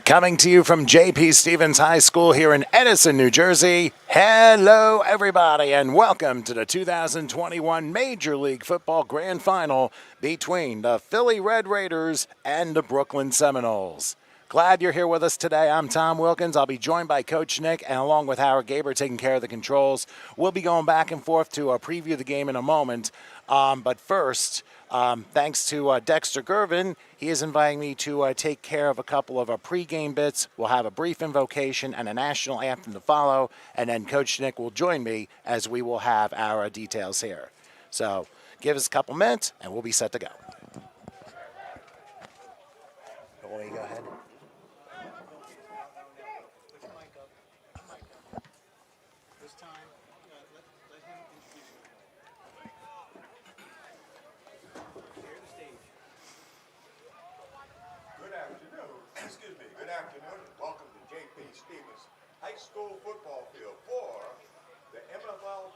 Coming to you from J.P. Stevens High School here in Edison, New Jersey. Hello, everybody, and welcome to the 2021 Major League Football Grand Final between the Philly Red Raiders and the Brooklyn Seminoles. Glad you're here with us today. I'm Tom Wilkins. I'll be joined by Coach Nick, and along with Howard Gaber taking care of the controls. We'll be going back and forth to preview the game in a moment. But first, thanks to Dexter Gervin, he is inviting me to take care of a couple of pregame bits. We'll have a brief invocation and a national anthem to follow, and then Coach Nick will join me as we will have our details here. So give us a couple minutes, and we'll be set to go. Go ahead. Good afternoon, and welcome to J.P. Stevens High School football field for the MLF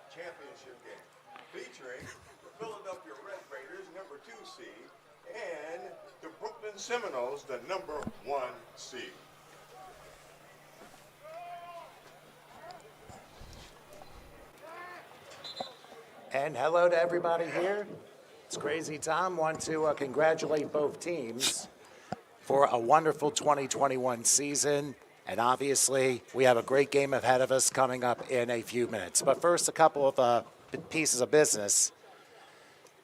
Championship game, featuring the Philadelphia Red Raiders, number 2 seed, and the Brooklyn Seminoles, the number 1 seed. And hello to everybody here. It's Crazy Tom. Want to congratulate both teams for a wonderful 2021 season. And obviously, we have a great game ahead of us coming up in a few minutes. But first, a couple of pieces of business.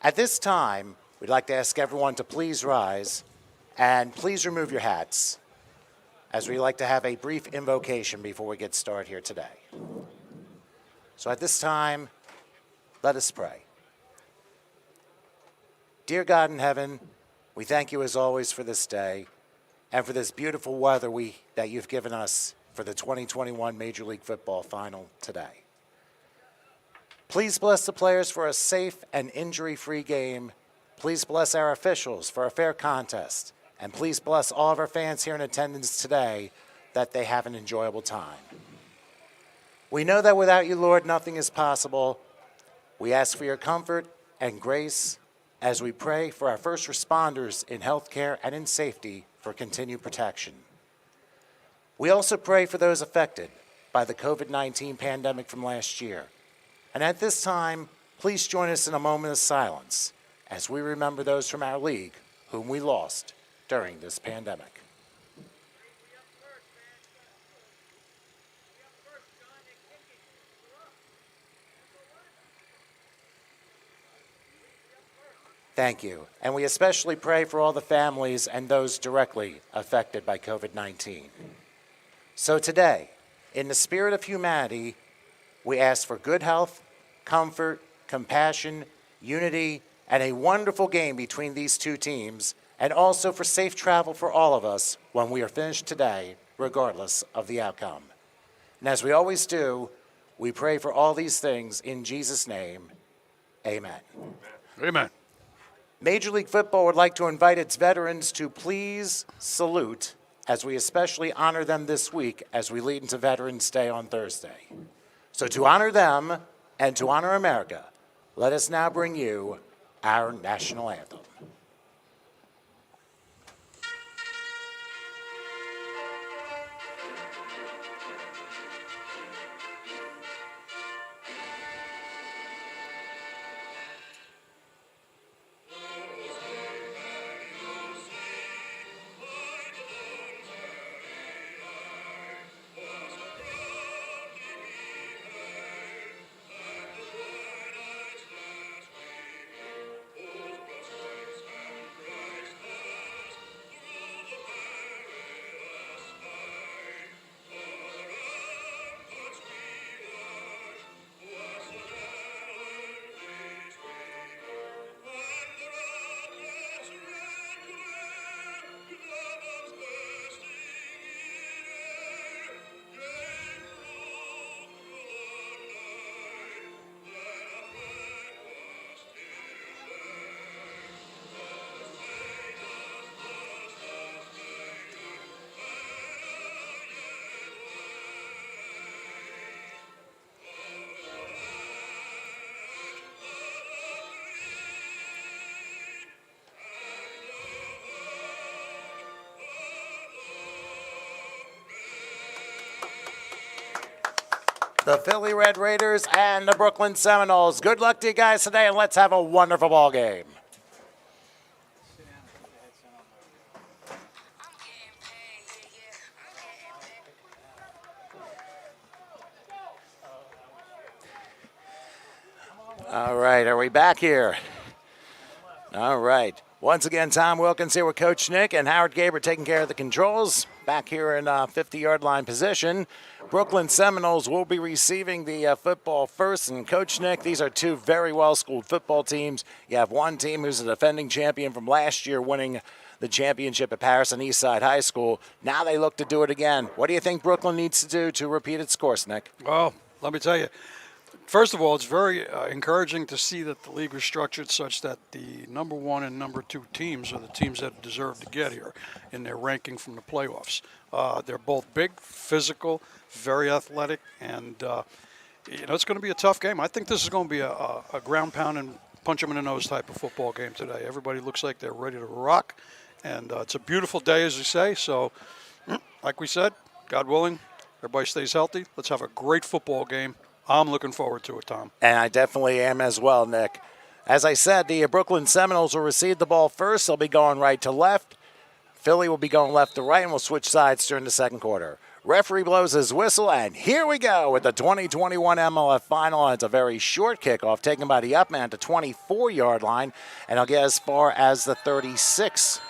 At this time, we'd like to ask everyone to please rise and please remove your hats, as we like to have a brief invocation before we get started here today. So at this time, let us pray. Dear God in heaven, we thank you as always for this day and for this beautiful weather that you've given us for the 2021 Major League Football Final today. Please bless the players for a safe and injury-free game. Please bless our officials for a fair contest. And please bless all of our fans here in attendance today that they have an enjoyable time. We know that without you, Lord, nothing is possible. We ask for your comfort and grace as we pray for our first responders in healthcare and in safety for continued protection. We also pray for those affected by the COVID-19 pandemic from last year. And at this time, please join us in a moment of silence as we remember those from our league whom we lost during this pandemic. Thank you. And we especially pray for all the families and those directly affected by COVID-19. So today, in the spirit of humanity, we ask for good health, comfort, compassion, unity, and a wonderful game between these two teams, and also for safe travel for all of us when we are finished today, regardless of the outcome. And as we always do, we pray for all these things in Jesus' name. Amen. Amen. Major League Football would like to invite its veterans to please salute, as we especially honor them this week as we lead into Veterans Day on Thursday. So to honor them and to honor America, let us now bring you our national anthem. the Philly Red Raiders and the Brooklyn Seminoles. Good luck to you guys today, and let's have a wonderful ball game. All right, are we back here? All right. Once again, Tom Wilkins here with Coach Nick and Howard Gaber taking care of the controls. Back here in 50-yard line position. Brooklyn Seminoles will be receiving the football first. And Coach Nick, these are two very well-schooled football teams. You have one team who's a defending champion from last year, winning the championship at Patterson Eastside High School. Now they look to do it again. What do you think Brooklyn needs to do to repeat its course, Nick? Well, let me tell you. First of all, it's very encouraging to see that the league is structured such that the number 1 and number 2 teams are the teams that deserve to get here in their ranking from the playoffs. They're both big, physical, very athletic, and it's going to be a tough game. I think this is going to be a ground pound and punch them in the nose type of football game today. Everybody looks like they're ready to rock, and it's a beautiful day, as you say. So, like we said, God willing, everybody stays healthy. Let's have a great football game. I'm looking forward to it, Tom. And I definitely am as well, Nick. As I said, the Brooklyn Seminoles will receive the ball first. They'll be going right to left. Philly will be going left to right, and we'll switch sides during the second quarter. Referee blows his whistle, and here we go with the 2021 MLF final. It's a very short kickoff taken by the up man at the 24-yard line, and I'll get as far as the 36.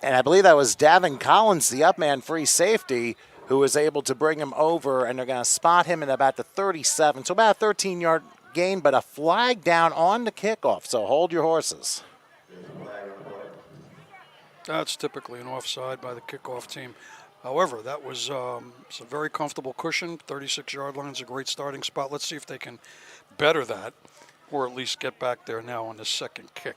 And I believe that was Davin Collins, the up man free safety, who was able to bring him over, and they're going to spot him at about the 37. So about a 13-yard gain, but a flag down on the kickoff. So hold your horses. That's typically an offside by the kickoff team. However, that was it's a very comfortable cushion. 36-yard line is a great starting spot. Let's see if they can better that, or at least get back there now on the second kick.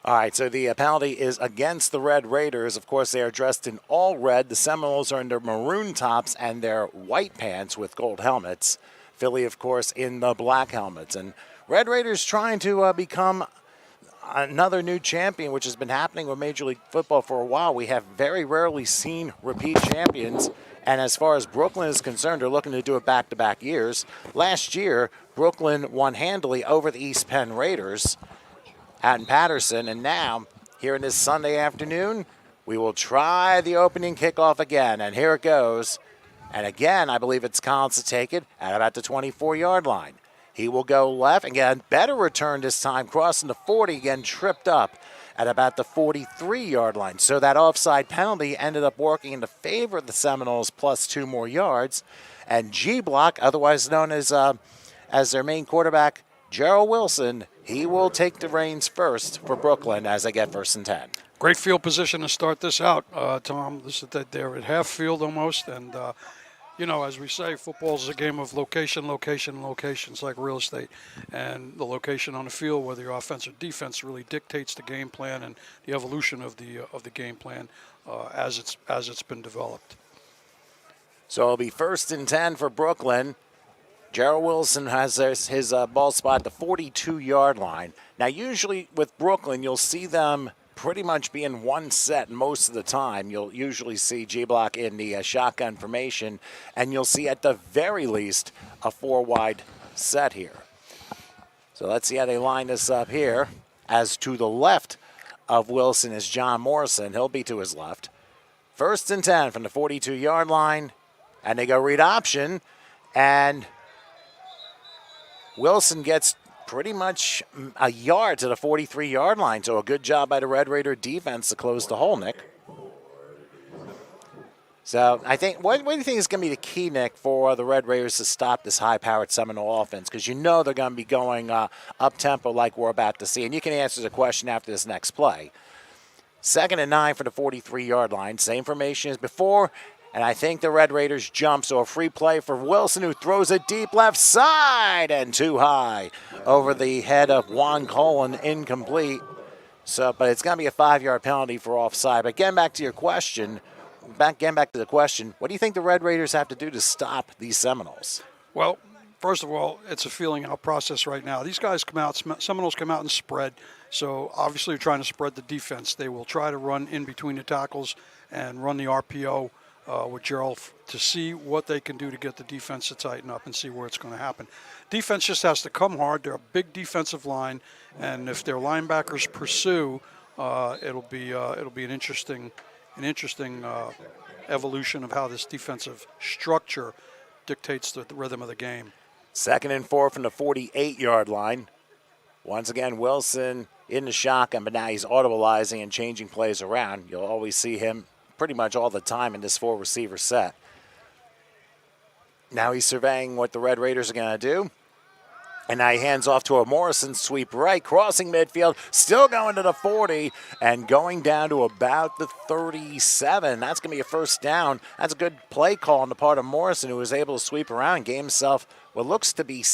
All right, so the penalty is against the Red Raiders. Of course, they are dressed in all red. The Seminoles are in their maroon tops and their white pants with gold helmets. Philly, of course, in the black helmets. And Red Raiders trying to become another new champion, which has been happening with Major League Football for a while. We have very rarely seen repeat champions. And as far as Brooklyn is concerned, they're looking to do it back-to-back years. Last year, Brooklyn won handily over the East Penn Raiders out in Patterson, and now, here in this Sunday afternoon, we will try the opening kickoff again, and here it goes. And again, I believe it's Collins to take it at about the 24-yard line. He will go left, again, better return this time, crossing the 40, again tripped up at about the 43-yard line. So that offside penalty ended up working in the favor of the Seminoles, plus 2 more yards. And G-Block, otherwise known as their main quarterback, Gerald Wilson, he will take the reins first for Brooklyn as they get 1st and 10. Great field position to start this out, Tom. This is they're at half field almost, and as we say, football is a game of location, location, location. It's like real estate, and the location on the field, whether you're offense or defense, really dictates the game plan and the evolution of the game plan as it's been developed. So it'll be 1st and 10 for Brooklyn. Gerald Wilson has his ball spot at the 42-yard line. Now, usually with Brooklyn, you'll see them pretty much be in one set most of the time. You'll usually see G-Block in the shotgun formation, and you'll see at the very least a 4-wide set here. So let's see how they line this up here. As to the left of Wilson is John Morrison. He'll be to his left. 1st and 10 from the 42-yard line, and they go read option, and Wilson gets pretty much a yard to the 43-yard line, so a good job by the Red Raider defense to close the hole, Nick. So I think, what do you think is going to be the key, Nick, for the Red Raiders to stop this high-powered Seminole offense? Because you know they're going to be going up-tempo like we're about to see, and you can answer the question after this next play. 2nd and 9 for the 43-yard line, same formation as before. And I think the Red Raiders jump, so a free play for Wilson, who throws it deep left side and too high over the head of Juan Colon, incomplete. So, but it's going to be a 5-yard penalty for offside. But getting back to your question, what do you think the Red Raiders have to do to stop these Seminoles? Well, first of all, it's a feeling-out process right now. These guys come out, Seminoles come out and spread. So obviously you're trying to spread the defense. They will try to run in between the tackles and run the RPO with Gerald to see what they can do to get the defense to tighten up and see where it's going to happen. Defense just has to come hard. They're a big defensive line, and if their linebackers pursue, it'll be an interesting evolution of how this defensive structure dictates the rhythm of the game. 2nd and 4 from the 48-yard line. Once again, Wilson in the shotgun, but now he's audibilizing and changing plays around. You'll always see him pretty much all the time in this 4-receiver set. Now he's surveying what the Red Raiders are going to do. And now he hands off to a Morrison sweep right, crossing midfield, still going to the 40 and going down to about the 37. That's going to be a first down. That's a good play call on the part of Morrison, who was able to sweep around and gain himself what looks to be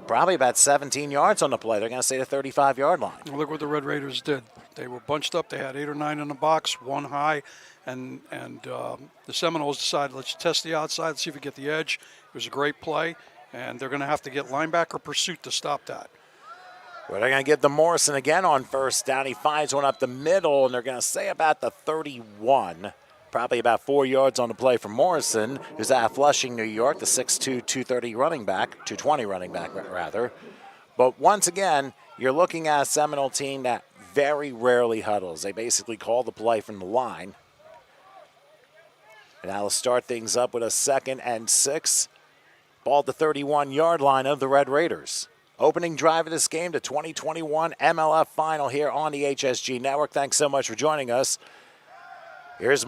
probably about 17 yards on the play. They're going to say the 35-yard line. Well, look what the Red Raiders did. They were bunched up. They had 8 or 9 in the box, one high, and the Seminoles decided, let's test the outside, let's see if we get the edge. It was a great play, and they're going to have to get linebacker pursuit to stop that. Well, they're going to give the Morrison again on first down. He finds one up the middle, and they're going to say about the 31. Probably about 4 yards on the play for Morrison, who's out of Flushing, New York, the 6'2", 230 running back, 220 running back, rather. But once again, you're looking at a Seminole team that very rarely huddles. They basically call the play from the line. And that'll start things up with a 2nd and 6. Ball at the 31-yard line of the Red Raiders. Opening drive of this game, the 2021 MLF Final here on the HSG Network. Thanks so much for joining us. Here is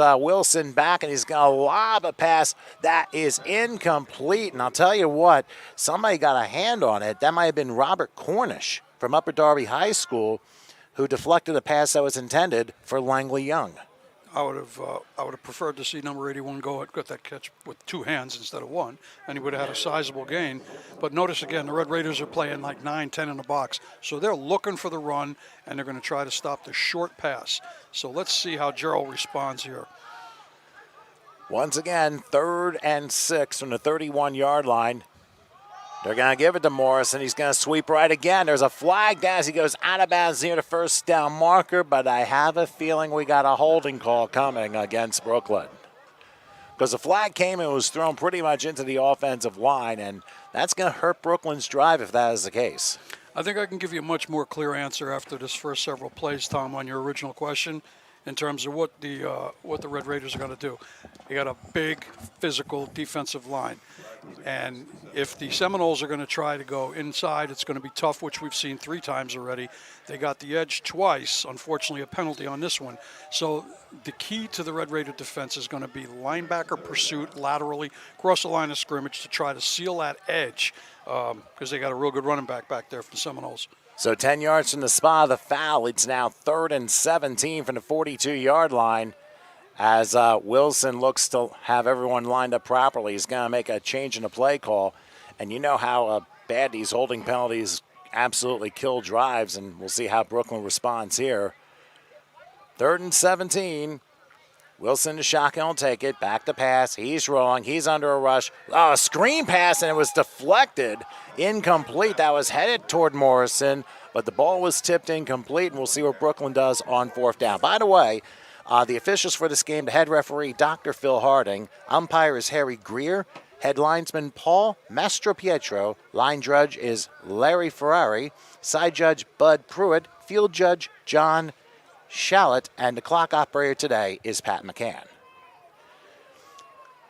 Wilson back, and he's going to lob a pass that is incomplete. And I'll tell you what, somebody got a hand on it. That might have been Robert Cornish from Upper Darby High School, who deflected a pass that was intended for Langley Young. I would have preferred to see number 81 got that catch with 2 hands instead of 1, and he would have had a sizable gain. But notice again, the Red Raiders are playing like 9, 10 in the box, so they're looking for the run, and they're going to try to stop the short pass. So let's see how Gerald responds here. Once again, 3rd and 6 from the 31-yard line. They're going to give it to Morris, and he's going to sweep right again. There's a flag down as he goes out of bounds near the first down marker, but I have a feeling we got a holding call coming against Brooklyn. Because the flag came and was thrown pretty much into the offensive line, and that's going to hurt Brooklyn's drive if that is the case. I think I can give you a much more clear answer after this first several plays, Tom, on your original question in terms of what the Red Raiders are going to do. They got a big physical defensive line. And if the Seminoles are going to try to go inside, it's going to be tough, which we've seen 3 times already. They got the edge twice, unfortunately a penalty on this one. So the key to the Red Raider defense is going to be linebacker pursuit laterally across the line of scrimmage to try to seal that edge because they got a real good running back there for the Seminoles. So 10 yards from the spot of the foul. It's now 3rd and 17 from the 42-yard line. As Wilson looks to have everyone lined up properly, he's going to make a change in the play call. And you know how bad these holding penalties absolutely kill drives, and we'll see how Brooklyn responds here. 3rd and 17. Wilson to shotgun will take it. Back to pass. He's rolling. He's under a rush. A screen pass, and it was deflected. Incomplete. That was headed toward Morrison, but the ball was tipped incomplete, and we'll see what Brooklyn does on 4th down. By the way, the officials for this game, the head referee, Dr. Phil Harding. Umpire is Harry Greer. Head linesman, Paul Mastropietro. Line judge is Larry Ferrari. Side judge, Bud Pruitt. Field judge, John Shallett. And the clock operator today is Pat McCann.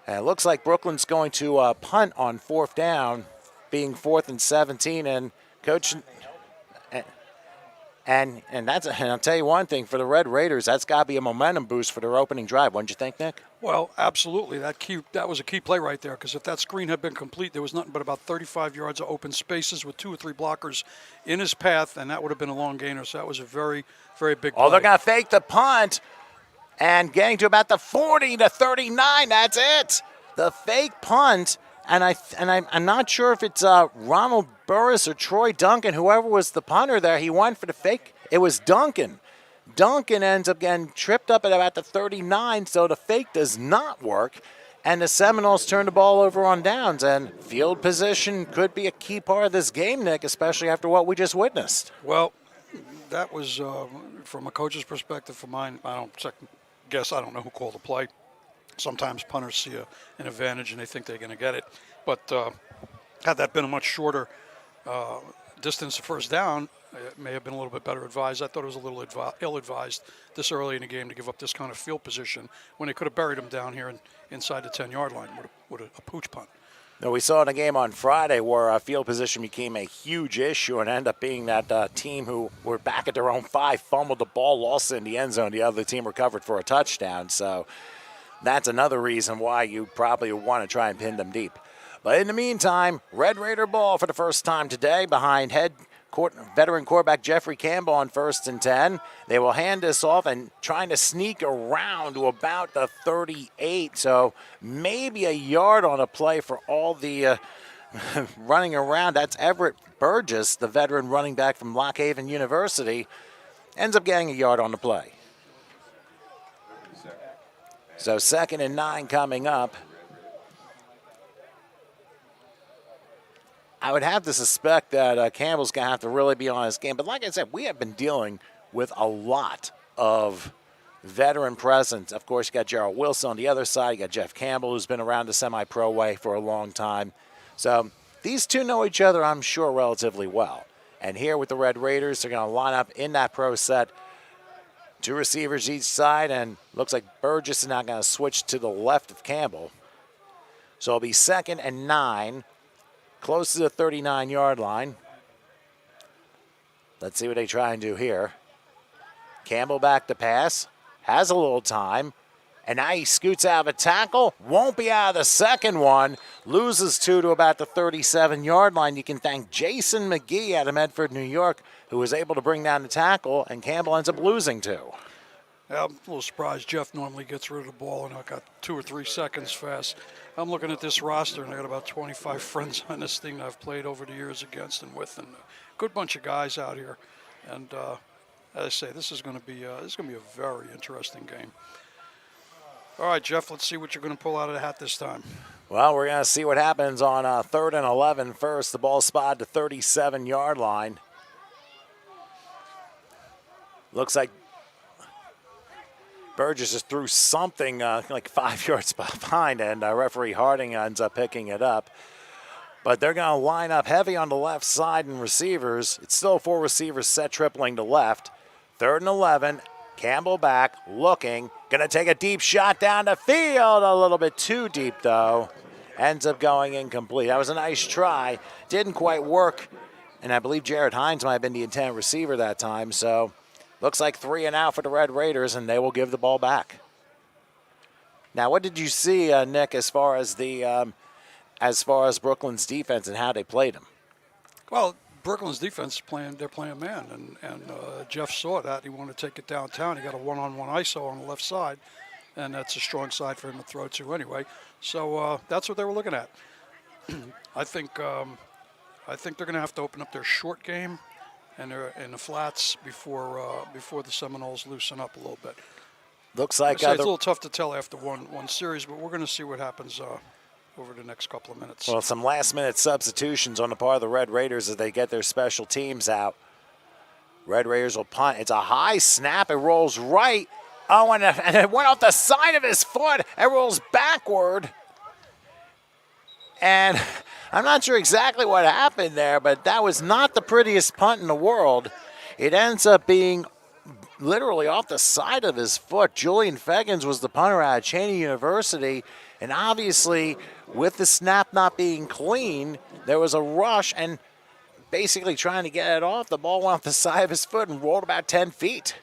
And it looks like Brooklyn's going to punt on 4th down, being 4th and 17. And Coach... And I'll tell you one thing, for the Red Raiders, that's got to be a momentum boost for their opening drive. Wouldn't you think, Nick? Well, absolutely. That was a key play right there, because if that screen had been complete, there was nothing but about 35 yards of open spaces with 2 or 3 blockers in his path, and that would have been a long gainer. So that was a very, very big play. Oh, they're going to fake the punt, and getting to about the 40 to 39. That's it. The fake punt. And I'm not sure if it's Ronald Burris or Troy Duncan, whoever was the punter there. He went for the fake. It was Duncan. Duncan ends up getting tripped up at about the 39, so the fake does not work. And the Seminoles turn the ball over on downs. And field position could be a key part of this game, Nick, especially after what we just witnessed. Well, that was, from a coach's perspective, from mine, I don't guess. I don't know who called the play. Sometimes punters see an advantage and they think they're going to get it. But had that been a much shorter distance to first down, it may have been a little bit better advised. I thought it was a little ill-advised this early in the game to give up this kind of field position when they could have buried him down here inside the 10-yard line with a pooch punt. Now, we saw in a game on Friday where field position became a huge issue and ended up being that team who were back at their own 5, fumbled the ball, lost it in the end zone. The other team recovered for a touchdown. So that's another reason why you probably want to try and pin them deep. But in the meantime, Red Raider ball for the first time today behind veteran quarterback Jeffrey Campbell on 1st and 10. They will hand this off and trying to sneak around to about the 38. So maybe a yard on a play for all the running around. That's Everett Burgess, the veteran running back from Lock Haven University, ends up getting a yard on the play. So 2nd and 9 coming up. I would have to suspect that Campbell's going to have to really be on his game. But like I said, we have been dealing with a lot of veteran presence. Of course, you got Gerald Wilson on the other side. You got Jeff Campbell, who's been around the semi-pro way for a long time. So these two know each other, I'm sure, relatively well. And here with the Red Raiders, they're going to line up in that pro set. 2 receivers each side, and looks like Burgess is now going to switch to the left of Campbell. So it'll be 2nd and 9. Close to the 39-yard line. Let's see what they try and do here. Campbell back to pass. Has a little time. And now he scoots out of a tackle. Won't be out of the second one. Loses 2 to about the 37-yard line. You can thank Jason McGee out of Medford, New York, who was able to bring down the tackle, and Campbell ends up losing 2. Yeah, I'm a little surprised. Jeff normally gets rid of the ball, and I got 2 or 3 seconds fast. I'm looking at this roster, and I got about 25 friends on this thing that I've played over the years against and with, and a good bunch of guys out here. And as I say, this is going to be a very interesting game. All right, Jeff, let's see what you're going to pull out of the hat this time. Well, we're going to see what happens on 3rd and 11 first. The ball spotted the 37-yard line. Looks like Burgess just threw something like 5 yards behind, and referee Harding ends up picking it up. But they're going to line up heavy on the left side and receivers. It's still 4 receivers set tripling to left. 3rd and 11. Campbell back, looking. Going to take a deep shot down the field. A little bit too deep, though. Ends up going incomplete. That was a nice try. Didn't quite work. And I believe Jared Hines might have been the intended receiver that time. So looks like 3 and out for the Red Raiders, and they will give the ball back. Now, what did you see, Nick, as far as Brooklyn's defense and how they played them? Well, Brooklyn's defense they're playing man, and Jeff saw that. He wanted to take it downtown. He got a one-on-one ISO on the left side, and that's a strong side for him to throw to anyway. So that's what they were looking at. I think they're going to have to open up their short game and they're in the flats before the Seminoles loosen up a little bit. Looks like it's a little tough to tell after one series, but we're going to see what happens over the next couple of minutes. Well, some last-minute substitutions on the part of the Red Raiders as they get their special teams out. Red Raiders will punt. It's a high snap. It rolls right. Oh, and it went off the side of his foot. It rolls backward. And I'm not sure exactly what happened there, but that was not the prettiest punt in the world. It ends up being literally off the side of his foot. Julian Feggins was the punter out of Cheney University, and obviously with the snap not being clean, there was a rush, and basically trying to get it off, the ball went off the side of his foot and rolled about 10 feet.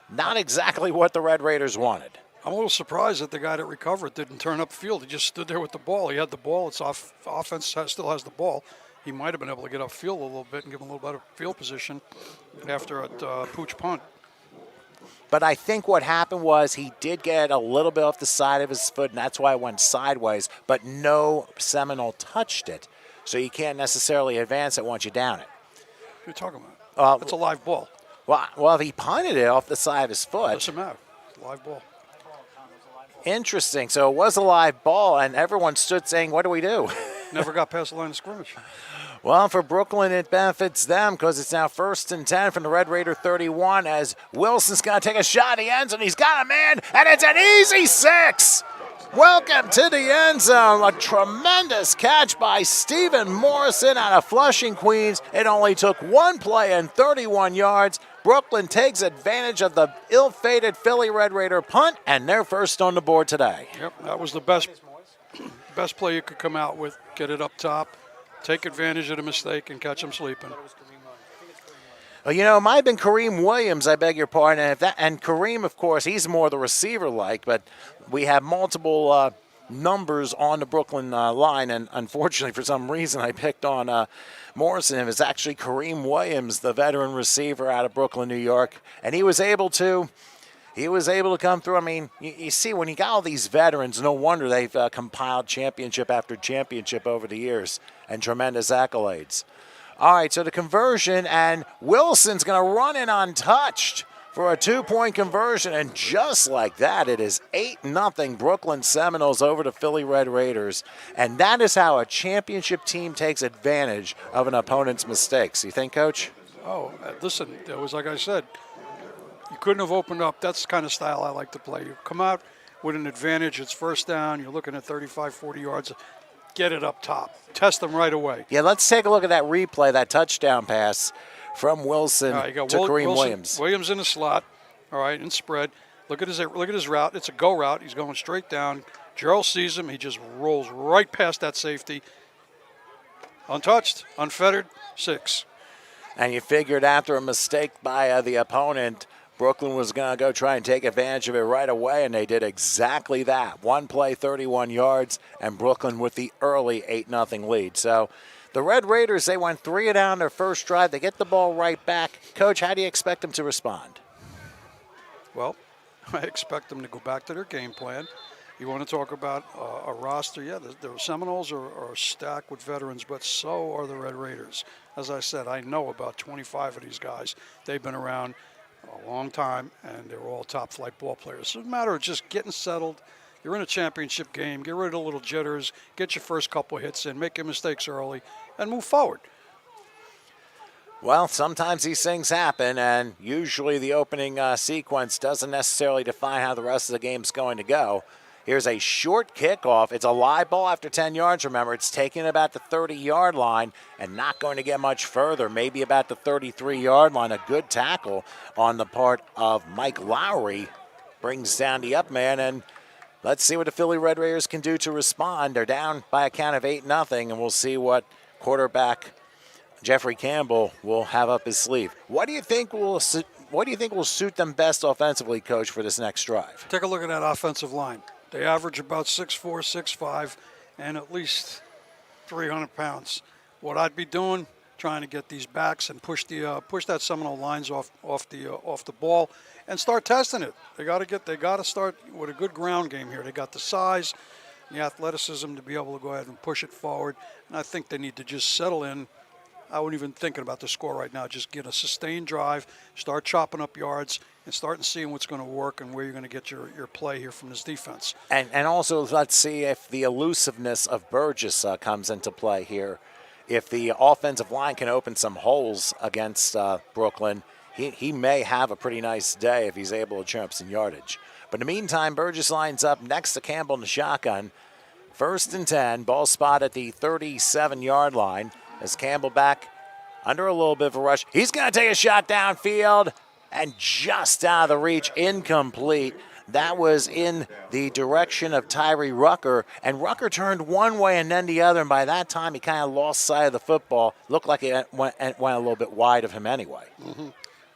Not exactly what the Red Raiders wanted. I'm a little surprised that the guy that recovered didn't turn up field. He just stood there with the ball. He had the ball. Offense still has the ball. He might have been able to get upfield a little bit and give him a little better field position after a pooch punt. But I think what happened was he did get a little bit off the side of his foot, and that's why it went sideways, but no Seminole touched it. So you can't necessarily advance it once you down it. What are you talking about? It's a live ball. Well, if he punted it off the side of his foot. Doesn't matter. It's a live ball. Interesting. So it was a live ball, and everyone stood saying, what do we do? Never got past the line of scrimmage. Well, for Brooklyn, it benefits them because it's now 1st and 10 from the Red Raider 31 as Wilson's going to take a shot at the end zone. He's got a man, and it's an easy 6. Welcome to the end zone. A tremendous catch by Stephen Morrison out of Flushing, Queens. It only took one play and 31 yards. Brooklyn takes advantage of the ill-fated Philly Red Raider punt, and they're first on the board today. Yep, that was the best play you could come out with. Get it up top, take advantage of the mistake, and catch them sleeping. Well, you know, it might have been Kareem Williams, I beg your pardon. And Kareem, of course, he's more the receiver-like, but we have multiple numbers on the Brooklyn line, and unfortunately, for some reason, I picked on Morrison. It was actually Kareem Williams, the veteran receiver out of Brooklyn, New York, and he was able to come through. I mean, you see, when you got all these veterans, no wonder they've compiled championship after championship over the years and tremendous accolades. All right, so the conversion, and Wilson's going to run in untouched for a 2-point conversion, and just like that, it is 8-0 Brooklyn Seminoles over the Philly Red Raiders, and that is how a championship team takes advantage of an opponent's mistakes. You think, Coach? Oh, listen, it was like I said, you couldn't have opened up. That's the kind of style I like to play. You come out with an advantage. It's first down. You're looking at 35, 40 yards. Get it up top. Test them right away. Yeah, let's take a look at that replay, that touchdown pass from Wilson to Kareem Williams. Williams in the slot, all right, and spread. Look at his route. It's a go route. He's going straight down. Gerald sees him. He just rolls right past that safety. Untouched, unfettered, 6. And you figured after a mistake by the opponent, Brooklyn was going to go try and take advantage of it right away, and they did exactly that. One play, 31 yards, and Brooklyn with the early 8-0 lead. So the Red Raiders, they went 3 and down their first drive. They get the ball right back. Coach, how do you expect them to respond? Well, I expect them to go back to their game plan. You want to talk about a roster? Yeah, the Seminoles are stacked with veterans, but so are the Red Raiders. As I said, I know about 25 of these guys. They've been around a long time, and they're all top-flight ball players. So it's a matter of just getting settled. You're in a championship game. Get rid of the little jitters. Get your first couple of hits in. Make your mistakes early, and move forward. Well, sometimes these things happen, and usually the opening sequence doesn't necessarily define how the rest of the game's going to go. Here's a short kickoff. It's a live ball after 10 yards, remember. It's taken about the 30-yard line and not going to get much further, maybe about the 33-yard line. A good tackle on the part of Mike Lowry brings down the up man, and let's see what the Philly Red Raiders can do to respond. They're down by a count of 8-0, and we'll see what quarterback Jeffrey Campbell will have up his sleeve. What do you think will suit them best offensively, Coach, for this next drive? Take a look at that offensive line. They average about 6'4", 6'5", and at least 300 pounds. What I'd be doing, trying to get these backs and push that Seminole lines off the ball, and start testing it. They got to start with a good ground game here. They got the size, the athleticism to be able to go ahead and push it forward, and I think they need to just settle in. I wouldn't even thinking about the score right now. Just get a sustained drive, start chopping up yards, and start seeing what's going to work and where you're going to get your play here from this defense. And also let's see if the elusiveness of Burgess comes into play here. If the offensive line can open some holes against Brooklyn, he may have a pretty nice day if he's able to jump some yardage. But in the meantime, Burgess lines up next to Campbell in the shotgun. 1st and 10, ball spot at the 37-yard line. As Campbell back under a little bit of a rush. He's going to take a shot downfield and just out of the reach, incomplete. That was in the direction of Tyree Rucker, and Rucker turned one way and then the other, and by that time he kind of lost sight of the football. Looked like it went a little bit wide of him anyway. Mm-hmm.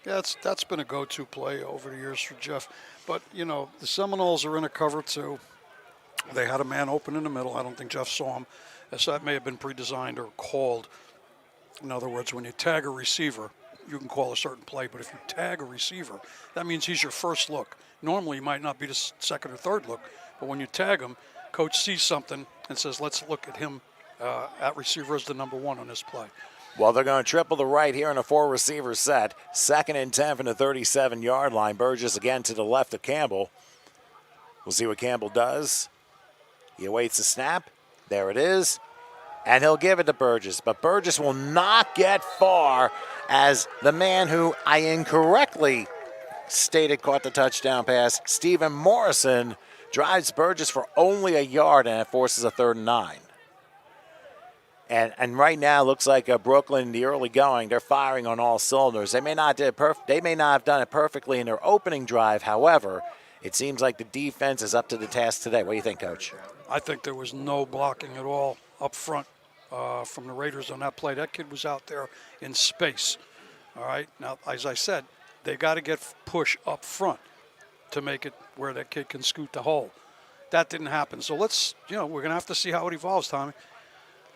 Yeah, that's been a go-to play over the years for Jeff. But, you know, the Seminoles are in a cover two. They had a man open in the middle. I don't think Jeff saw him. So that may have been pre-designed or called. In other words, when you tag a receiver, you can call a certain play, but if you tag a receiver, that means he's your first look. Normally, he might not be the second or third look, but when you tag him, coach sees something and says, let's look at him at receiver as the number one on this play. Well, they're going to triple the right here in a 4-receiver set. 2nd and 10 from the 37-yard line. Burgess again to the left of Campbell. We'll see what Campbell does. He awaits the snap. There it is. And he'll give it to Burgess, but Burgess will not get far as the man who I incorrectly stated caught the touchdown pass, Stephen Morrison, drives Burgess for only a yard, and it forces a 3rd and 9. And right now, it looks like Brooklyn, the early going, they're firing on all cylinders. They may not have done it perfectly in their opening drive. However, it seems like the defense is up to the task today. What do you think, Coach? I think there was no blocking at all up front from the Raiders on that play. That kid was out there in space. All right. Now, as I said, they got to get push up front to make it where that kid can scoot the hole. That didn't happen. So we're going to have to see how it evolves, Tommy.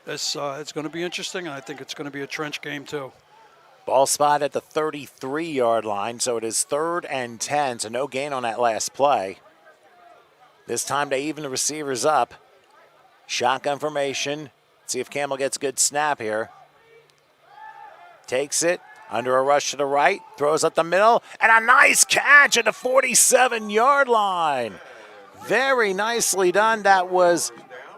It's going to be interesting, and I think it's going to be a trench game too. Ball spot at the 33-yard line, so it is 3rd and 10, so no gain on that last play. This time they even the receivers up. Shotgun formation. See if Campbell gets a good snap here. Takes it, under a rush to the right, throws up the middle, and a nice catch at the 47-yard line. Very nicely done. That was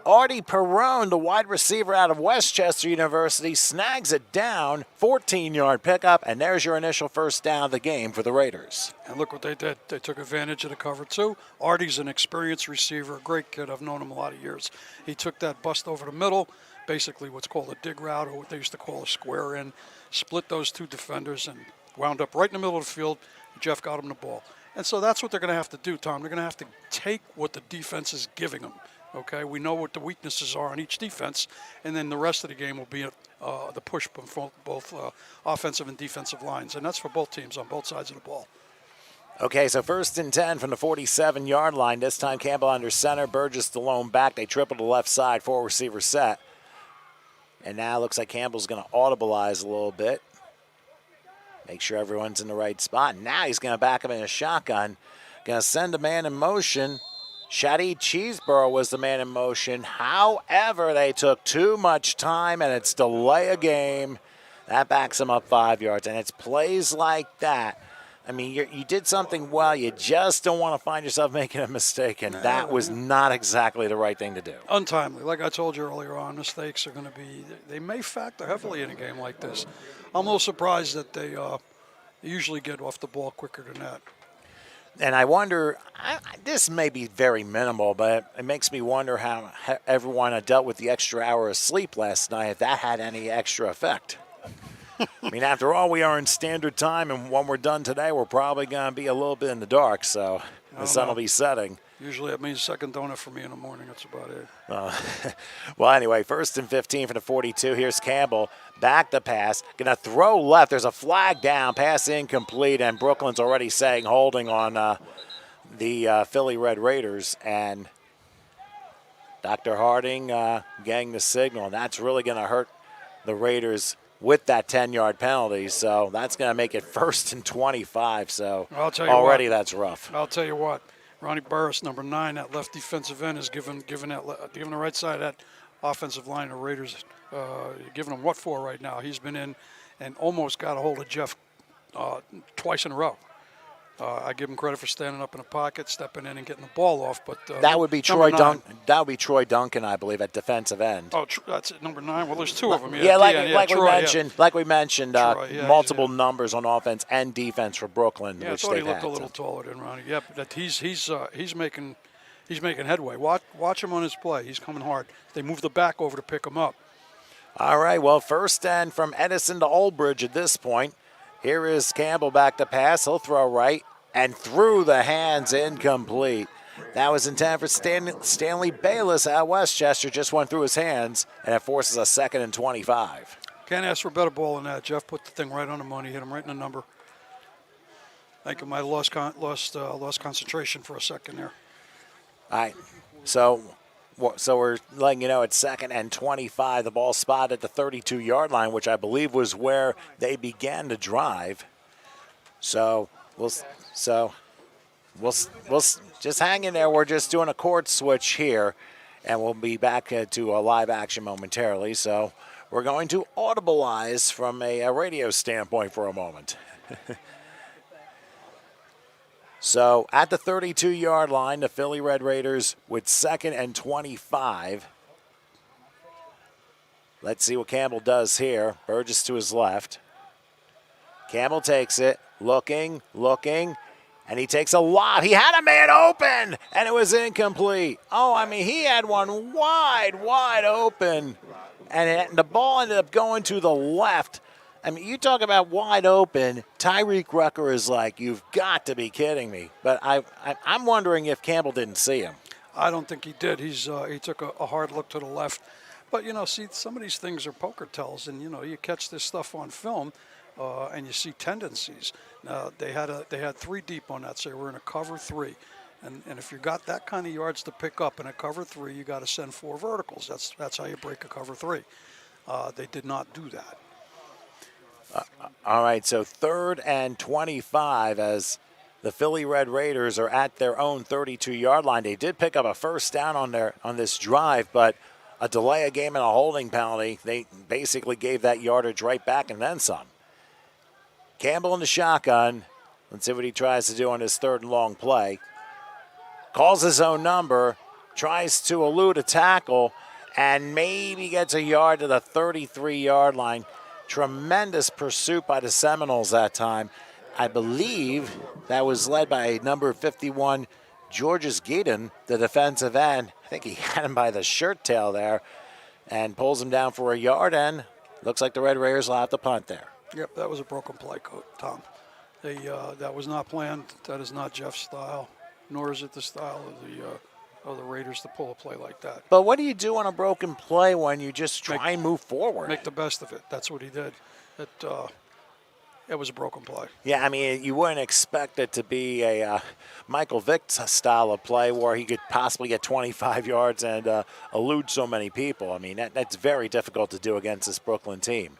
Artie Perrone, the wide receiver out of Westchester University, snags it down, 14-yard pickup, and there's your initial first down of the game for the Raiders. And look what they did. They took advantage of the cover, too. Artie's an experienced receiver, a great kid. I've known him a lot of years. He took that bust over the middle, basically what's called a dig route, or what they used to call a square in, split those 2 defenders, and wound up right in the middle of the field. Jeff got him the ball. And so that's what they're going to have to do, Tom. They're going to have to take what the defense is giving them. Okay, we know what the weaknesses are on each defense, and then the rest of the game will be the push from both offensive and defensive lines, and that's for both teams on both sides of the ball. Okay, so 1st and 10 from the 47-yard line. This time Campbell under center, Burgess the lone back. They triple the left side, 4 receiver set. And now it looks like Campbell's going to audibilize a little bit. Make sure everyone's in the right spot. Now he's going to back him in a shotgun. Going to send a man in motion. Shadi Cheeseborough was the man in motion. However, they took too much time, and it's delay a game. That backs them up 5 yards, and it's plays like that. I mean, you did something well. You just don't want to find yourself making a mistake, and that was not exactly the right thing to do. Untimely. Like I told you earlier on, mistakes are going to be – they may factor heavily in a game like this. I'm a little surprised that they usually get off the ball quicker than that. And I wonder, this may be very minimal, but it makes me wonder how everyone dealt with the extra hour of sleep last night, if that had any extra effect. I mean, after all, we are in standard time, and when we're done today, we're probably going to be a little bit in the dark, so the sun will be setting. Usually it means second donut for me in the morning. That's about it. Well, anyway, 1st and 15 for the 42. Here's Campbell. Back the pass. Going to throw left. There's a flag down. Pass incomplete, and Brooklyn's already saying holding on the Philly Red Raiders. And Dr. Harding getting the signal. And that's really going to hurt the Raiders with that 10-yard penalty. So that's going to make it 1st and 25. So I'll tell you already what, that's rough. I'll tell you what. Ronnie Burris, number 9, that left defensive end, is giving the right side of that offensive line of Raiders, giving them what for right now. He's been in and almost got a hold of Jeff twice in a row. I give him credit for standing up in the pocket, stepping in, and getting the ball off. But that would be Troy Duncan. That would be Troy Duncan, I believe, at defensive end. Oh, that's it, number 9. Well, there's 2 of them. Like we mentioned, Troy, multiple numbers on offense and defense for Brooklyn. Yeah, which I thought he they've looked had, a little taller than Ronnie. Yeah, but he's making headway. Watch him on his play. He's coming hard. They moved the back over to pick him up. All right. Well, 1st and from Edison to Oldbridge at this point. Here is Campbell back to pass. He'll throw right and through the hands, incomplete. That was intended for Stanley Bayless at Westchester. Just went through his hands, and it forces a 2nd and 25. Can't ask for a better ball than that. Jeff put the thing right on the money, hit him right in the number. I think I might have lost concentration for a second there. All right. So we're letting you know it's 2nd and 25. The ball spotted at the 32-yard line, which I believe was where they began to drive. So we'll just hang in there. We're just doing a chord switch here, and we'll be back to a live action momentarily. So we're going to audibilize from a radio standpoint for a moment. So at the 32-yard line, the Philly Red Raiders with 2nd and 25. Let's see what Campbell does here. Burgess to his left. Campbell takes it, looking, and he takes a lot. He had a man open, and it was incomplete. Oh, I mean, he had one wide open, and the ball ended up going to the left. I mean, you talk about wide open. Tyreek Rucker is like, you've got to be kidding me. But I'm wondering if Campbell didn't see him. I don't think he did. He took a hard look to the left. But, see, some of these things are poker tells, and, you catch this stuff on film, and you see tendencies. Now, they had 3 deep on that, so they were in a cover 3. And if you got that kind of yards to pick up in a cover 3, you got to send 4 verticals. That's how you break a cover 3. They did not do that. All right, so 3rd and 25 as the Philly Red Raiders are at their own 32-yard line. They did pick up a first down on this drive, but a delay of game and a holding penalty, they basically gave that yardage right back and then some. Campbell in the shotgun. Let's see what he tries to do on his 3rd and long play. Calls his own number, tries to elude a tackle, and maybe gets a yard to the 33-yard line. Tremendous pursuit by the Seminoles that time. I believe that was led by number 51, Georges Geedon, the defensive end. I think he had him by the shirt tail there and pulls him down for a yard, and looks like the Red Raiders will have to punt there. Yep, that was a broken play, Tom. That was not planned. That is not Jeff's style, nor is it the style of the Raiders to pull a play like that. But what do you do on a broken play when you just try and move forward? Make the best of it. That's what he did. It was a broken play. Yeah, I mean, you wouldn't expect it to be a Michael Vick style of play where he could possibly get 25 yards and elude so many people. I mean, that's very difficult to do against this Brooklyn team.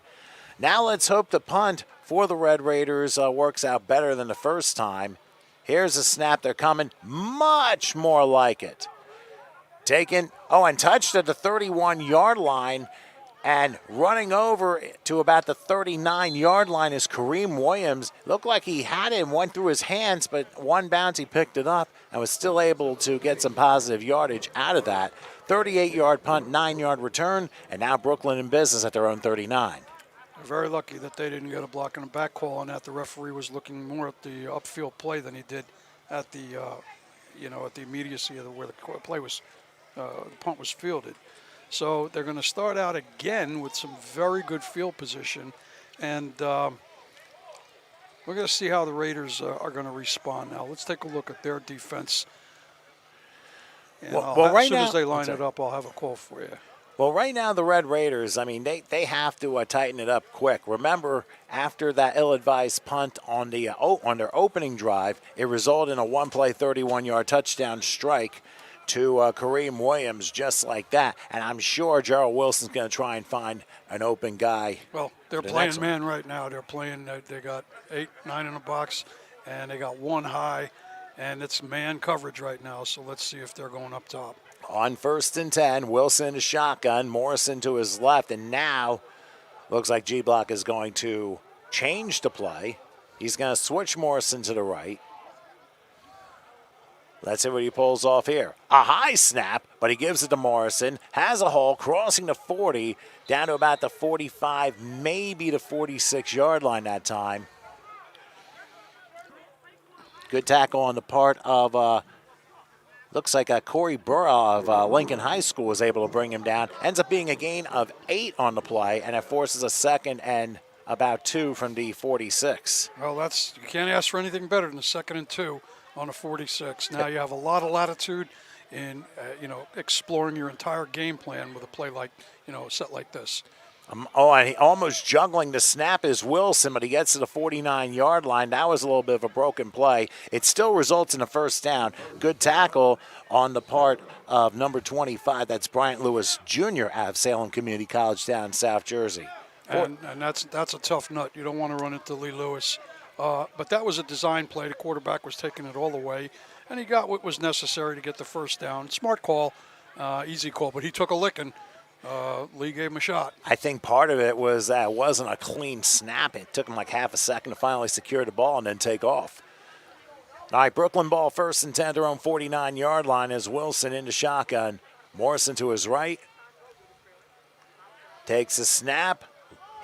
Now let's hope the punt for the Red Raiders works out better than the first time. Here's a snap. They're coming much more like it. Taken, and touched at the 31-yard line, and running over to about the 39-yard line is Kareem Williams. Looked like he had it and went through his hands, but one bounce he picked it up and was still able to get some positive yardage out of that. 38-yard punt, 9-yard return, and now Brooklyn in business at their own 39. They're very lucky that they didn't get a block and a back call on that. The referee was looking more at the upfield play than he did at the, at the immediacy of where the play was. The punt was fielded. So they're going to start out again with some very good field position, and we're going to see how the Raiders are going to respond. Now let's take a look at their defense. And as soon as they line it up, I'll have a call for you. Well, right now the Red Raiders, I mean, they have to tighten it up quick. Remember, after that ill-advised punt on their opening drive, it resulted in a one-play 31-yard touchdown strike to Kareem Williams, just like that. And I'm sure Gerald Wilson's going to try and find an open guy. Well, they're playing man right now. They're playing, they got 8, 9 in the box, and they got 1 high, and it's man coverage right now. So let's see if they're going up top. On 1st and 10, Wilson in the shotgun, Morrison to his left, and now looks like G-Block is going to change the play. He's going to switch Morrison to the right. Let's see what he pulls off here. A high snap, but he gives it to Morrison. Has a hole, crossing the 40, down to about the 45, maybe the 46-yard line that time. Good tackle on the part of, looks like Corey Burrow of Lincoln High School was able to bring him down. Ends up being a gain of 8 on the play, and it forces a 2nd and about 2 from the 46. Well, you can't ask for anything better than a 2nd and 2. On a 46. Now you have a lot of latitude in, exploring your entire game plan with a play like, a set like this. And he almost juggling the snap is Wilson, but he gets to the 49-yard line. That was a little bit of a broken play. It still results in a first down. Good tackle on the part of number 25. That's Bryant Lewis Jr. out of Salem Community College down in South Jersey. And that's a tough nut. You don't want to run into Lee Lewis. But that was a design play. The quarterback was taking it all the way, and he got what was necessary to get the first down. Smart call, easy call, but he took a licking. Lee gave him a shot. I think part of it was that it wasn't a clean snap. It took him like half a second to finally secure the ball and then take off. All right, Brooklyn ball 1st and 10, their own 49-yard line as Wilson into shotgun. Morrison to his right. takes a snap.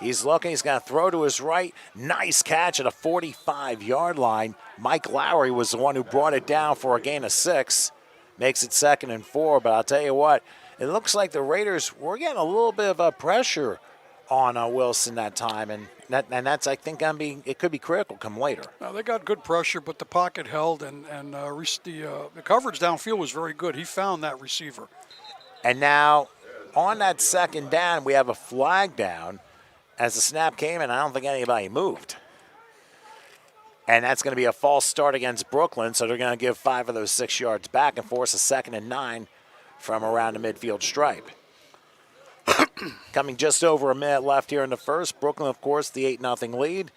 He's looking. He's going to throw to his right. Nice catch at a 45-yard line. Mike Lowry was the one who brought it down for a gain of 6. Makes it 2nd and 4. But I'll tell you what, it looks like the Raiders were getting a little bit of a pressure on Wilson that time. And that's, I think, it could be critical come later. Now, they got good pressure, but the pocket held, and the coverage downfield was very good. He found that receiver. And now, on that 2nd down, we have a flag down. As the snap came in, I don't think anybody moved. And that's going to be a false start against Brooklyn, so they're going to give 5 of those 6 yards back and force a 2nd and 9 from around the midfield stripe. Coming just over a minute left here in the first. Brooklyn, of course, the 8-0 lead.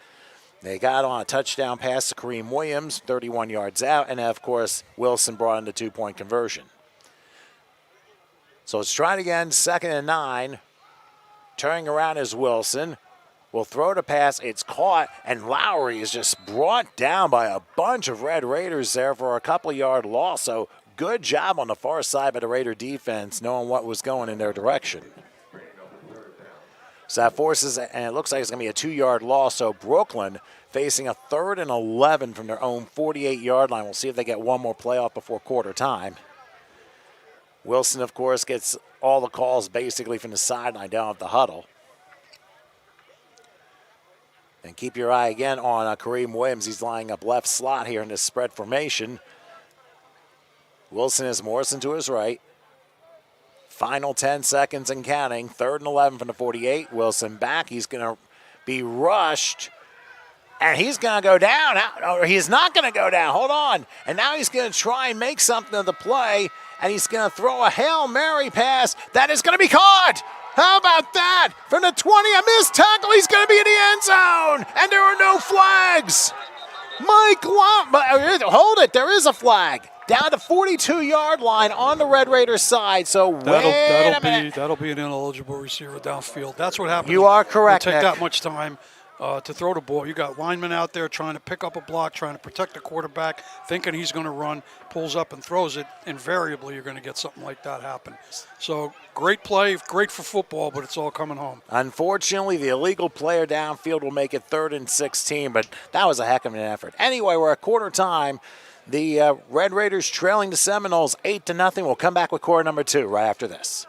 They got on a touchdown pass to Kareem Williams, 31 yards out, and, of course, Wilson brought in the 2-point conversion. So let's try it again, 2nd and 9. Turning around is Wilson. Will throw the pass. It's caught, and Lowry is just brought down by a bunch of Red Raiders there for a couple-yard loss. So good job on the far side by the Raider defense, knowing what was going in their direction. So that forces, and it looks like it's going to be a 2-yard loss. So Brooklyn facing a 3rd and 11 from their own 48-yard line. We'll see if they get one more play off before quarter time. Wilson, of course, gets all the calls basically from the sideline down at the huddle. And keep your eye again on Kareem Williams. He's lining up left slot here in this spread formation. Wilson has Morrison to his right. Final 10 seconds and counting. 3rd and 11 from the 48. Wilson back. He's going to be rushed. And he's going to go down. Or he's not going to go down. Hold on. And now he's going to try and make something of the play. And he's going to throw a Hail Mary pass that is going to be caught. How about that? From the 20, a missed tackle. He's going to be in the end zone. And there are no flags. Hold it. There is a flag. Down to 42-yard line on the Red Raiders side. So that'll be an ineligible receiver downfield. That's what happens. You are correct, Take Nick. that much time to throw the ball. You got linemen out there trying to pick up a block, trying to protect the quarterback, thinking he's going to run, pulls up and throws it. Invariably, you're going to get something like that happen. So great play, great for football, but it's all coming home. Unfortunately, the illegal player downfield will make it 3rd and 16, but that was a heck of an effort. Anyway, we're at quarter time. The Red Raiders trailing the Seminoles 8-0. We'll come back with quarter number 2 right after this.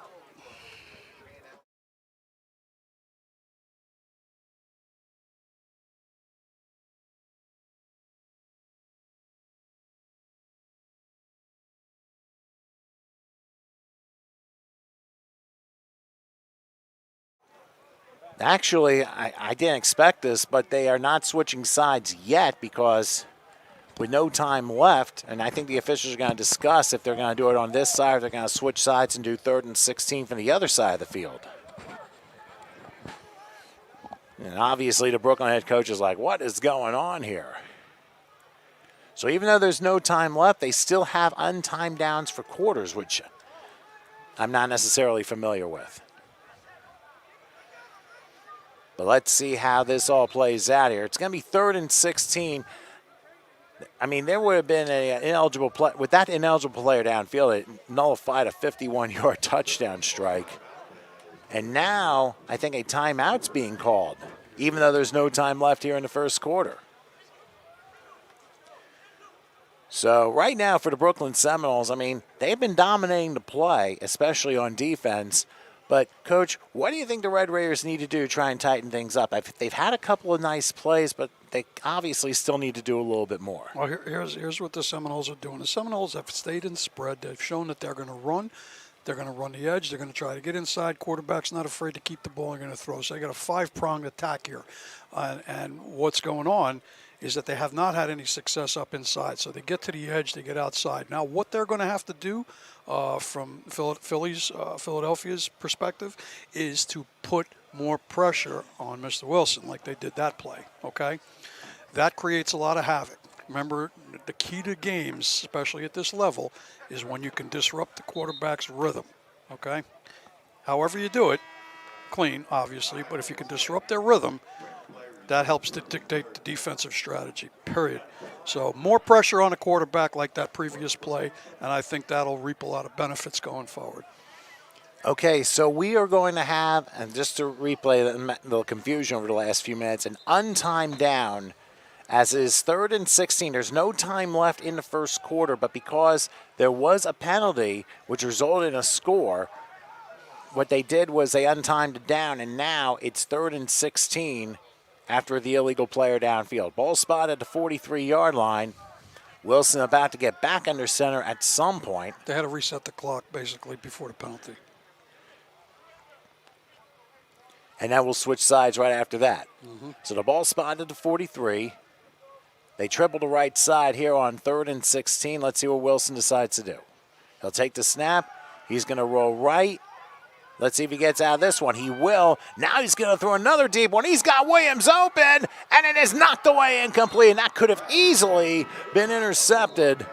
Actually, I didn't expect this, but they are not switching sides yet because with no time left, and I think the officials are going to discuss if they're going to do it on this side or they're going to switch sides and do 3rd and 16 from the other side of the field. And obviously the Brooklyn head coach is like, what is going on here? So even though there's no time left, they still have untimed downs for quarters, which I'm not necessarily familiar with. But let's see how this all plays out here. It's going to be 3rd and 16. I mean, there would have been an ineligible play. With that ineligible player downfield, it nullified a 51-yard touchdown strike. And now I think a timeout's being called, even though there's no time left here in the first quarter. So right now for the Brooklyn Seminoles, I mean, they've been dominating the play, especially on defense. But, Coach, what do you think the Red Raiders need to do to try and tighten things up? They've had a couple of nice plays, but they obviously still need to do a little bit more. Well, here's what the Seminoles are doing. The Seminoles have stayed in spread. They've shown that they're going to run. They're going to run the edge. They're going to try to get inside. Quarterback's not afraid to keep the ball. They're going to throw. So they got a 5-pronged attack here. And what's going on is that they have not had any success up inside. So they get to the edge, they get outside. Now what they're going to have to do from Philadelphia's perspective is to put more pressure on Mr. Wilson like they did that play, okay? That creates a lot of havoc. Remember, the key to games, especially at this level, is when you can disrupt the quarterback's rhythm, okay? However you do it, clean, obviously, but if you can disrupt their rhythm, that helps to dictate the defensive strategy, period. So more pressure on a quarterback like that previous play, and I think that'll reap a lot of benefits going forward. Okay, so we are going to have, and just to replay the confusion over the last few minutes, an untimed down as it is 3rd and 16. There's no time left in the first quarter, but because there was a penalty which resulted in a score, what they did was they untimed it down, and now it's 3rd and 16 after the illegal player downfield. Ball spot at the 43-yard line. Wilson about to get back under center at some point. They had to reset the clock, basically, before the penalty. And then we'll switch sides right after that. So the ball spotted at the 43. They triple the right side here on 3rd and 16. Let's see what Wilson decides to do. He'll take the snap. He's going to roll right. Let's see if he gets out of this one. He will. Now he's going to throw another deep one. He's got Williams open, and it is knocked away incomplete. And that could have easily been intercepted.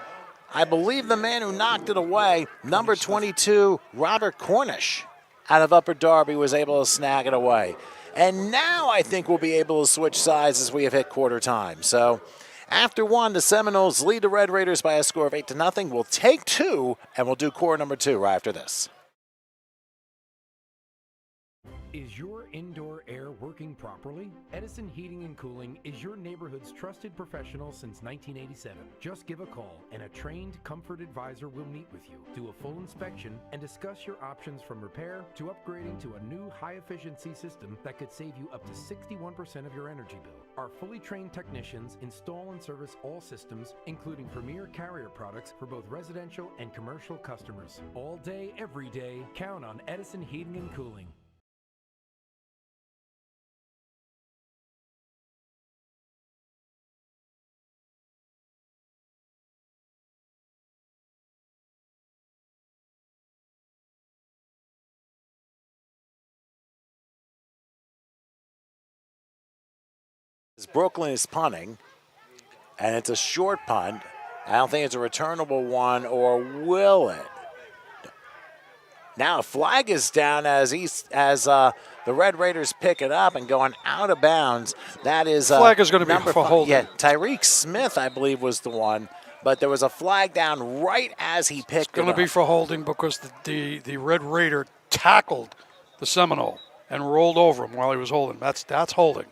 I believe the man who knocked it away, number 22, Robert Cornish, out of Upper Darby, was able to snag it away. And now I think we'll be able to switch sides as we have hit quarter time. So after one, the Seminoles lead the Red Raiders by a score of 8-0. We'll take two, and we'll do quarter number 2 right after this. Is your indoor air working properly? Edison Heating and Cooling is your neighborhood's trusted professional since 1987. Just give a call and a trained comfort advisor will meet with you, do a full inspection, and discuss your options from repair to upgrading to a new high-efficiency system that could save you up to 61% of your energy bill. Our fully trained technicians install and service all systems, including premier Carrier products for both residential and commercial customers. All day, every day, count on Edison Heating and Cooling. Brooklyn is punting, and it's a short punt. I don't think it's a returnable one, or will it? Now a flag is down as the Red Raiders pick it up and going out of bounds. That is Flag is going to be for holding. Yeah, Tyreek Smith, I believe, was the one, but there was a flag down right as he picked it up. It's going to be for holding because the Red Raider tackled the Seminole and rolled over him while he was holding. That's holding.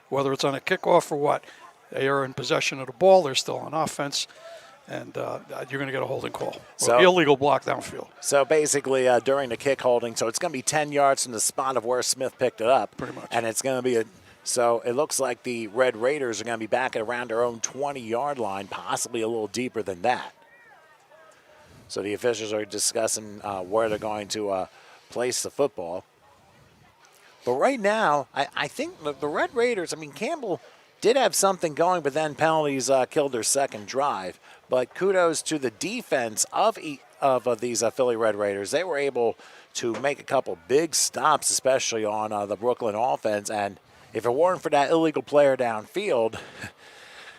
Whether it's on a kickoff or what, they are in possession of the ball. They're still on offense, and you're going to get a holding call. So, illegal block downfield. So basically during the kick holding, so it's going to be 10 yards from the spot of where Smith picked it up. Pretty much. And it's going to be so it looks like the Red Raiders are going to be back at around their own 20-yard line, possibly a little deeper than that. So the officials are discussing where they're going to place the football. But right now, I think the Red Raiders, Campbell did have something going, but then penalties killed their second drive. But kudos to the defense of these Philly Red Raiders. They were able to make a couple big stops, especially on the Brooklyn offense. And if it weren't for that illegal player downfield,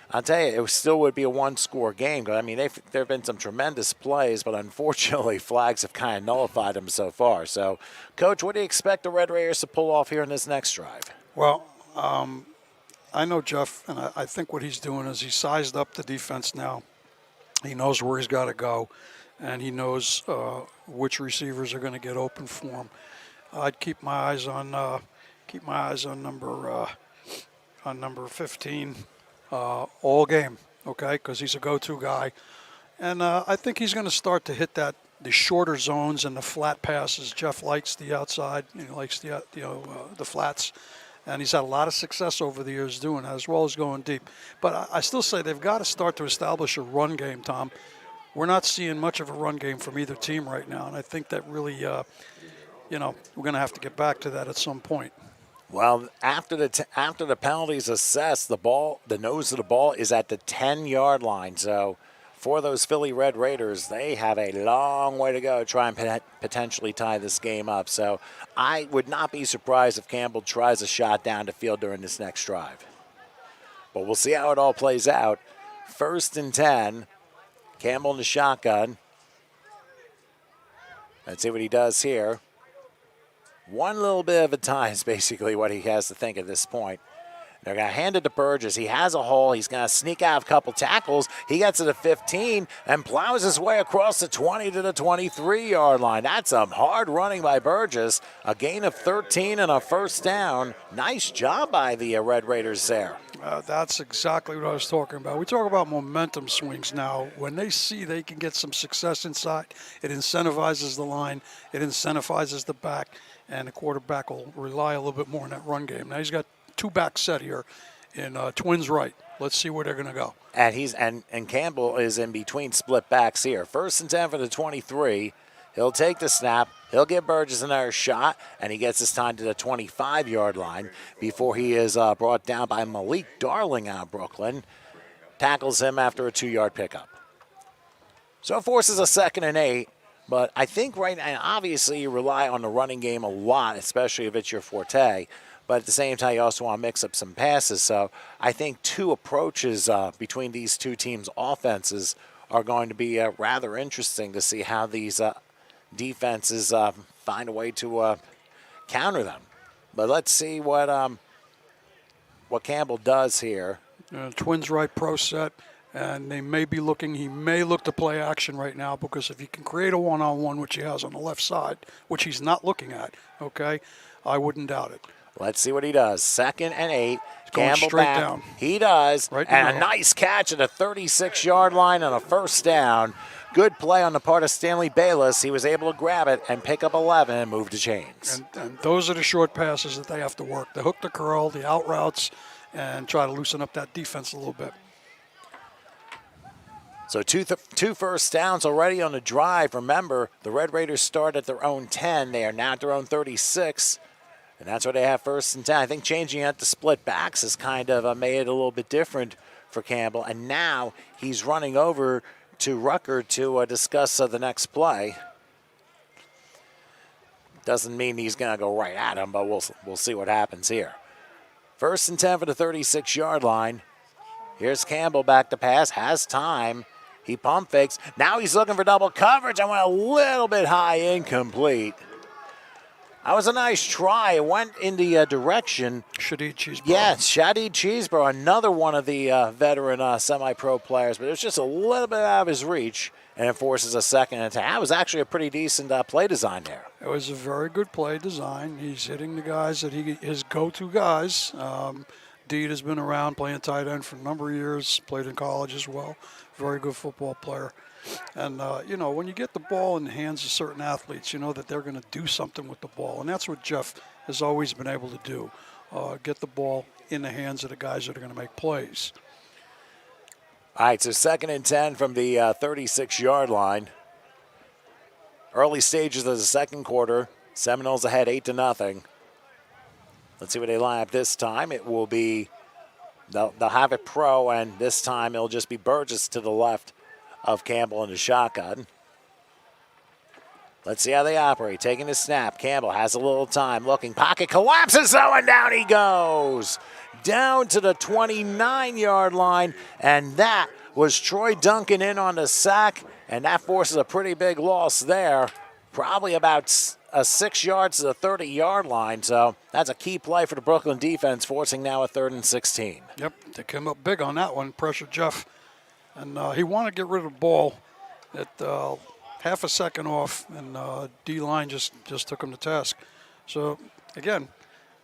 I'll tell you, it still would be a one-score game. There have been some tremendous plays, but unfortunately, flags have kind of nullified them so far. So, Coach, what do you expect the Red Raiders to pull off here in this next drive? Well, I know Jeff, and I think what he's doing is he's sized up the defense now. He knows where he's got to go, and he knows which receivers are going to get open for him. I'd keep my eyes on number 15. All game, okay, because he's a go-to guy. And I think he's going to start to hit the shorter zones and the flat passes. Jeff likes the outside. He likes the flats. And he's had a lot of success over the years doing that, as well as going deep. But I still say they've got to start to establish a run game, Tom. We're not seeing much of a run game from either team right now. And I think that really, we're going to have to get back to that at some point. Well, after the penalties assessed, the nose of the ball is at the 10-yard line. So for those Philly Red Raiders, they have a long way to go to try and potentially tie this game up. So I would not be surprised if Campbell tries a shot down the field during this next drive. But we'll see how it all plays out. 1st and 10, Campbell in the shotgun. Let's see what he does here. One little bit of a tie is basically what he has to think at this point. They're going to hand it to Burgess. He has a hole. He's going to sneak out a couple tackles. He gets to the 15 and plows his way across the 20 to the 23-yard line. That's some hard running by Burgess. A gain of 13 and a first down. Nice job by the Red Raiders there. That's exactly what I was talking about. We talk about momentum swings now. When they see they can get some success inside, it incentivizes the line, it incentivizes the back, and the quarterback will rely a little bit more on that run game. Now he's got two backs set here in twins right. Let's see where they're going to go. And and Campbell is in between split backs here. 1st and 10 for the 23. He'll take the snap. He'll give Burgess another shot, and he gets this time to the 25-yard line before he is brought down by Malik Darling out of Brooklyn. Tackles him after a 2-yard pickup. So it forces a 2nd and 8, but I think right now, obviously you rely on the running game a lot, especially if it's your forte, but at the same time you also want to mix up some passes. So I think two approaches between these two teams' offenses are going to be rather interesting to see how these defenses find a way to counter them. But let's see what Campbell does here. Twins right pro set, and they may be looking. He may look to play action right now because if he can create a one-on-one, which he has on the left side, which he's not looking at, okay, I wouldn't doubt it. Let's see what he does. 2nd and 8. Going Campbell straight back. down. He does. Right in the and a middle. nice catch at the 36-yard line and a first down. Good play on the part of Stanley Bayless. He was able to grab it and pick up 11 and move the chains. And those are the short passes that they have to work. The hook, the curl, the out routes, and try to loosen up that defense a little bit. So two first downs already on the drive. Remember, the Red Raiders start at their own 10. They are now at their own 36. And that's where they have 1st and 10. I think changing it to split backs has kind of made it a little bit different for Campbell. And now he's running over to Rucker to discuss the next play. Doesn't mean he's going to go right at him, but we'll see what happens here. 1st and 10 for the 36-yard line. Here's Campbell back to pass, has time. He pump fakes. Now he's looking for double coverage. I went a little bit high, incomplete. That was a nice try. It went in the direction. Shadid Cheeseborough. Yes, Shadid Cheeseborough, another one of the veteran semi-pro players, but it was just a little bit out of his reach, and it forces a 2nd and 10. That was actually a pretty decent play design there. It was a very good play design. He's hitting the guys that his go-to guys. Deed has been around playing tight end for a number of years, played in college as well. Very good football player. And, when you get the ball in the hands of certain athletes, you know that they're going to do something with the ball. And that's what Jeff has always been able to do, get the ball in the hands of the guys that are going to make plays. All right, so 2nd and 10 from the 36-yard line. Early stages of the second quarter. Seminoles ahead 8-0. Let's see what they line up this time. It will be, they'll have it pro, and this time it'll just be Burgess to the left of Campbell in the shotgun. Let's see how they operate. Taking the snap. Campbell has a little time looking. Pocket collapses, though, and down he goes. Down to the 29-yard line, and that was Troy Duncan in on the sack, and that forces a pretty big loss there. Probably about 6 yards to the 30-yard line, so that's a key play for the Brooklyn defense, forcing now a 3rd and 16. Yep, they came up big on that one, pressured Jeff. And he wanted to get rid of the ball at half a second off, and D-line just took him to task. So, again,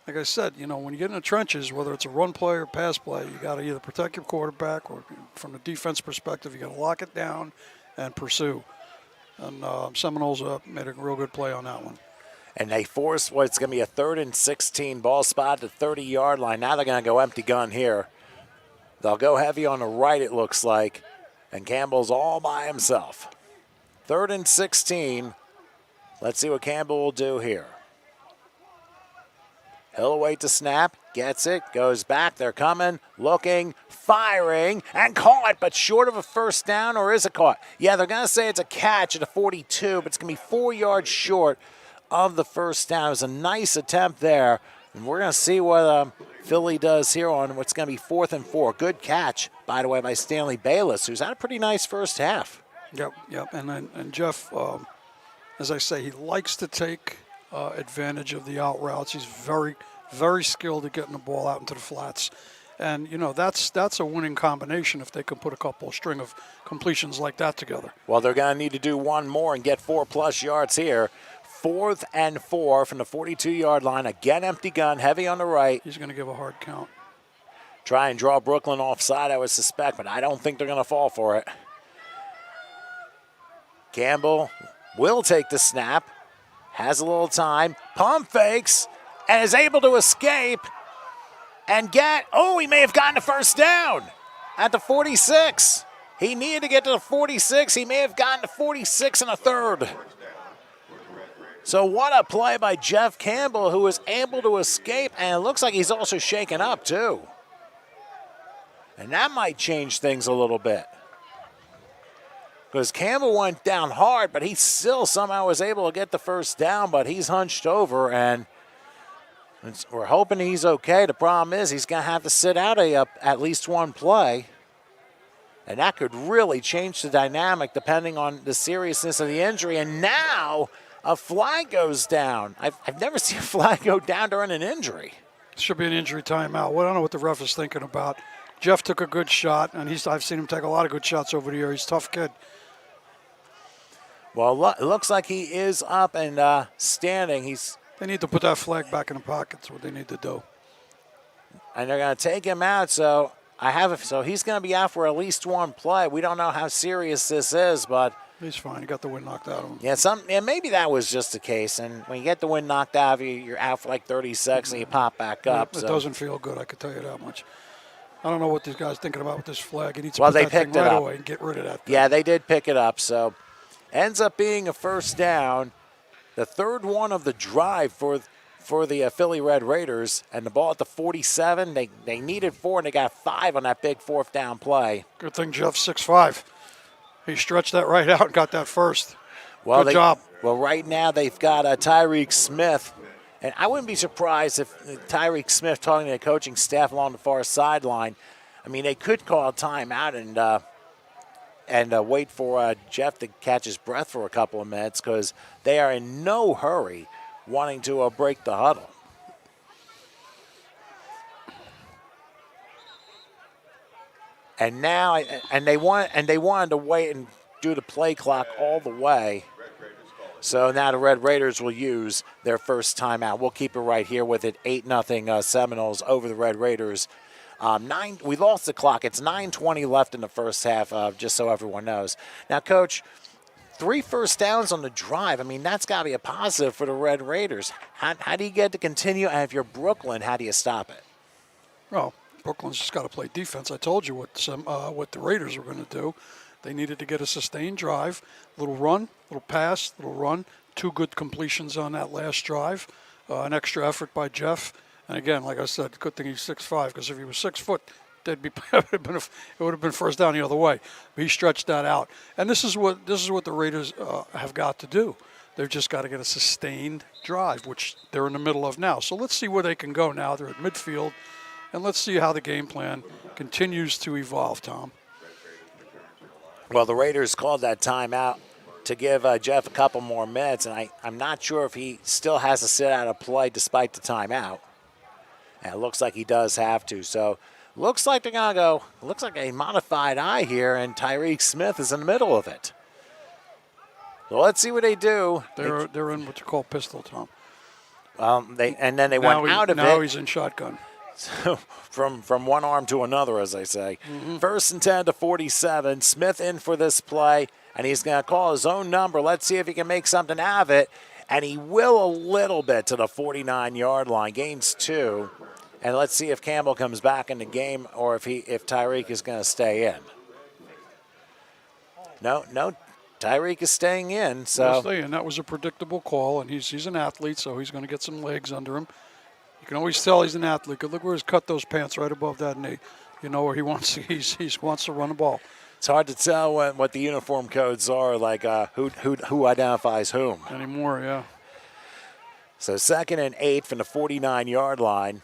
like I said, when you get in the trenches, whether it's a run play or pass play, you got to either protect your quarterback or from a defense perspective, you got to lock it down and pursue. And Seminoles made a real good play on that one. And they force what's going to be a 3rd and 16, ball spot at the 30-yard line. Now they're going to go empty gun here. They'll go heavy on the right, it looks like, and Campbell's all by himself. 3rd and 16. Let's see what Campbell will do here. He'll await the snap, gets it, goes back. They're coming, looking, firing, and caught, but short of a first down, or is it caught? Yeah, they're going to say it's a catch at a 42, but it's going to be 4 yards short of the first down. It was a nice attempt there, and we're going to see what Philly does here on what's going to be 4th and 4. Good catch, by the way, by Stanley Bayless, who's had a pretty nice first half. Yep. And Jeff, as I say, he likes to take advantage of the out routes. He's very, very skilled at getting the ball out into the flats. And, that's a winning combination if they can put a couple string of completions like that together. Well, they're going to need to do one more and get 4+ yards here. 4th and 4 from the 42-yard line. Again, empty gun, heavy on the right. He's going to give a hard count. Try and draw Brooklyn offside, I would suspect, but I don't think they're going to fall for it. Campbell will take the snap, has a little time, pump fakes, and is able to escape and he may have gotten the first down at the 46. He needed to get to the 46. He may have gotten to 46 and a third. So what a play by Jeff Campbell, who was able to escape, and it looks like he's also shaken up too. And that might change things a little bit. Because Campbell went down hard, but he still somehow was able to get the first down, but he's hunched over, and we're hoping he's okay. The problem is he's going to have to sit out at least one play, and that could really change the dynamic depending on the seriousness of the injury. And now a flag goes down. I've never seen a flag go down during an injury. Should be an injury timeout. Well, I don't know what the ref is thinking about. Jeff took a good shot, and I've seen him take a lot of good shots over the year. He's a tough kid. Well, it looks like he is up and standing. They need to put that flag back in the pocket. That's what they need to do. And they're going to take him out, so he's going to be out for at least one play. We don't know how serious this is, but he's fine. He got the wind knocked out of him. Yeah, maybe that was just the case. And when you get the wind knocked out of you, you're out for like 30 seconds and you pop back up. It doesn't feel good, I can tell you that much. I don't know what these guys are thinking about with this flag. He needs to put that thing right away and get rid of that thing. Yeah, they did pick it up, so ends up being a first down. The third one of the drive for the Philly Red Raiders, and the ball at the 47. They needed 4, and they got 5 on that big 4th down play. Good thing Jeff's 6'5". He stretched that right out and got that first. Well, good job. Well, right now they've got Tyreek Smith, and I wouldn't be surprised if Tyreek Smith talking to the coaching staff along the far sideline. I mean, they could call a timeout and wait for Jeff to catch his breath for a couple of minutes, because they are in no hurry wanting to break the huddle. And now, they wanted to wait and do the play clock all the way. So now the Red Raiders will use their first timeout. We'll keep it right here with it. 8-0 Seminoles over the Red Raiders. We lost the clock. It's 9:20 left in the first half, just so everyone knows. Now, Coach, 3 first downs on the drive. I mean, that's got to be a positive for the Red Raiders. How do you get to continue? And if you're Brooklyn, how do you stop it? Well, Brooklyn's just got to play defense. I told you what the Raiders were going to do. They needed to get a sustained drive, little run, little pass, little run, 2 good completions on that last drive, an extra effort by Jeff. And again, like I said, good thing he's 6'5", because if he was 6 foot, it would have been first down the other way. But he stretched that out. And this is what the Raiders have got to do. They've just got to get a sustained drive, which they're in the middle of now. So let's see where they can go now. They're at midfield. And let's see how the game plan continues to evolve, Tom. Well, the Raiders called that timeout to give Jeff a couple more minutes, and I'm not sure if he still has to sit out a play despite the timeout. And it looks like he does have to. So looks like they're going to go, looks like a modified eye here, and Tyreek Smith is in the middle of it. So let's see what they do. They're in what you call pistol, Tom. They went out of it. Now he's in shotgun. So from one arm to another, as they say. Mm-hmm. 1st and 10 to 47. Smith in for this play, and he's going to call his own number. Let's see if he can make something out of it. And he will a little bit to the 49-yard line, gains 2. And let's see if Campbell comes back in the game or if Tyreek is going to stay in. No, Tyreek is staying in. So that was a predictable call, and he's an athlete, so he's going to get some legs under him. You can always tell he's an athlete. Look where he's cut those pants right above that knee. You know where he wants to run the ball. It's hard to tell what the uniform codes are, like who identifies whom. Anymore, yeah. So 2nd and 8 from the 49-yard line.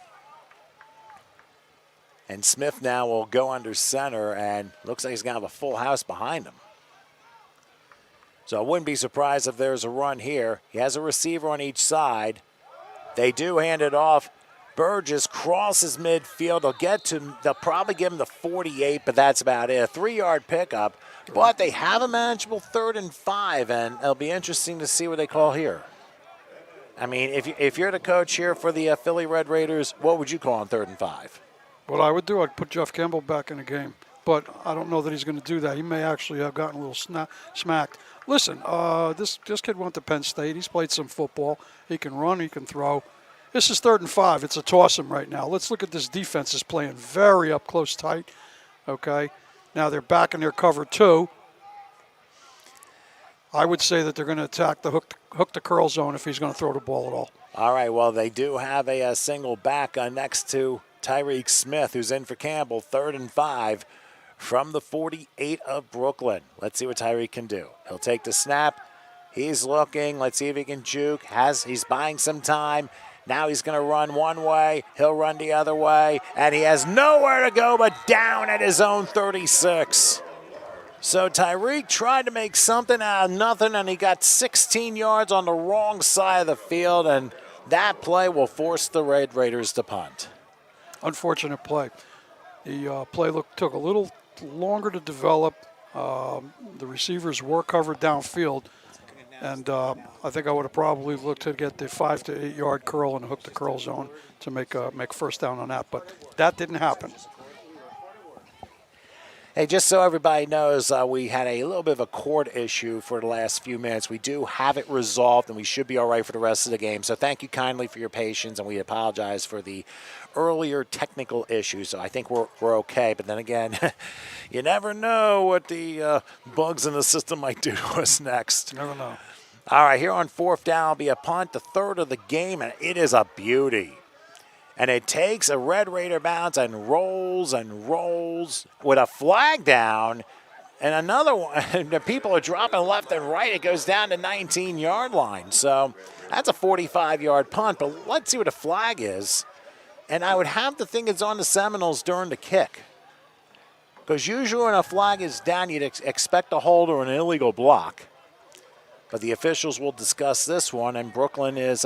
And Smith now will go under center, and looks like he's going to have a full house behind him. So I wouldn't be surprised if there's a run here. He has a receiver on each side. They do hand it off, Burgess crosses midfield. They'll probably give him the 48, but that's about it. A 3-yard pickup, but they have a manageable 3rd and 5, and it'll be interesting to see what they call here. I mean, if you're the coach here for the Philly Red Raiders, what would you call on 3rd and 5? What I would do, I'd put Jeff Campbell back in the game. But I don't know that he's going to do that. He may actually have gotten a little smacked. Listen, this kid went to Penn State. He's played some football. He can run. He can throw. This is 3rd and 5. It's a toss-em right now. Let's look at this defense is playing very up close tight. Okay. Now they're back in their cover 2. I would say that they're going to attack the hook the curl zone if he's going to throw the ball at all. All right, well, they do have a single back next to Tyreek Smith, who's in for Campbell, 3rd and 5 from the 48 of Brooklyn. Let's see what Tyreek can do. He'll take the snap. He's looking. Let's see if he can juke. He's buying some time. Now he's going to run one way. He'll run the other way. And he has nowhere to go but down at his own 36. So Tyreek tried to make something out of nothing, and he got 16 yards on the wrong side of the field, and that play will force the Red Raiders to punt. Unfortunate play. The play took a little longer to develop. The receivers were covered downfield, and I think I would have probably looked to get the 5 to 8 yard curl and hook the curl zone to make first down on that, but that didn't happen. Hey, just so everybody knows, we had a little bit of a cord issue for the last few minutes. We do have it resolved, and we should be all right for the rest of the game. So thank you kindly for your patience, and we apologize for the earlier technical issues. So I think we're okay. But then again, you never know what the bugs in the system might do to us next. Never know. All right, here on 4th down will be a punt, the 3rd of the game, and it is a beauty. And it takes a Red Raider bounce and rolls with a flag down. And another one, the people are dropping left and right. It goes down to 19-yard line. So that's a 45-yard punt. But let's see what a flag is. And I would have to think it's on the Seminoles during the kick. Because usually when a flag is down, you'd expect a hold or an illegal block. But the officials will discuss this one, and Brooklyn is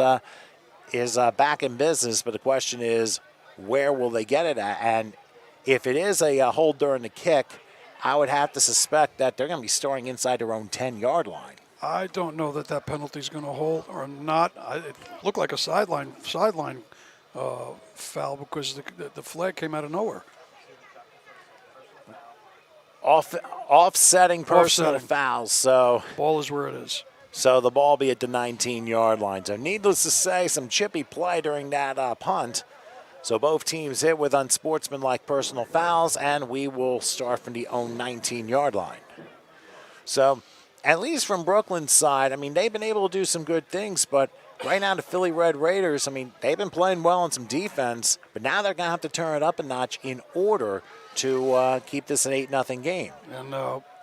back in business, but the question is, where will they get it at? And if it is a hold during the kick, I would have to suspect that they're going to be starting inside their own 10-yard line. I don't know that penalty is going to hold or not. It looked like a sideline foul because the flag came out of nowhere. Offsetting personal fouls. So ball is where it is. So the ball be at the 19-yard line. So needless to say, some chippy play during that punt. So both teams hit with unsportsmanlike personal fouls, and we will start from the own 19-yard line. So at least from Brooklyn's side, I mean, they've been able to do some good things, but right now the Philly Red Raiders, I mean, they've been playing well on some defense, but now they're going to have to turn it up a notch in order to keep this an 8-0 game. And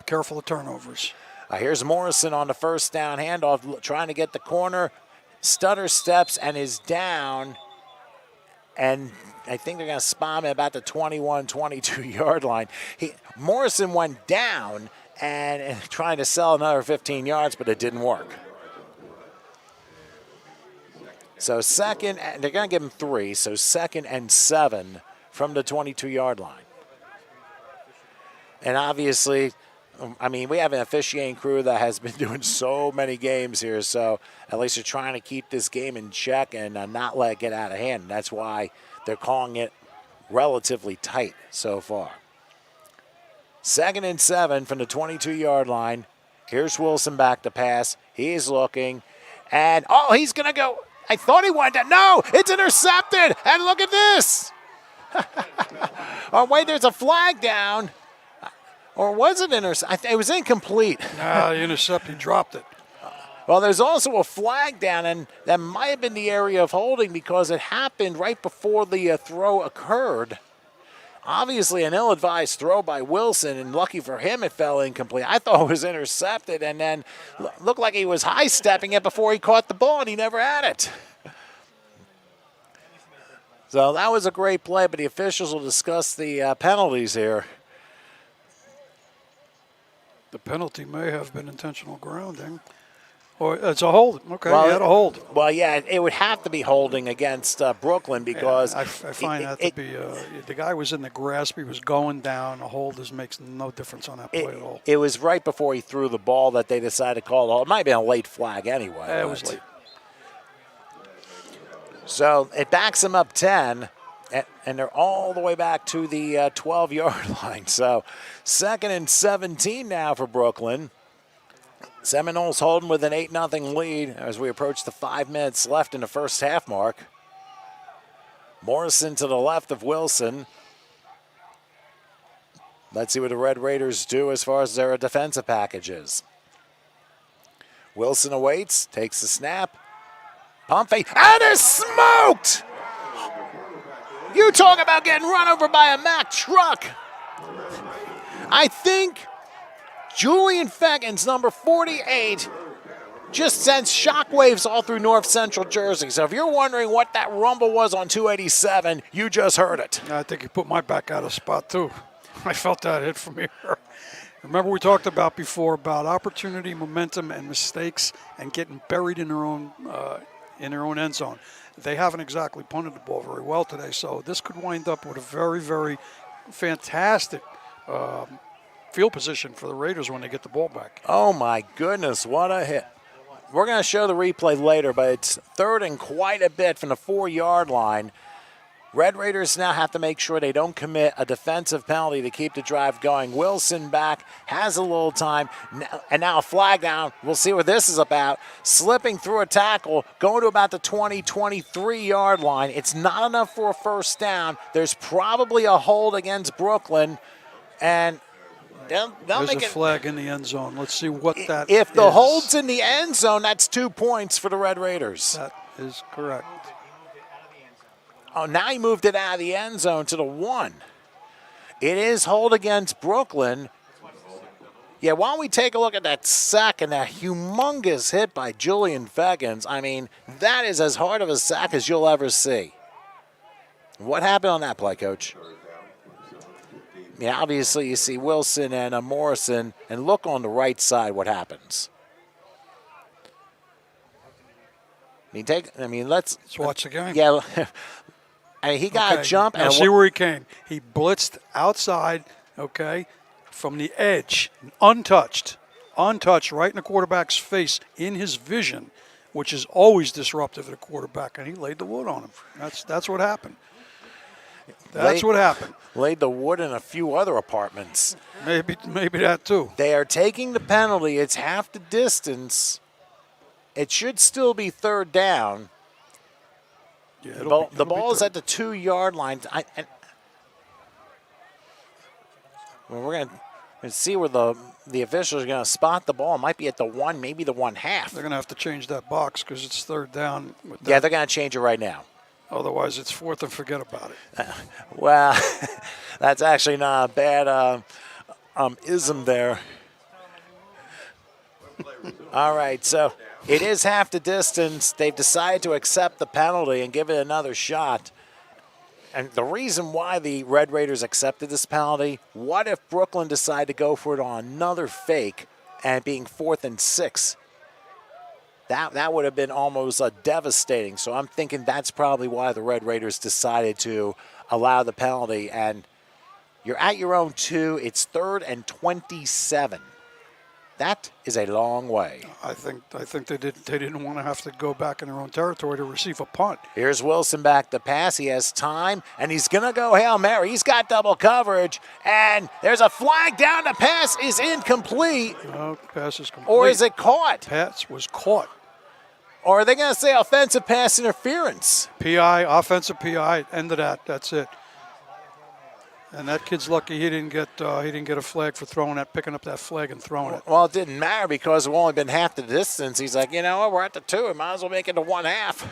careful of turnovers. Here's Morrison on the 1st down handoff, trying to get the corner. Stutter steps and is down. And I think they're going to spot him at about the 21, 22-yard line. Morrison went down and trying to sell another 15 yards, but it didn't work. So they're going to give him 3, so 2nd and 7 from the 22-yard line. And obviously, I mean, we have an officiating crew that has been doing so many games here, so at least they're trying to keep this game in check and not let it get out of hand. That's why they're calling it relatively tight so far. 2nd and 7 from the 22-yard line. Here's Wilson back to pass. He's looking, and he's going to go. I thought he went down. No, it's intercepted, and look at this. Oh, wait, there's a flag down. Or was it intercepted? It was incomplete. Nah, the intercept, he dropped it. Well, there's also a flag down, and that might have been the area of holding because it happened right before the throw occurred. Obviously, an ill-advised throw by Wilson, and lucky for him, it fell incomplete. I thought it was intercepted, and then looked like he was high-stepping it before he caught the ball, and he never had it. So that was a great play, but the officials will discuss the penalties here. The penalty may have been intentional grounding. Or it's a hold. Okay, Well, you had a hold. Well, yeah, it would have to be holding against Brooklyn because I find that to be the guy was in the grasp. He was going down. A hold makes no difference on that play at all. it was right before he threw the ball that they decided to call the hold. It might have been a late flag anyway. It was late. So it backs them up 10, and they're all the way back to the 12-yard line. So 2nd and 17 now for Brooklyn. Seminoles holding with an 8-0 lead as we approach the 5 minutes left in the first half mark. Morrison to the left of Wilson. Let's see what the Red Raiders do as far as their defensive packages. Wilson awaits, takes the snap. Pump fake, and is smoked! You talk about getting run over by a Mack truck. I think Julian Feggins, number 48, just sent shockwaves all through north central Jersey. So if you're wondering what that rumble was on 287, you just heard it. I think he put my back out of spot too. I felt that hit from here. Remember we talked about before about opportunity, momentum, and mistakes, and getting buried in their own end zone. They haven't exactly punted the ball very well today, so this could wind up with a very, very fantastic field position for the Raiders when they get the ball back. Oh my goodness, what a hit. We're going to show the replay later, but it's 3rd and quite a bit from the 4-yard line. Red Raiders now have to make sure they don't commit a defensive penalty to keep the drive going. Wilson back, has a little time, and now a flag down. We'll see what this is about. Slipping through a tackle, going to about the 20, 23-yard line. It's not enough for a first down. There's probably a hold against Brooklyn, and they'll There's make a it. flag in the end zone. Let's see what that If the is. hold's in the end zone, that's 2 points for the Red Raiders. That is correct. Oh, now he moved it out of the end zone to the 1. It is hold against Brooklyn. Yeah, why don't we take a look at that sack and that humongous hit by Julian Feggins. I mean, that is as hard of a sack as you'll ever see. What happened on that play, Coach? Yeah, obviously you see Wilson and Morrison, and look on the right side what happens. Let's watch the game. Yeah. I mean, he got a jump. Now and see where he came. He blitzed outside, okay, from the edge, untouched, right in the quarterback's face, in his vision, which is always disruptive to the quarterback, and he laid the wood on him. That's what happened. That's what happened. Laid the wood in a few other apartments. Maybe that too. They are taking the penalty. It's half the distance. It should still be 3rd down. Yeah, The ball is at the 2-yard line. We're going to see where the officials are going to spot the ball. It might be at the 1, maybe the 1/2. They're going to have to change that box because it's 3rd down. Yeah, they're going to change it right now. Otherwise, it's 4th and forget about it. Well, that's actually not a bad ism there. All right, so it is half the distance. They've decided to accept the penalty and give it another shot. And the reason why the Red Raiders accepted this penalty, what if Brooklyn decided to go for it on another fake and being 4th and 6? That would have been almost devastating. So I'm thinking that's probably why the Red Raiders decided to allow the penalty. And you're at your own 2. It's 3rd and 27. That is a long way. I think they didn't want to have to go back in their own territory to receive a punt. Here's Wilson back to pass. He has time, and he's going to go Hail Mary. He's got double coverage, and there's a flag down. The pass is incomplete. No, pass is complete. Or is it caught? Pass was caught. Or are they going to say offensive pass interference? PI, offensive PI, end of that. That's it. And that kid's lucky he didn't get a flag for picking up that flag and throwing it. Well, it didn't matter because it's only been half the distance. He's like, you know what, we're at the 2. We might as well make it to 1/2.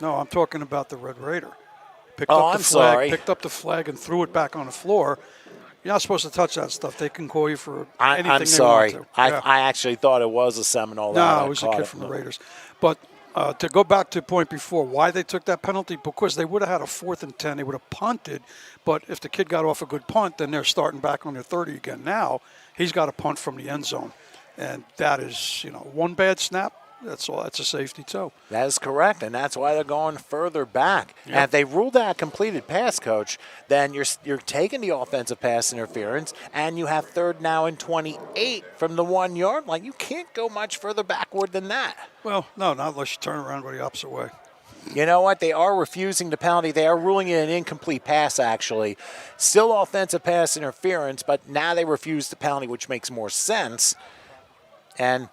No, I'm talking about the Red Raider. Picked up the flag and threw it back on the floor. You're not supposed to touch that stuff. They can call you for anything I'm sorry. they want to. Yeah. I actually thought it was a Seminole. No, it was a kid from the Raiders. But to go back to the point before, why they took that penalty, because they would have had a 4th and 10. They would have punted, but if the kid got off a good punt, then they're starting back on their 30 again. Now he's got a punt from the end zone, and that is, one bad snap, that's all. That's a safety too. That is correct, and that's why they're going further back. Yep. And if they rule that a completed pass, Coach, then you're taking the offensive pass interference, and you have 3rd now and 28 from the 1 yard line. You can't go much further backward than that. Well, no, not unless you turn around go the opposite way. You know what? They are refusing the penalty. They are ruling it an incomplete pass, actually. Still offensive pass interference, but now they refuse the penalty, which makes more sense. And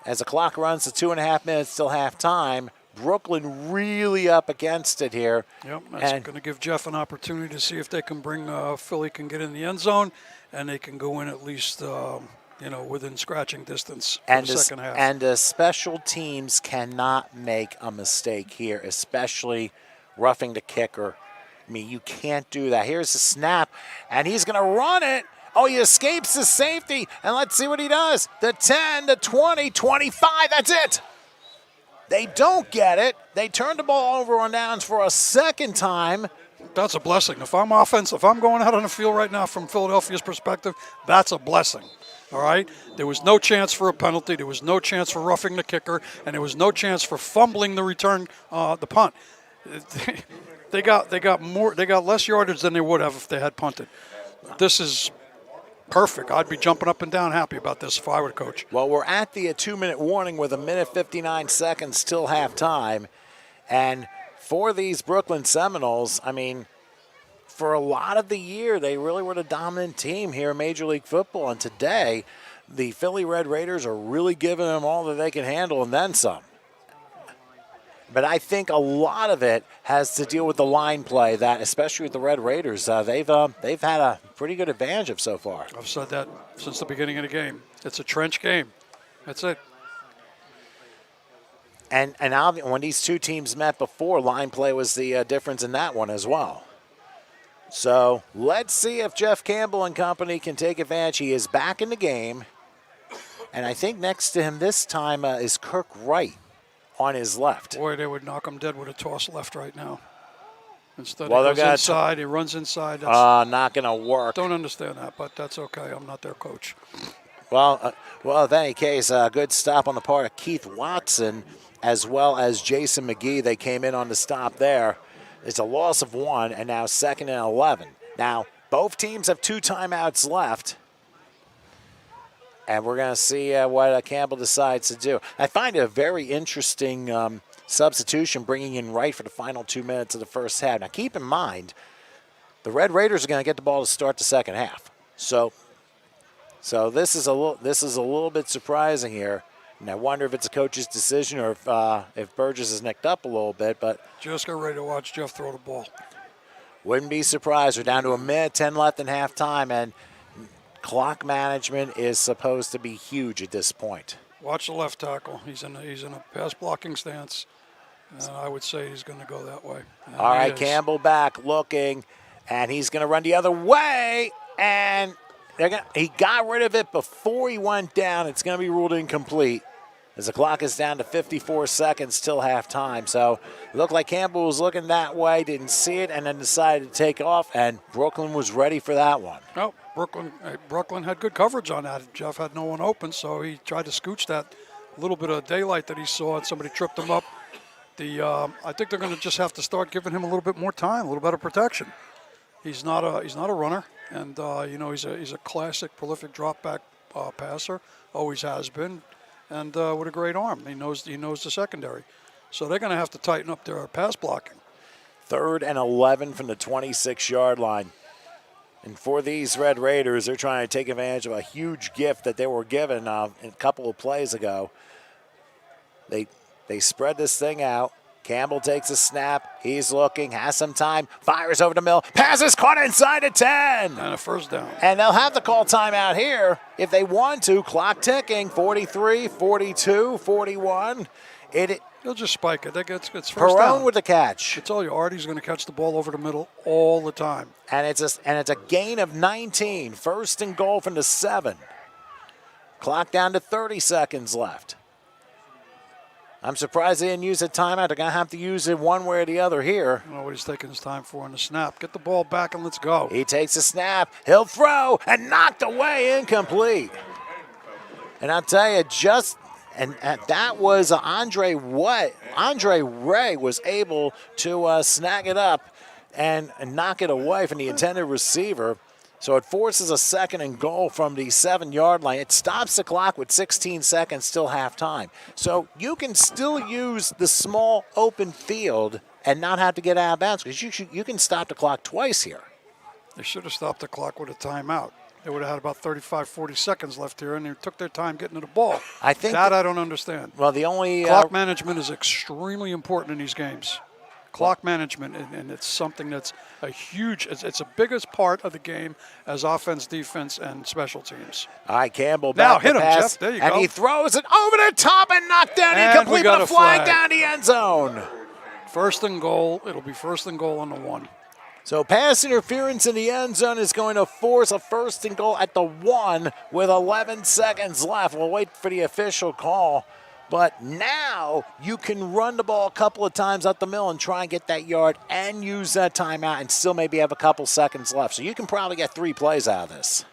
as the clock runs to 2.5 minutes till halftime, Brooklyn really up against it here. Yep, that's And- going to give Jeff an opportunity to see if they can bring Philly can get in the end zone, and they can go in at least within scratching distance for the second half. And the special teams cannot make a mistake here, especially roughing the kicker. I mean, you can't do that. Here's the snap, and he's going to run it. Oh, he escapes the safety, and let's see what he does. The 10, the 20, 25, that's it. They don't get it. They turn the ball over on downs for a second time. That's a blessing. If I'm going out on the field right now from Philadelphia's perspective, that's a blessing. All right? There was no chance for a penalty. There was no chance for roughing the kicker, and there was no chance for fumbling the return, the punt. They got less yardage than they would have if they had punted. This is perfect. I'd be jumping up and down happy about this if I were the coach. Well, we're at the 2-minute warning with 1:59 till halftime. And for these Brooklyn Seminoles, I mean, for a lot of the year, they really were the dominant team here in Major League Football. And today, the Philly Red Raiders are really giving them all that they can handle and then some. But I think a lot of it has to deal with the line play that, especially with the Red Raiders, they've had a pretty good advantage of so far. I've said that since the beginning of the game. It's a trench game. That's it. And when these two teams met before, line play was the difference in that one as well. So let's see if Jeff Campbell and company can take advantage. He is back in the game. And I think next to him this time is Kirk Wright on his left. Boy, they would knock him dead with a toss left right now. Instead, Well, he they're goes inside. He runs inside. Not going to work. Don't understand that, but that's okay. I'm not their coach. Well, in any case, a good stop on the part of Keith Watson as well as Jason McGee. They came in on the stop there. It's a loss of 1, and now 2nd and 11. Now, both teams have 2 timeouts left. And we're going to see what Campbell decides to do. I find it a very interesting substitution, bringing in Wright for the final 2 minutes of the first half. Now, keep in mind, the Red Raiders are going to get the ball to start the second half. So this is a little bit surprising here. And I wonder if it's a coach's decision or if Burgess is nicked up a little bit. But Just get ready to watch Jeff throw the ball. wouldn't be surprised. We're down to 1:10 left in halftime, and clock management is supposed to be huge at this point. Watch the left tackle. He's in a pass blocking stance. And I would say he's going to go that way. And All he right, is. Campbell back looking, and he's going to run the other way, and he got rid of it before he went down. It's going to be ruled incomplete as the clock is down to 54 seconds till halftime. So it looked like Campbell was looking that way, didn't see it, and then decided to take off, and Brooklyn was ready for that one. No, Brooklyn had good coverage on that. Jeff had no one open, so he tried to scooch that little bit of daylight that he saw, and somebody tripped him up. I think they're going to just have to start giving him a little bit more time, a little better protection. He's not a runner, and he's a classic, prolific drop back passer, always has been, and with a great arm. He knows the secondary, so they're going to have to tighten up their pass blocking. 3rd and 11 from the 26-yard line. And for these Red Raiders, they're trying to take advantage of a huge gift that they were given a couple of plays ago. They spread this thing out. Campbell takes a snap. He's looking, has some time, fires over the middle. Pass is caught inside the 10. And a first down. And they'll have to call timeout here if they want to. Clock ticking, 43, 42, 41. They'll just spike it. It's first Perone down. with the catch. I tell you, Artie's going to catch the ball over the middle all the time. And it's a gain of 19. 1st and goal from the 7. Clock down to 30 seconds left. I'm surprised they didn't use a timeout. They're going to have to use it one way or the other here. I don't know what he's taking his time for on the snap. Get the ball back and let's go. He takes a snap. He'll throw and knocked away, incomplete. And I'll tell you, And that was Andre Ray was able to snag it up and knock it away from the intended receiver. So it forces a 2nd and goal from the 7-yard line. It stops the clock with 16 seconds till halftime. So you can still use the small open field and not have to get out of bounds because you can stop the clock twice here. They should have stopped the clock with a timeout. They would have had about 35, 40 seconds left here, and they took their time getting to the ball. I think that I don't understand. Well, the only clock management is extremely important in these games. Clock management, and it's something that's a huge, it's the biggest part of the game as offense, defense, and special teams. All right, Campbell now back hit the him, pass, Jeff. There you and go. he throws it over the top and knocked down. And Incomplete, but a flag down the end zone. 1st and goal. It'll be 1st and goal on the 1. So pass interference in the end zone is going to force a 1st and goal at the 1 with 11 seconds left. We'll wait for the official call. But now you can run the ball a couple of times up the middle and try and get that yard and use that timeout and still maybe have a couple seconds left. So you can probably get 3 plays out of this.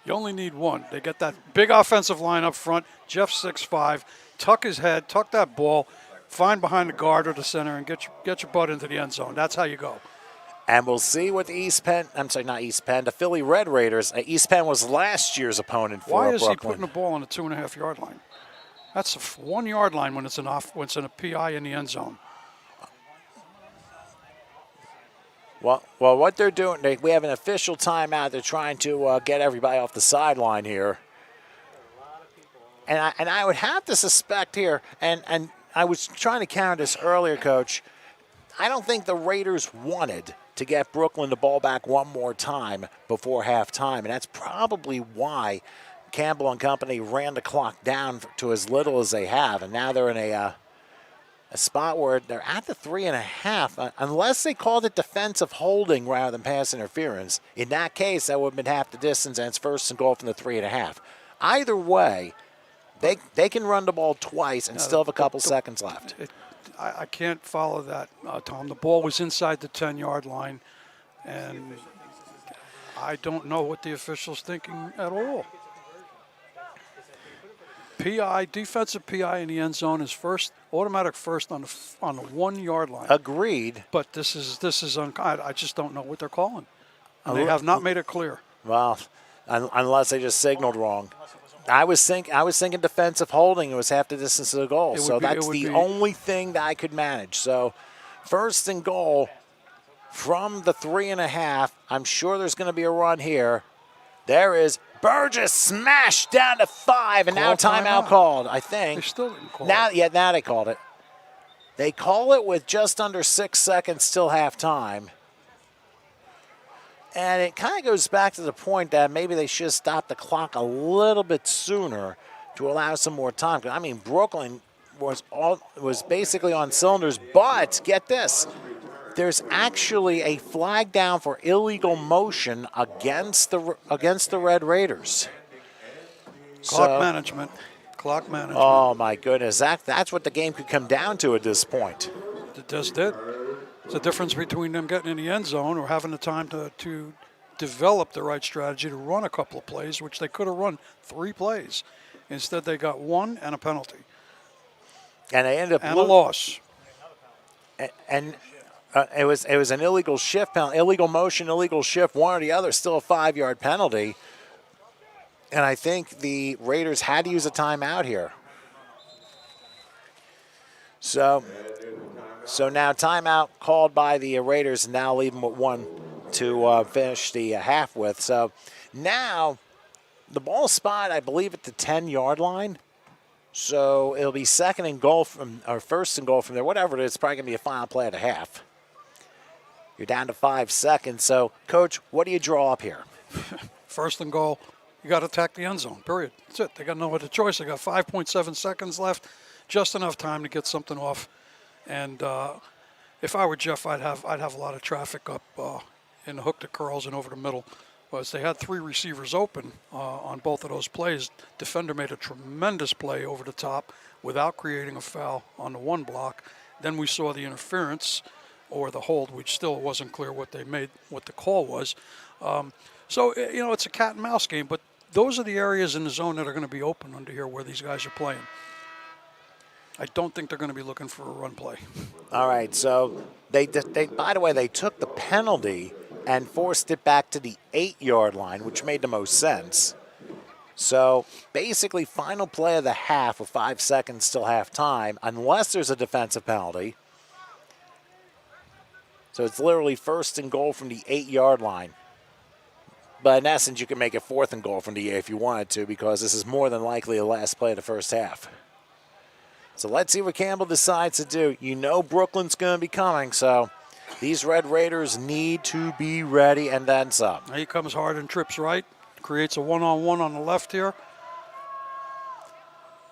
You only need 1. They get that big offensive line up front. Jeff 6'5", tuck his head, tuck that ball, find behind the guard or the center, and get your butt into the end zone. That's how you go. And we'll see what the Philly Red Raiders. East Penn was last year's opponent for Brooklyn. Why is he putting the ball on the 2.5-yard line? That's a 1-yard line when it's in a PI in the end zone. Well, what they're doing, we have an official timeout. They're trying to get everybody off the sideline here. And I would have to suspect here, and I was trying to counter this earlier, Coach. I don't think the Raiders wanted to get Brooklyn the ball back one more time before halftime, and that's probably why Campbell and company ran the clock down to as little as they have, and now they're in a spot where they're at the 3.5, unless they called it defensive holding rather than pass interference. In that case, that would have been half the distance, and it's 1st and goal from the 3.5. Either way, they can run the ball twice and still have a couple seconds left. I can't follow that, Tom. The ball was inside the 10-yard line, and I don't know what the official's thinking at all. PI, defensive PI in the end zone is automatic first on the 1-yard line. Agreed. But this is I just don't know what they're calling. And they have not made it clear. Well, unless they just signaled wrong. I was thinking defensive holding. It was half the distance of the goal. So that's the only thing that I could manage. So 1st and goal from the 3.5. I'm sure there's going to be a run here. There is Burgess smashed down to 5, and now timeout called, I think. They still didn't call it. Yeah, now they called it. They call it with just under 6 seconds till halftime. And it kind of goes back to the point that maybe they should stop the clock a little bit sooner to allow some more time. I mean, Brooklyn was basically on cylinders, but get this. There's actually a flag down for illegal motion against the Red Raiders. Clock management. Oh, my goodness. That's what the game could come down to at this point. It just did. It's the difference between them getting in the end zone or having the time to develop the right strategy to run a couple of plays, which they could have run 3 plays. Instead, they got 1 and a penalty. And they ended up a loss. And it was an illegal shift penalty, illegal motion, illegal shift, one or the other, still a 5-yard penalty. And I think the Raiders had to use a timeout here. So now timeout called by the Raiders, and now leave them with 1 to finish the half with. So now the ball spot, I believe, at the 10-yard line. So it'll be 2nd and goal or 1st and goal from there. Whatever it is, it's probably going to be a final play at a half. You're down to 5 seconds. So, Coach, what do you draw up here? 1st and goal. You got to attack the end zone, period. That's it. They got no other choice. They got 5.7 seconds left, just enough time to get something off. And if I were Jeff, I'd have a lot of traffic up in the hook to curls and over the middle. Was they had 3 receivers open on both of those plays. Defender made a tremendous play over the top without creating a foul on the 1 block. Then we saw the interference or the hold, which still wasn't clear what the call was. So it's a cat and mouse game, but those are the areas in the zone that are going to be open under here where these guys are playing. I don't think they're going to be looking for a run play. All right, so they by the way, they took the penalty and forced it back to the 8-yard line, which made the most sense. So basically, final play of the half with 5 seconds till halftime, unless there's a defensive penalty. So it's literally 1st and goal from the 8-yard line. But in essence, you can make it 4th and goal from the 8 if you wanted to, because this is more than likely the last play of the first half. So let's see what Campbell decides to do. You know Brooklyn's going to be coming, so these Red Raiders need to be ready and then some. He comes hard and trips right, creates a one-on-one on the left here.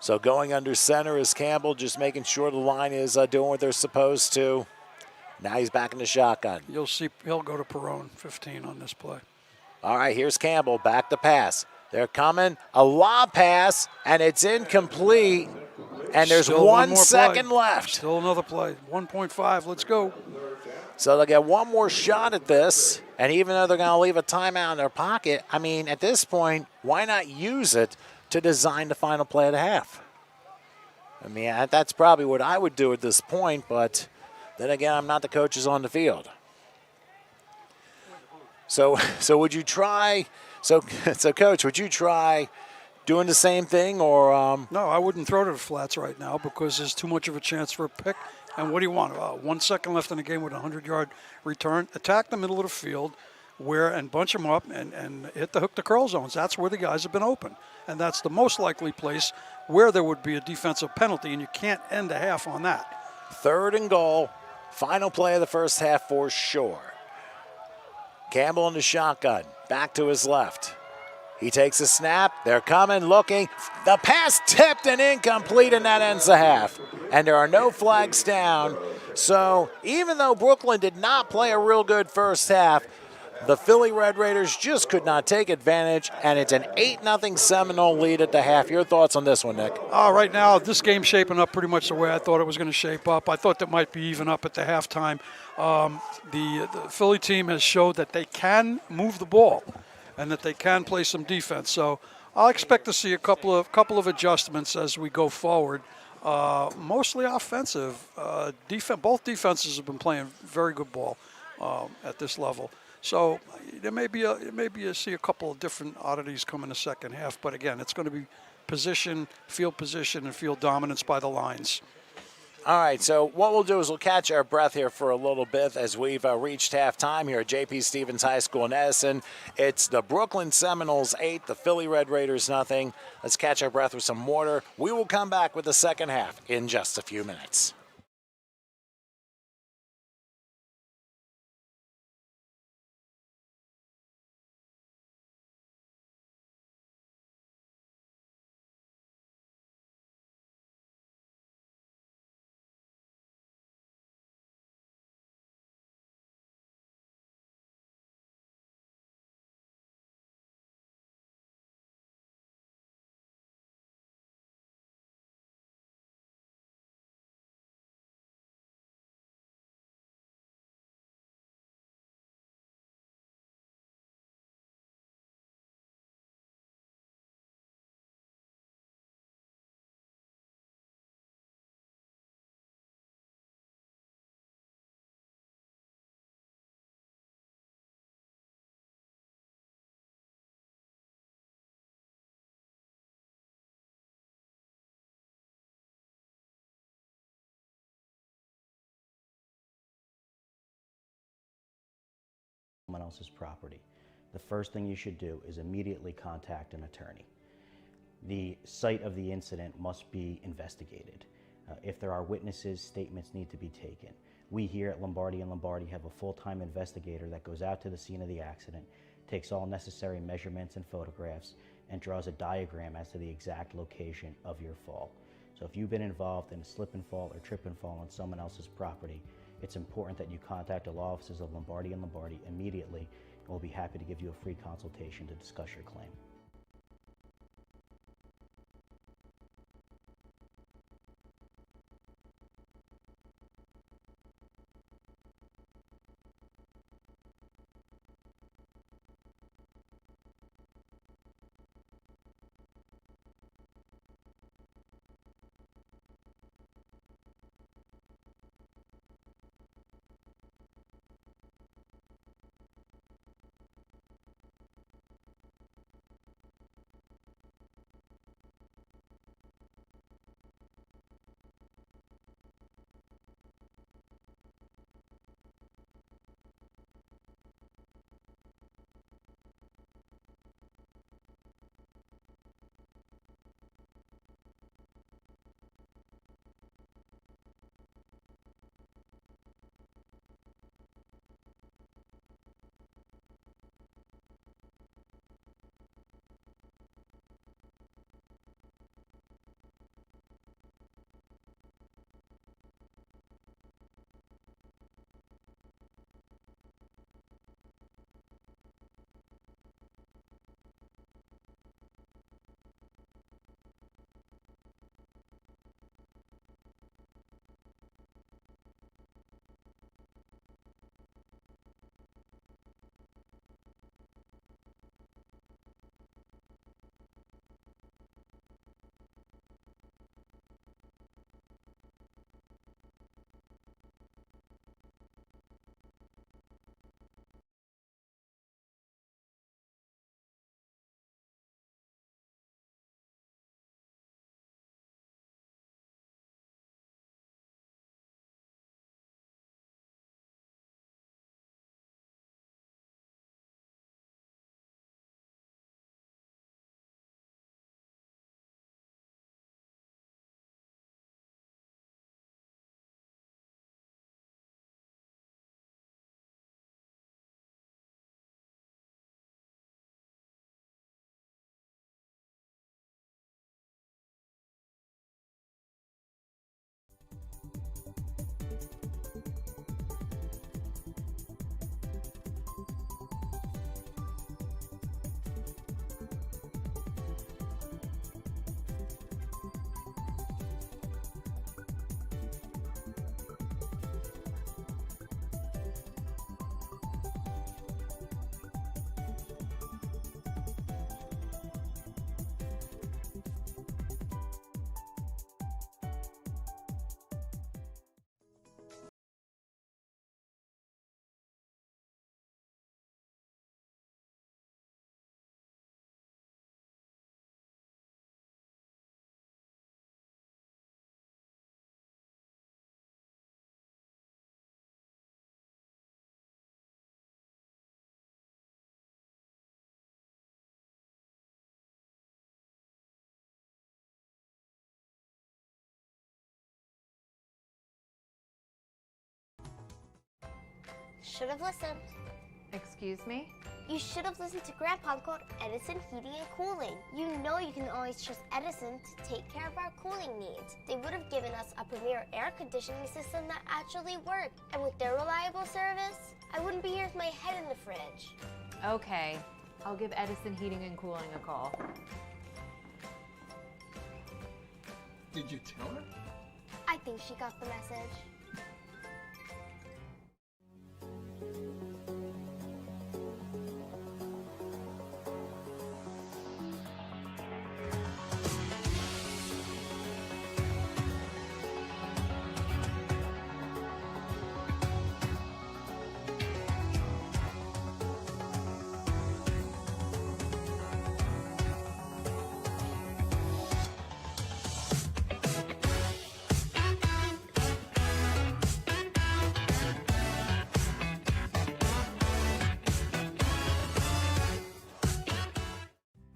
So going under center is Campbell, just making sure the line is doing what they're supposed to. Now he's back in the shotgun. You'll see he'll go to Perone, 15 on this play. All right, here's Campbell, back to pass. They're coming, a lob pass, and it's incomplete. And there's Still 1 more second play. left. Still another play. 1.5. Let's go. So they'll get one more shot at this. And even though they're going to leave a timeout in their pocket, I mean, at this point, why not use it to design the final play of the half? I mean, that's probably what I would do at this point. But then again, I'm not the coaches on the field. So would you try? So Coach, would you try doing the same thing, or No, I wouldn't throw to the flats right now because there's too much of a chance for a pick. And what do you want? 1 second left in the game with a 100-yard return. Attack the middle of the field and bunch them up and hit the hook to curl zones. That's where the guys have been open. And that's the most likely place where there would be a defensive penalty, and you can't end a half on that. 3rd and goal, final play of the first half for sure. Campbell in the shotgun, back to his left. He takes a snap. They're coming, looking. The pass tipped and incomplete, and that ends the half. And there are no flags down. So even though Brooklyn did not play a real good first half, the Philly Red Raiders just could not take advantage, and it's an 8-0 Seminole lead at the half. Your thoughts on this one, Nick? Right now, this game's shaping up pretty much the way I thought it was going to shape up. I thought that might be even up at the halftime. The Philly team has showed that they can move the ball and that they can play some defense. So I'll expect to see a couple of adjustments as we go forward. Mostly offensive. Both defenses have been playing very good ball at this level. So there may be you see a couple of different oddities come in the second half. But again, it's going to be field position, and field dominance by the lines. All right, so what we'll do is we'll catch our breath here for a little bit as we've reached halftime here at J.P. Stevens High School in Edison. It's the Brooklyn Seminoles 8, the Philly Red Raiders nothing. Let's catch our breath with some water. We will come back with the second half in just a few minutes. Someone else's property. The first thing you should do is immediately contact an attorney. The site of the incident must be investigated. If there are witnesses, statements need to be taken. We here at Lombardi & Lombardi have a full-time investigator that goes out to the scene of the accident, takes all necessary measurements and photographs, and draws a diagram as to the exact location of your fall. So if you've been involved in a slip and fall or trip and fall on someone else's property, it's important that you contact the law offices of Lombardi & Lombardi immediately, and we'll be happy to give you a free consultation to discuss your claim. Should have listened. Excuse me? You should have listened to Grandpa and called Edison Heating and Cooling. You know you can always trust Edison to take care of our cooling needs. They would have given us a premier air conditioning system that actually worked. And with their reliable service, I wouldn't be here with my head in the fridge. Okay, I'll give Edison Heating and Cooling a call. Did you tell her? I think she got the message.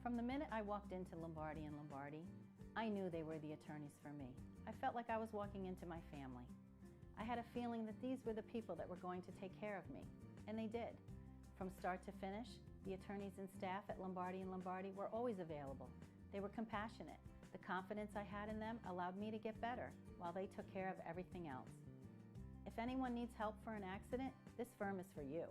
From the minute I walked into Lombardi & Lombardi, I knew they were the attorneys for me. I felt like I was walking into my family. I had a feeling that these were the people that were going to take care of me, and they did. From start to finish, the attorneys and staff at Lombardi & Lombardi were always available. They were compassionate. The confidence I had in them allowed me to get better, while they took care of everything else. If anyone needs help for an accident, this firm is for you.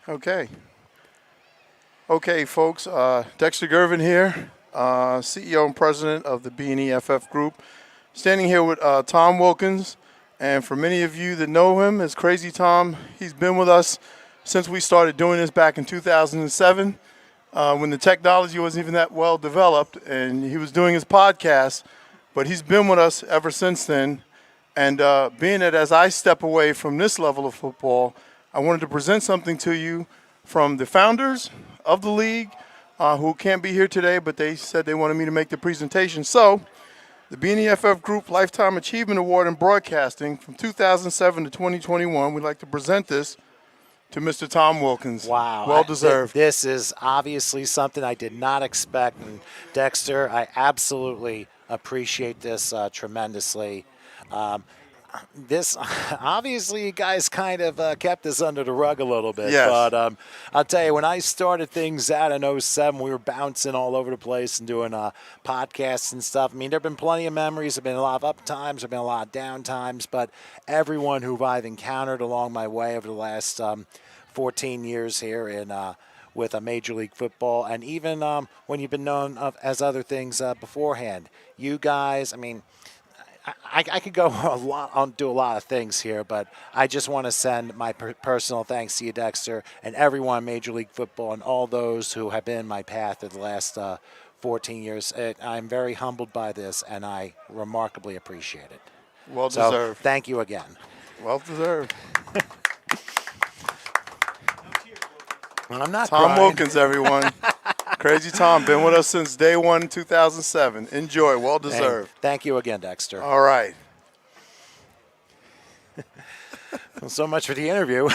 Okay. Okay, folks. Dexter Gervin here, CEO and President of the B&EFF Group. Standing here with Tom Wilkins, and for many of you that know him as Crazy Tom, he's been with us since we started doing this back in 2007, when the technology wasn't even that well developed, and he was doing his podcast. But he's been with us ever since then. And being that as I step away from this level of football, I wanted to present something to you from the founders of the league, who can't be here today, but they said they wanted me to make the presentation. So, the B&EFF Group Lifetime Achievement Award in Broadcasting from 2007 to 2021, we'd like to present this to Mr. Tom Wilkins. Wow. Well deserved. This is obviously something I did not expect. And Dexter, I absolutely appreciate this tremendously. This, obviously, you guys kind of kept this under the rug a little bit. Yes. But I'll tell you, when I started things out in 07, we were bouncing all over the place and doing podcasts and stuff. I mean, there have been plenty of memories. There have been a lot of up times. There have been a lot of down times. But everyone who I've encountered along my way over the last 14 years here in with a Major League Football, and even when you've been known as other things beforehand, you guys, I mean, I could go do a lot of things here, but I just want to send my personal thanks to you, Dexter, and everyone in Major League Football and all those who have been in my path for the last 14 years. I'm very humbled by this, and I remarkably appreciate it. Well So, deserved. thank you again. Well deserved. I'm not Tom crying. Wilkins, everyone. Crazy Tom, been with us since day one, 2007. Enjoy. Well deserved. Thank you again, Dexter. All right. Well, so much for the interview.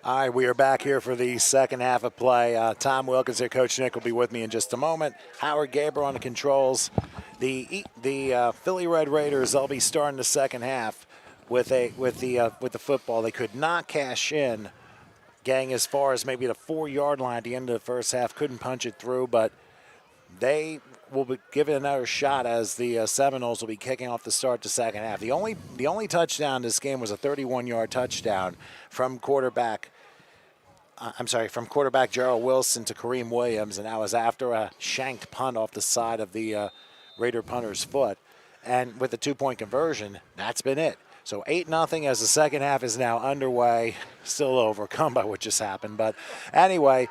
All right, we are back here for the second half of play. Tom Wilkins here. Coach Nick will be with me in just a moment. Howard Gabriel on the controls. The Philly Red Raiders, they'll be starting the second half with the football. They could not cash in, getting as far as maybe the 4-yard line at the end of the first half. Couldn't punch it through, but they will be given another shot as the Seminoles will be kicking off the start the second half. The only touchdown in this game was a 31-yard touchdown from quarterback Gerald Wilson to Kareem Williams, and that was after a shanked punt off the side of the Raider punter's foot. And with the 2-point conversion, that's been it. So 8-0 as the second half is now underway. Still overcome by what just happened. But anyway,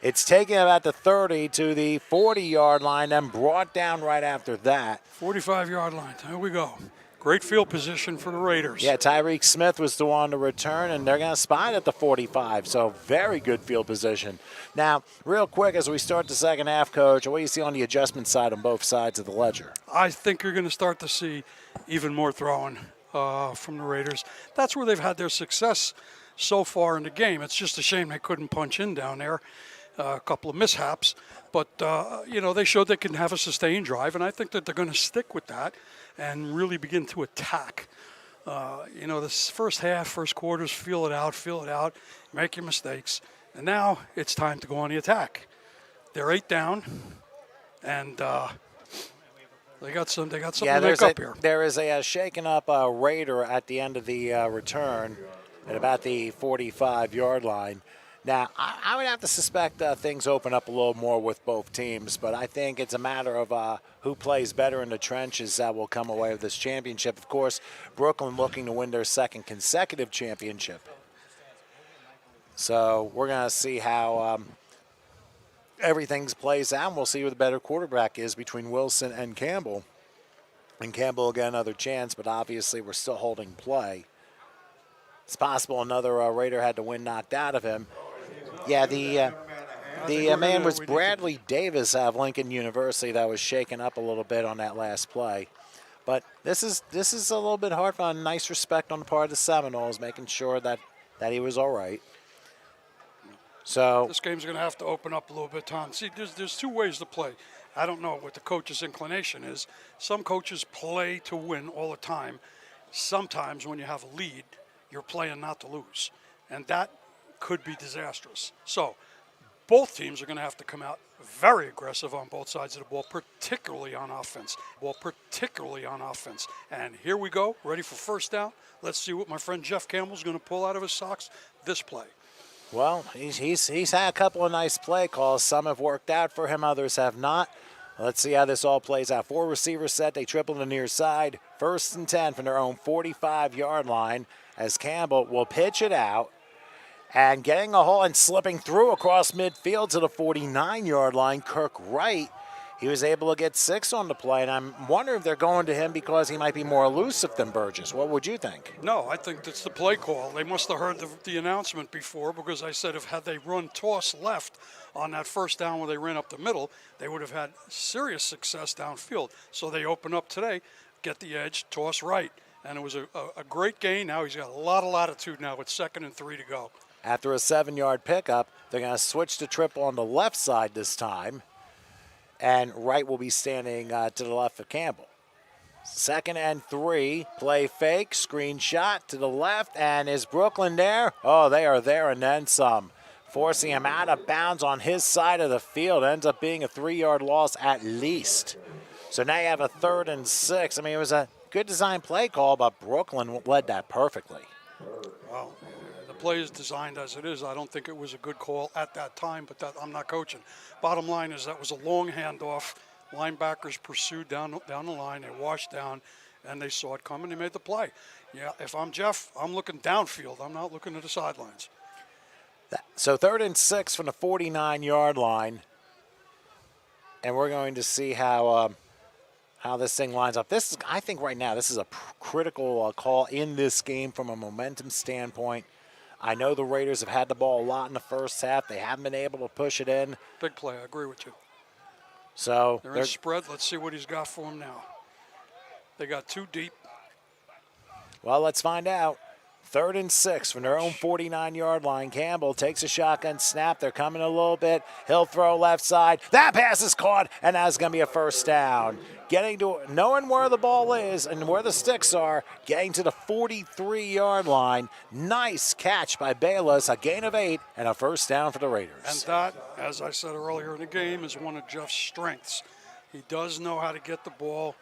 it's taken about the 30 to the 40-yard line, then brought down right after that. 45-yard line. There we go. Great field position for the Raiders. Yeah, Tyreek Smith was the one to return, and they're going to spot at the 45, so very good field position. Now, real quick, as we start the second half, Coach, what do you see on the adjustment side on both sides of the ledger? I think you're going to start to see even more throwing from the Raiders. That's where they've had their success so far in the game. It's just a shame they couldn't punch in down there. A couple of mishaps, but they showed they can have a sustained drive, and I think that they're going to stick with that and really begin to attack. This first quarters, feel it out, make your mistakes, and now it's time to go on the attack. They're 8 down, and they got something to make up here. There is a shaken up Raider at the end of the return at about the 45-yard line. Now, I would have to suspect things open up a little more with both teams, but I think it's a matter of who plays better in the trenches that will come away with this championship. Of course, Brooklyn looking to win their second consecutive championship. So we're going to see how everything plays out, and we'll see who the better quarterback is between Wilson and Campbell. And Campbell will get another chance, but obviously we're still holding play. It's possible another Raider had the wind knocked out of him. Yeah, the man was Bradley Davis out of Lincoln University that was shaken up a little bit on that last play. But this is a little bit hard for a nice respect on the part of the Seminoles, making sure that he was all right. So this game's going to have to open up a little bit, Tom. See, there's 2 ways to play. I don't know what the coach's inclination is. Some coaches play to win all the time. Sometimes when you have a lead, you're playing not to lose, and that could be disastrous. So both teams are going to have to come out very aggressive on both sides of the ball, particularly on offense. And here we go, ready for first down. Let's see what my friend Jeff Campbell's going to pull out of his socks this play. Well, he's had a couple of nice play calls. Some have worked out for him, others have not. Let's see how this all plays out. 4 receivers set, they triple the near side. 1st and 10 from their own 45-yard line as Campbell will pitch it out. And getting a hole and slipping through across midfield to the 49-yard line, Kirk Wright, he was able to get 6 on the play. And I'm wondering if they're going to him because he might be more elusive than Burgess. What would you think? No, I think that's the play call. They must have heard the announcement before, because I said had they run toss left on that first down where they ran up the middle, they would have had serious success downfield. So they open up today, get the edge, toss right. And it was a great gain. Now he's got a lot of latitude now with 2nd and 3 to go. After a 7-yard pickup, they're going to switch to triple on the left side this time. And Wright will be standing to the left of Campbell. 2nd and 3, play fake, screen shot to the left. And is Brooklyn there? Oh, they are there and then some. Forcing him out of bounds on his side of the field. Ends up being a 3-yard loss at least. So now you have a 3rd and 6. I mean, it was a good design play call, but Brooklyn led that perfectly. Well, the play is designed as it is. I don't think it was a good call at that time, but I'm not coaching. Bottom line is that was a long handoff. Linebackers pursued down the line. They washed down, and they saw it coming. They made the play. Yeah, if I'm Jeff, I'm looking downfield. I'm not looking at the sidelines. So 3rd and 6 from the 49-yard line, and we're going to see how this thing lines up. I think right now this is a critical call in this game from a momentum standpoint. I know the Raiders have had the ball a lot in the first half. They haven't been able to push it in. Big play. I agree with you. So they're in spread. Let's see what he's got for them now. They got 2 deep. Well, let's find out. 3rd and 6 from their own 49-yard line. Campbell takes a shotgun snap. They're coming a little bit. He'll throw left side. That pass is caught, and that's going to be a first down. Getting to knowing where the ball is and where the sticks are, getting to the 43-yard line. Nice catch by Bayless, a gain of 8 and a first down for the Raiders. And that, as I said earlier in the game, is one of Jeff's strengths. He does know how to get the ball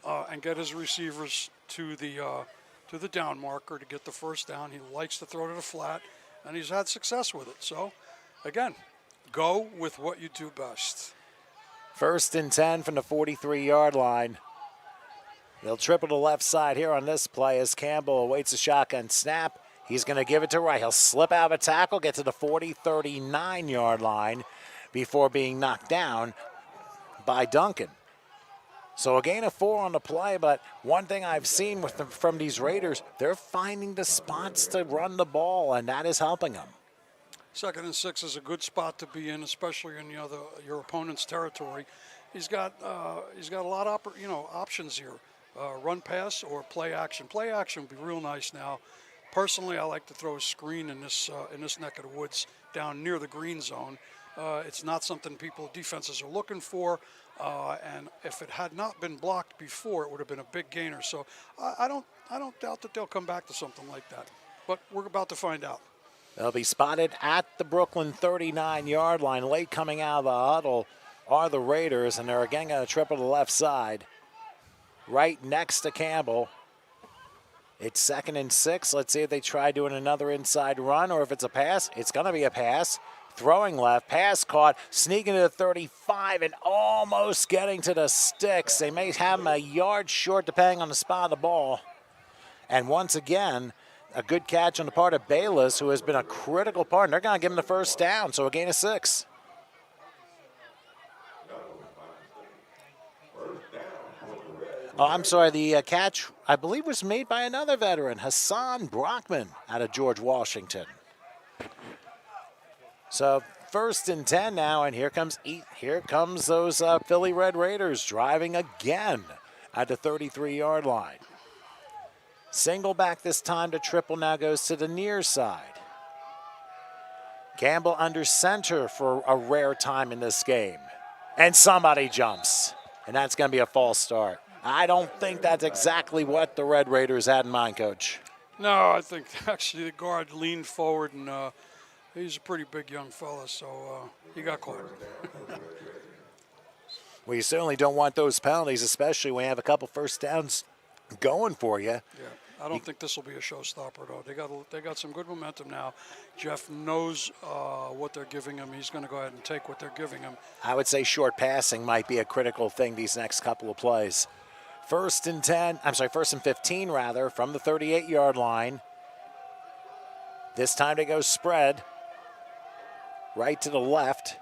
and get his receivers to the down marker to get the first down. He likes to throw to the flat, and he's had success with it. So, again, go with what you do best. 1st and 10 from the 43-yard line. They'll triple to left side here on this play as Campbell awaits a shotgun snap. He's going to give it to right. He'll slip out of a tackle, get to the 39-yard line before being knocked down by Duncan. So a gain of 4 on the play, but one thing I've seen from these Raiders, they're finding the spots to run the ball, and that is helping them. 2nd and 6 is a good spot to be in, especially in your opponent's territory. He's got a lot of options here: run, pass, or play action. Play action would be real nice now. Personally, I like to throw a screen in this neck of the woods down near the green zone. It's not something defenses are looking for, and if it had not been blocked before, it would have been a big gainer. So I don't doubt that they'll come back to something like that. But we're about to find out. They'll be spotted at the Brooklyn 39-yard line. Late coming out of the huddle are the Raiders, and they're again going to triple to the left side, right next to Campbell. It's 2nd and 6. Let's see if they try doing another inside run, or if it's a pass. It's going to be a pass. Throwing left, pass caught, sneaking to the 35 and almost getting to the sticks. They may have him a yard short depending on the spot of the ball. And once again, a good catch on the part of Bayless, who has been a critical part. And they're going to give him the first down, so a gain of 6. Oh, I'm sorry, the catch, I believe, was made by another veteran, Hassan Brockman out of George Washington. So 1st and 10 now, and here comes those Philly Red Raiders driving again at the 33-yard line. Single back this time to triple, now goes to the near side. Campbell under center for a rare time in this game. And somebody jumps, and that's going to be a false start. I don't think that's exactly what the Red Raiders had in mind, Coach. No, I think actually the guard leaned forward, and he's a pretty big young fella, so he got caught. Well, you certainly don't want those penalties, especially when you have a couple first downs going for you. Yeah, I don't think this will be a showstopper, though. They got some good momentum now. Jeff knows what they're giving him. He's going to go ahead and take what they're giving him. I would say short passing might be a critical thing these next couple of plays. 1st and 15 rather, from the 38-yard line. This time they go spread. Right to the left.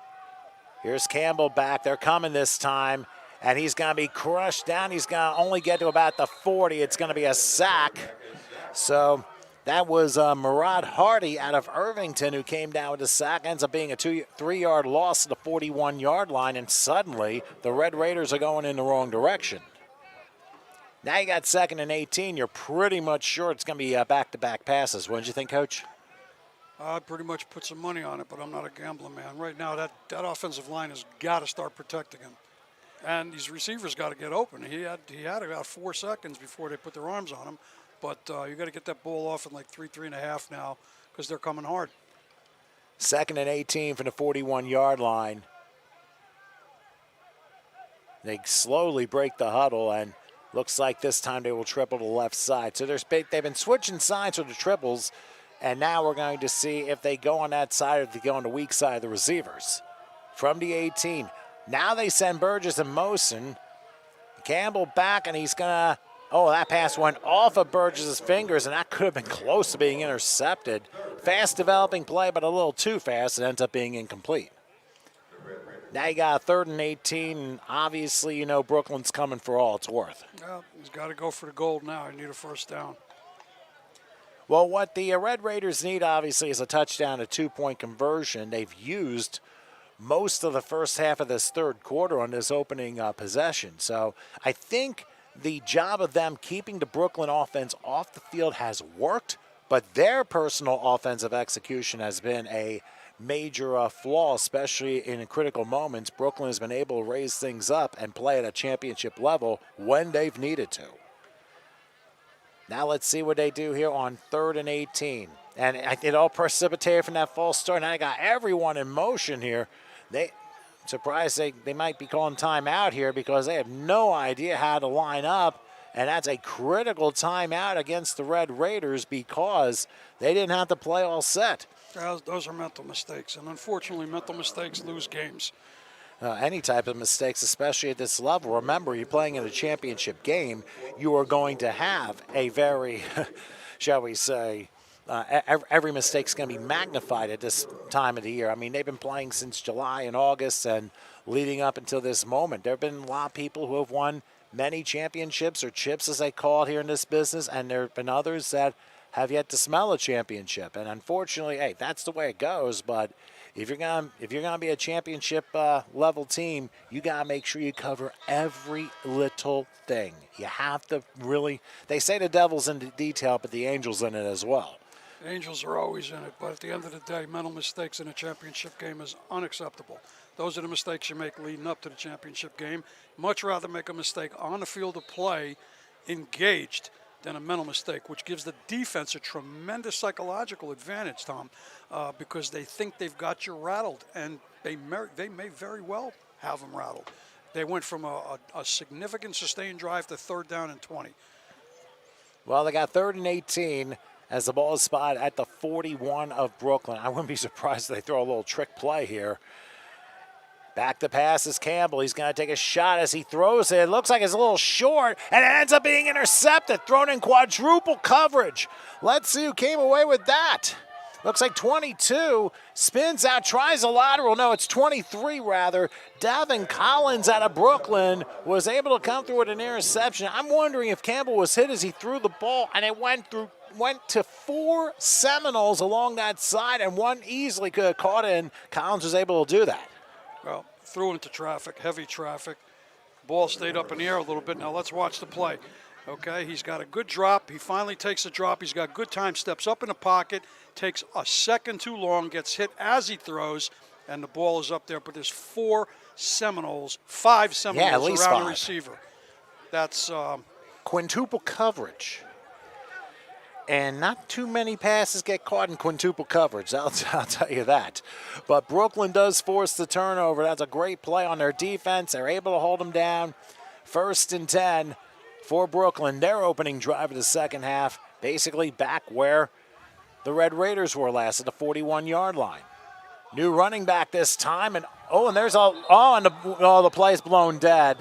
Here's Campbell back. They're coming this time, and he's going to be crushed down. He's going to only get to about the 40. It's going to be a sack. So that was Murad Hardy out of Irvington who came down with a sack. Ends up being a 3-yard loss to the 41-yard line, and suddenly the Red Raiders are going in the wrong direction. Now you got 2nd and 18. You're pretty much sure it's going to be back-to-back passes. What did you think, Coach? I'd pretty much put some money on it, but I'm not a gambling man. Right now, that offensive line has got to start protecting him. And these receivers got to get open. He had about 4 seconds before they put their arms on him. But you got to get that ball off in like 3.5 now because they're coming hard. 2nd and 18 from the 41-yard line. They slowly break the huddle, and looks like this time they will triple to the left side. So they've been switching sides with the triples, and now we're going to see if they go on that side or if they go on the weak side of the receivers. From the 18. Now they send Burgess in motion. Campbell back, and he's going to, that pass went off of Burgess's fingers, and that could have been close to being intercepted. Fast developing play, but a little too fast. It ends up being incomplete. Now you got a 3rd and 18, and obviously, Brooklyn's coming for all it's worth. Well, he's got to go for the gold now. He need a first down. Well, what the Red Raiders need, obviously, is a touchdown, a 2-point conversion. They've used most of the first half of this third quarter on this opening possession. So I think the job of them keeping the Brooklyn offense off the field has worked, But their personal offensive execution has been a major flaw, especially in critical moments. Brooklyn has been able to raise things up and play at a championship level when they've needed to. Now let's see what they do here on 3rd and 18. And it all precipitated from that false start. Now they got everyone in motion here. Surprised they might be calling timeout here because they have no idea how to line up. And that's a critical timeout against the Red Raiders because they didn't have to play all set. Those are mental mistakes, and unfortunately, mental mistakes lose games. Any type of mistakes, especially at this level. Remember, you're playing in a championship game. You are going to have a very, shall we say, every mistake's going to be magnified at this time of the year. I mean, they've been playing since July and August and leading up until this moment. There have been a lot of people who have won many championships, or chips as they call it here in this business, and there have been others that have yet to smell a championship. And unfortunately, hey, that's the way it goes. But if you're gonna be a championship level team, you gotta make sure you cover every little thing. You have to really. They say the devil's in the detail, but the angel's in it as well. The Angels are always in it, but at the end of the day, mental mistakes in a championship game is unacceptable. Those are the mistakes you make leading up to the championship game. Much rather make a mistake on the field of play, engaged, than a mental mistake, which gives the defense a tremendous psychological advantage, Tom, because they think they've got you rattled, and they may very well have them rattled. They went from a significant sustained drive to 3rd down and 20. Well, they got 3rd and 18 as the ball is spotted at the 41 of Brooklyn. I wouldn't be surprised if they throw a little trick play here. Back to pass is Campbell. He's going to take a shot as he throws it. It looks like it's a little short, and it ends up being intercepted, thrown in quadruple coverage. Let's see who came away with that. Looks like 22, spins out, tries a lateral. No, it's 23 rather. Davin Collins out of Brooklyn was able to come through with an interception. I'm wondering if Campbell was hit as he threw the ball, and it went to 4 Seminoles along that side, and one easily could have caught it, and Collins was able to do that. Well, threw into traffic, heavy traffic. Ball stayed up in the air a little bit. Now let's watch the play. Okay, he's got a good drop. He finally takes a drop. He's got good time, steps up in the pocket, takes a second too long, gets hit as he throws, and the ball is up there. But there's 5 Seminoles around the receiver. That's quintuple coverage. And not too many passes get caught in quintuple coverage, I'll tell you that. But Brooklyn does force the turnover. That's a great play on their defense. They're able to hold them down. 1st and 10 for Brooklyn. Their opening drive of the second half, basically back where the Red Raiders were last at the 41-yard line. New running back this time, and the play's blown dead.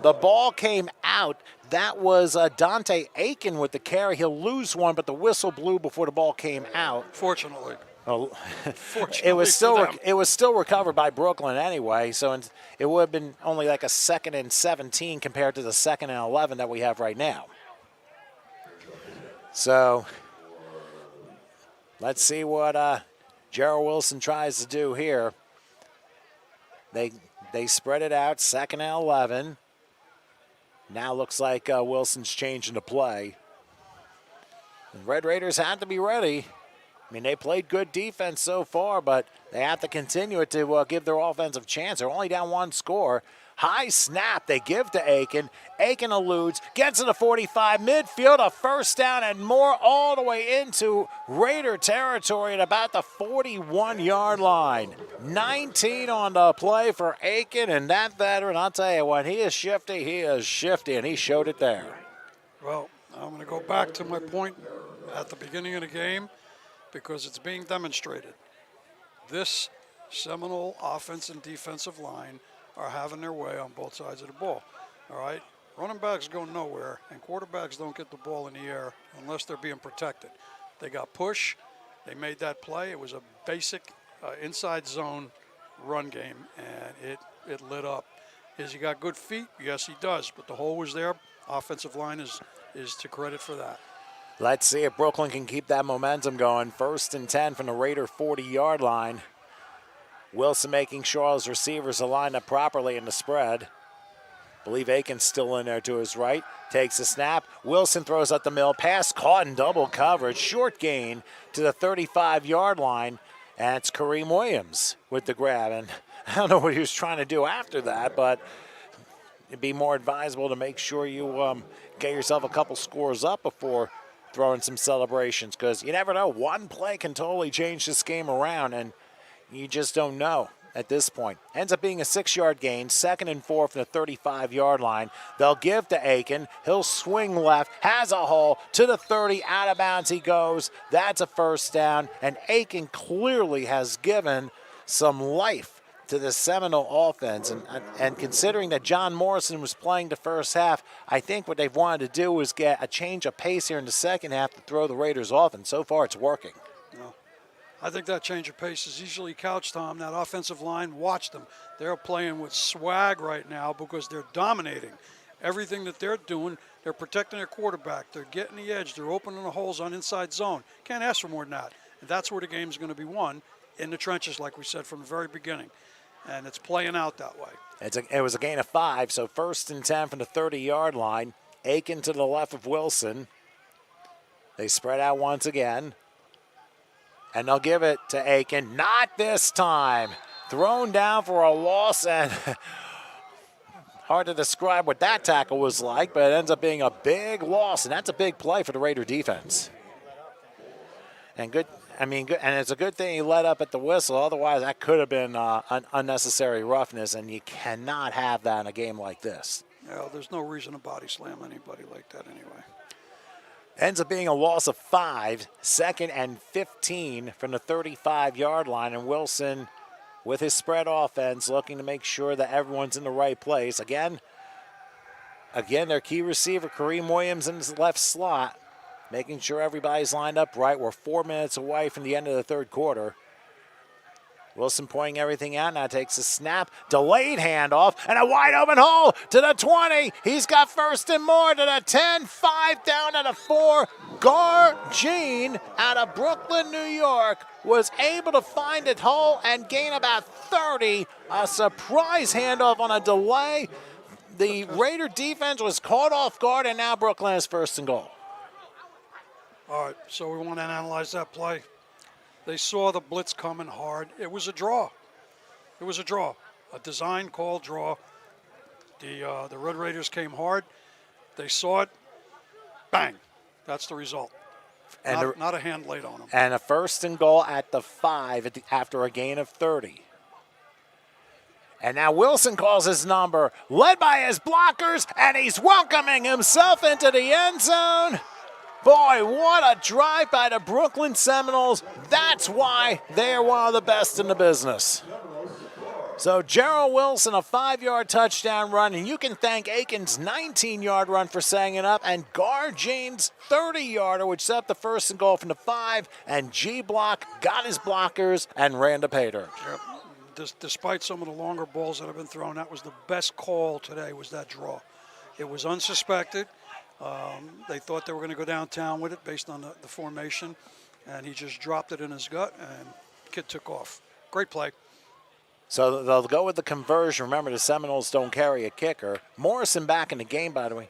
The ball came out. That was Dante Aiken with the carry. He'll lose one, but the whistle blew before the ball came out. Fortunately. It was still recovered by Brooklyn anyway, so it would have been only like a 2nd and 17 compared to the 2nd and 11 that we have right now. So let's see what Gerald Wilson tries to do here. They spread it out, 2nd and 11. Now looks like Wilson's changing the play. The Red Raiders have to be ready. I mean, they played good defense so far, but they have to continue it to give their offensive chance. They're only down 1 score. High snap they give to Aiken. Aiken eludes, gets to the 45, midfield, a 1st down and more, all the way into Raider territory at about the 41-yard line. 19 on the play for Aiken, and that veteran, I'll tell you what, he is shifty, and he showed it there. Well, I'm going to go back to my point at the beginning of the game because it's being demonstrated. This Seminole offense and defensive line are having their way on both sides of the ball. All right? Running backs go nowhere, and quarterbacks don't get the ball in the air unless they're being protected. They got push. They made that play. It was a basic inside zone run game, and it lit up. Has he got good feet? Yes, he does, but the hole was there. Offensive line is to credit for that. Let's see if Brooklyn can keep that momentum going. 1st and 10 from the Raider 40-yard line. Wilson making sure his receivers are lined up properly in the spread. believe Aiken's still in there to his right. Takes a snap. Wilson throws up the middle. Pass caught in double coverage. Short gain to the 35-yard line. And it's Kareem Williams with the grab. And I don't know what he was trying to do after that, but it'd be more advisable to make sure you get yourself a couple scores up before throwing some celebrations, because you never know. One play can totally change this game around, and you just don't know at this point. Ends up being a 6-yard gain, 2nd and 4 from the 35-yard line. They'll give to Aiken. He'll swing left, has a hole to the 30, out of bounds he goes. That's a first down, and Aiken clearly has given some life to the Seminole offense. And considering that John Morrison was playing the first half, I think what they've wanted to do was get a change of pace here in the second half to throw the Raiders off, and so far it's working. I think that change of pace is easily couched, Tom. That offensive line, watch them. They're playing with swag right now because they're dominating. Everything that they're doing, they're protecting their quarterback. They're getting the edge. They're opening the holes on inside zone. Can't ask for more than that. And that's where the game's going to be won, in the trenches, like we said from the very beginning. And it's playing out that way. It was a gain of 5, so 1st and 10 from the 30-yard line. Aiken to the left of Wilson. They spread out once again. And they'll give it to Aiken. Not this time. Thrown down for a loss, and hard to describe what that tackle was like, but it ends up being a big loss, and that's a big play for the Raider defense. And good. And it's a good thing he let up at the whistle. Otherwise, that could have been an unnecessary roughness, and you cannot have that in a game like this. Yeah, there's no reason to body slam anybody like that anyway. Ends up being a loss of 5, 2nd and 15 from the 35-yard line, and Wilson, with his spread offense, looking to make sure that everyone's in the right place. Again, their key receiver, Kareem Williams, in his left slot, making sure everybody's lined up right. We're 4 minutes away from the end of the third quarter. Wilson pointing everything out, now takes a snap, delayed handoff, and a wide open hole to the 20. He's got 1st and more to the 10, 5 down to the 4. Garjean out of Brooklyn, New York, was able to find a hole and gain about 30. A surprise handoff on a delay. The Raider defense was caught off guard, and now Brooklyn has 1st and goal. All right, so we want to analyze that play. They saw the blitz coming hard. It was a draw. It was a draw, a design call draw. The Red Raiders came hard. They saw it. Bang. That's the result. And not a hand laid on them. And a 1st and goal at the 5 after a gain of 30. And now Wilson calls his number, led by his blockers, and he's welcoming himself into the end zone. Boy, what a drive by the Brooklyn Seminoles. That's why they're one of the best in the business. So Gerald Wilson, a 5-yard touchdown run, and you can thank Aiken's 19-yard run for setting it up, and Garjean's 30-yarder, which set up the 1st and goal from the 5, and G-Block got his blockers and ran to pay dirt. Yep. Despite some of the longer balls that have been thrown, that was the best call today, was that draw. It was unsuspected. They thought they were going to go downtown with it based on the formation, and he just dropped it in his gut, and kid took off. Great play. So they'll go with the conversion. Remember, the Seminoles don't carry a kicker. Morrison back in the game, by the way.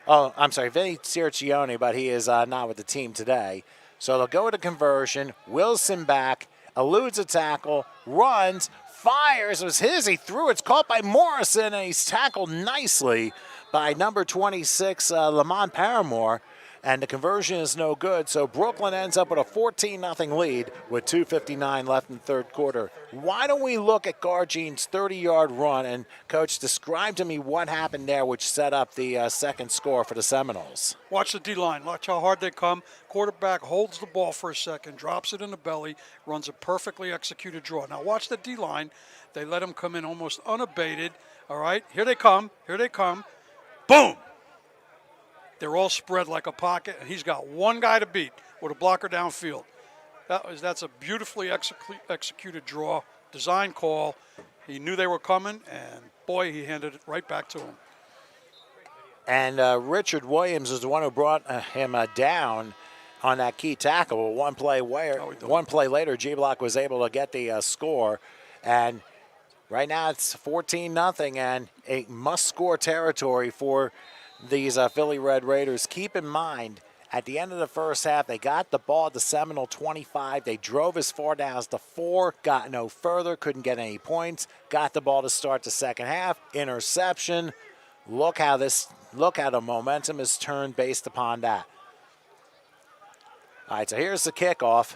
Oh, I'm sorry, Vinny Ciercione, but he is not with the team today. So they'll go with the conversion. Wilson back, eludes a tackle, runs, fires. It was his. He threw it. It's caught by Morrison, and he's tackled nicely by number 26, Lamont Paramore. And the conversion is no good, so Brooklyn ends up with a 14-0 lead with 2:59 left in the third quarter. Why don't we look at Garjean's 30-yard run, and, Coach, describe to me what happened there which set up the second score for the Seminoles. Watch the D-line. Watch how hard they come. Quarterback holds the ball for a second, drops it in the belly, runs a perfectly executed draw. Now watch the D-line. They let him come in almost unabated. All right, here they come. Here they come. Boom! They're all spread like a pocket, and he's got one guy to beat with a blocker downfield. That's a beautifully executed draw, design call. He knew they were coming, and, boy, he handed it right back to him. And Richard Williams is the one who brought him down on that key tackle. One play later, G-Block was able to get the score. And Right now it's 14-0 and a must-score territory for these Philly Red Raiders. Keep in mind, at the end of the first half, they got the ball at the Seminole 25. They drove as far down as the 4, got no further, couldn't get any points. Got the ball to start the second half. Interception. Look how the momentum is turned based upon that. All right, so here's the kickoff.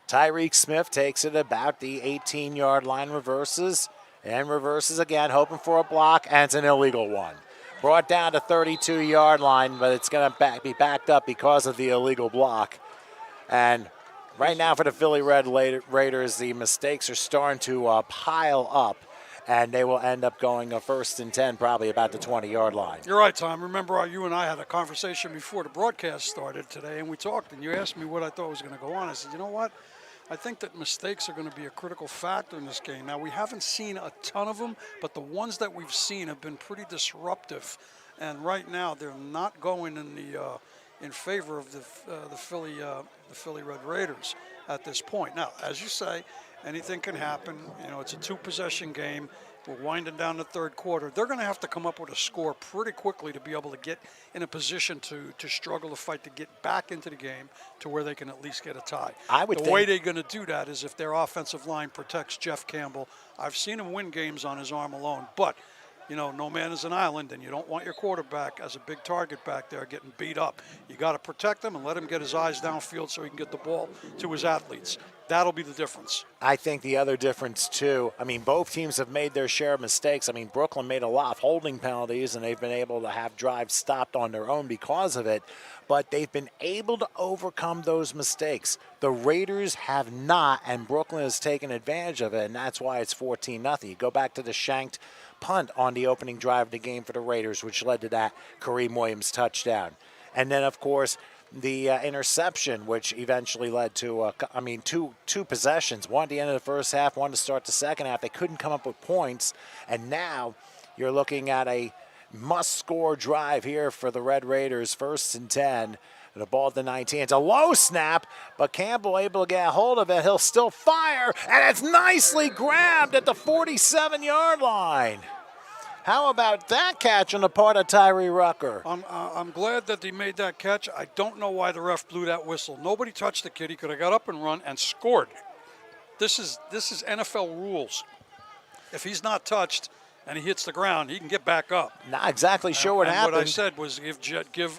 Tyreek Smith takes it about the 18-yard line, reverses, and reverses again, hoping for a block, and it's an illegal one. Brought down to 32-yard line, but it's going to be backed up because of the illegal block. And right now for the Philly Red Raiders, the mistakes are starting to pile up, and they will end up going a 1st and 10, probably about the 20-yard line. You're right, Tom. Remember, you and I had a conversation before the broadcast started today, and we talked, and you asked me what I thought was going to go on. I said, you know what? I think that mistakes are going to be a critical factor in this game. Now, we haven't seen a ton of them, but the ones that we've seen have been pretty disruptive. And right now, they're not going in favor of the Philly Red Raiders at this point. Now, as you say, anything can happen. You know, it's a 2-possession game. We're winding down the third quarter. They're going to have to come up with a score pretty quickly to be able to get in a position to struggle to fight to get back into the game to where they can at least get a tie. The way they're going to do that is if their offensive line protects Jeff Campbell. I've seen him win games on his arm alone, but you know, no man is an island, and you don't want your quarterback as a big target back there getting beat up. You got to protect him and let him get his eyes downfield so he can get the ball to his athletes. That'll be the difference. I think the other difference, too, I mean, both teams have made their share of mistakes. I mean, Brooklyn made a lot of holding penalties, and they've been able to have drives stopped on their own because of it. But they've been able to overcome those mistakes. The Raiders have not, and Brooklyn has taken advantage of it, and that's why it's 14-0. You go back to the shanked punt on the opening drive of the game for the Raiders, which led to that Kareem Williams touchdown. And then, of course, the interception, which eventually led to, two possessions. One at the end of the first half, one to start the second half. They couldn't come up with points, and now you're looking at a must-score drive here for the Red Raiders, 1st and 10. The ball at the 19. It's a low snap, but Campbell able to get a hold of it. He'll still fire, and it's nicely grabbed at the 47-yard line. How about that catch on the part of Tyree Rucker? I'm glad that he made that catch. I don't know why the ref blew that whistle. Nobody touched the kid. He could have got up and run and scored. This is NFL rules. If he's not touched and he hits the ground, he can get back up. Not exactly sure what happened. What I said was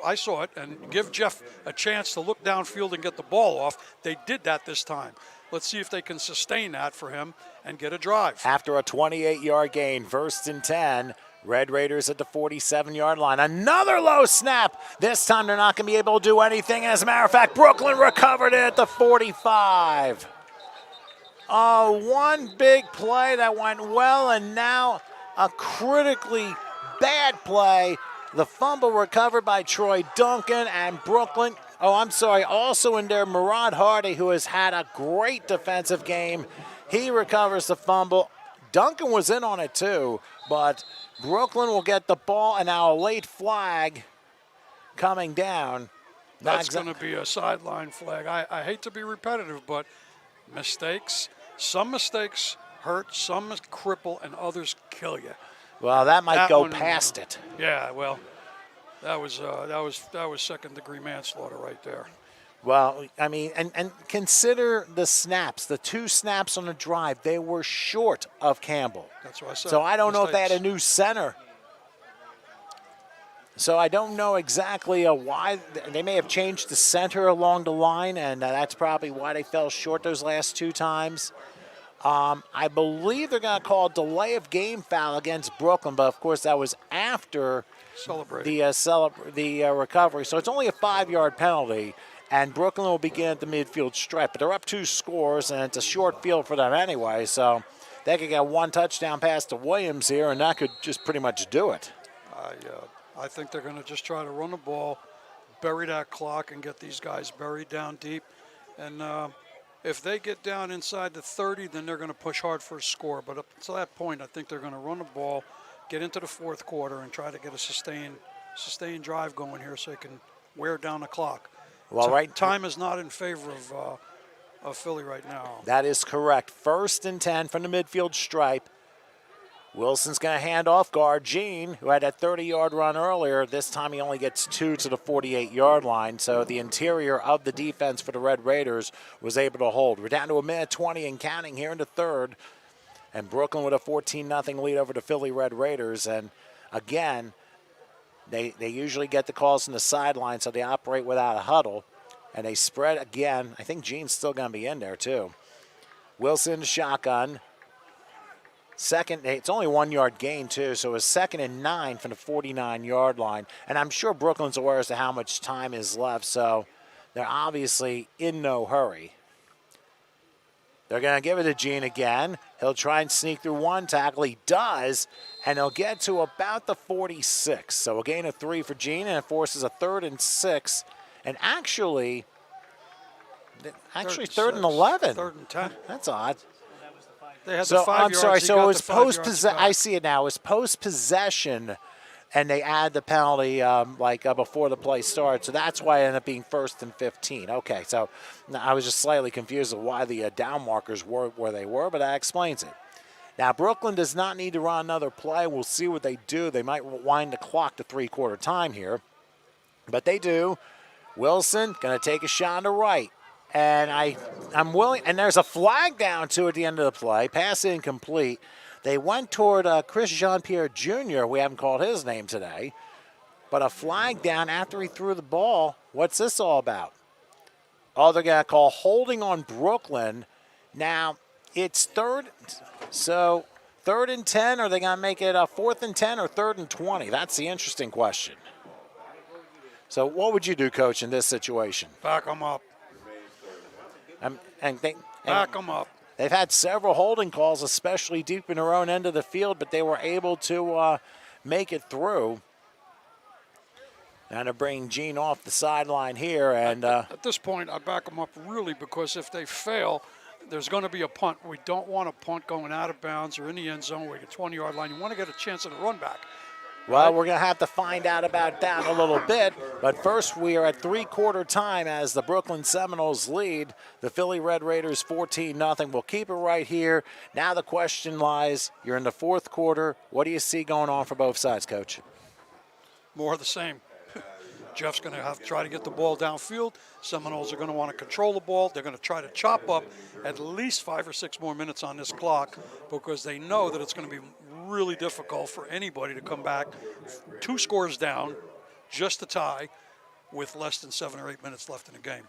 I saw it, and give Jeff a chance to look downfield and get the ball off. They did that this time. Let's see if they can sustain that for him and get a drive. After a 28-yard gain, 1st and 10, Red Raiders at the 47-yard line. Another low snap. This time they're not going to be able to do anything. As a matter of fact, Brooklyn recovered it at the 45. One big play that went well, and now a critically bad play. The fumble recovered by Troy Duncan, and Brooklyn, also in there, Murad Hardy, who has had a great defensive game. He recovers the fumble. Duncan was in on it too, but Brooklyn will get the ball, and now a late flag coming down. That's going to be a sideline flag. I hate to be repetitive, but mistakes, some mistakes hurt, some cripple, and others kill you. Well, that might go past it. Yeah, well, that was second-degree manslaughter right there. Well, I mean, and consider the snaps, the 2 snaps on the drive. They were short of Campbell. That's what I said. So I don't know if they had a new center. So I don't know exactly why. They may have changed the center along the line, and that's probably why they fell short those last 2 times. I believe they're going to call a delay of game foul against Brooklyn, but of course that was after the recovery. So it's only a 5-yard penalty, and Brooklyn will begin at the midfield stripe. But they're up 2 scores, and it's a short field for them anyway. So they could get 1 touchdown pass to Williams here, and that could just pretty much do it. I think they're going to just try to run the ball, bury that clock, and get these guys buried down deep. And if they get down inside the 30, then they're going to push hard for a score. But up to that point, I think they're going to run the ball, get into the 4th quarter, and try to get a sustained drive going here so they can wear down the clock. Well, Time is not in favor of Philly right now. That is correct. 1st and 10 from the midfield stripe. Wilson's going to hand off guard Gene, who had that 30-yard run earlier. This time he only gets 2 to the 48-yard line, so the interior of the defense for the Red Raiders was able to hold. We're down to 1:20 and counting here in the third, and Brooklyn with a 14-0 lead over the Philly Red Raiders. And again, they usually get the calls from the sideline, so they operate without a huddle, and they spread again. I think Gene's still going to be in there too. Wilson shotgun. Second, it's only 1 yard gain too, so it's 2nd and 9 from the 49-yard line. And I'm sure Brooklyn's aware as to how much time is left, so they're obviously in no hurry. They're going to give it to Gene again. He'll try and sneak through one tackle. He does, and he'll get to about the 46. So a gain of 3 for Gene, and it forces a 3rd and 6. And actually 3rd and 11. 3rd and 10. That's odd. They had So the 5 I'm yards. sorry. He So got it was the 5 yards post-possession. back. I see it now. It was post-possession, and they add the penalty before the play starts. So that's why it ended up being 1st and 15. Okay, so I was just slightly confused of why the down markers were where they were, but that explains it. Now Brooklyn does not need to run another play. We'll see what they do. They might wind the clock to 3/4 time here, but they do. Wilson going to take a shot on the right. And I'm willing, and there's a flag down too at the end of the play. Pass incomplete. They went toward Chris Jean-Pierre Jr. We haven't called his name today. But a flag down after he threw the ball. What's this all about? Oh, they're going to call holding on Brooklyn. Now, it's 3rd. So 3rd and 10, or are they going to make it a 4th and 10 or 3rd and 20? That's the interesting question. So what would you do, Coach, in this situation? Back them up. Back them up. They've had several holding calls, especially deep in their own end of the field, but they were able to make it through. And to bring Gene off the sideline here. And at this point, I back them up really, because if they fail, there's going to be a punt. We don't want a punt going out of bounds or in the end zone where you get 20-yard line. You want to get a chance at a run back. well, we're going to have to find out about that in a little bit. But first, we are at 3/4 time as the Brooklyn Seminoles lead the Philly Red Raiders 14-0. We'll keep it right here. Now the question lies, you're in the 4th quarter. What do you see going on for both sides, Coach? More of the same. Jeff's going to have to try to get the ball downfield. Seminoles are going to want to control the ball. They're going to try to chop up at least 5 or 6 more minutes on this clock, because they know that it's going to be really difficult for anybody to come back 2 scores down, just to tie, with less than 7 or 8 minutes left in the game.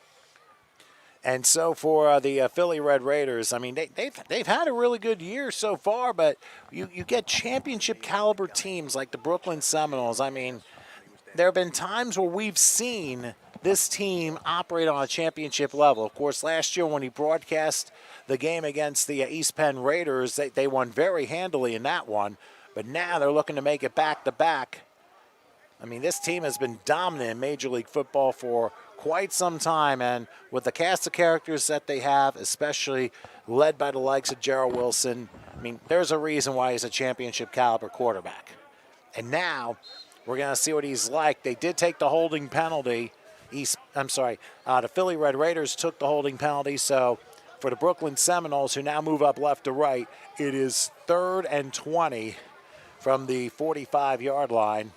And so for the Philly Red Raiders, I mean, they've had a really good year so far, but you get championship caliber teams like the Brooklyn Seminoles. I mean, there have been times where we've seen this team operate on a championship level. Of course, last year when he broadcast the game against the East Penn Raiders, they won very handily in that one. But now they're looking to make it back-to-back. I mean, this team has been dominant in Major League Football for quite some time, and with the cast of characters that they have, especially led by the likes of Gerald Wilson, I mean, there's a reason why he's a championship caliber quarterback. And now we're going to see what he's like. They did take the holding penalty. The Philly Red Raiders took the holding penalty, so for the Brooklyn Seminoles, who now move up left to right, it is 3rd and 20 from the 45-yard line.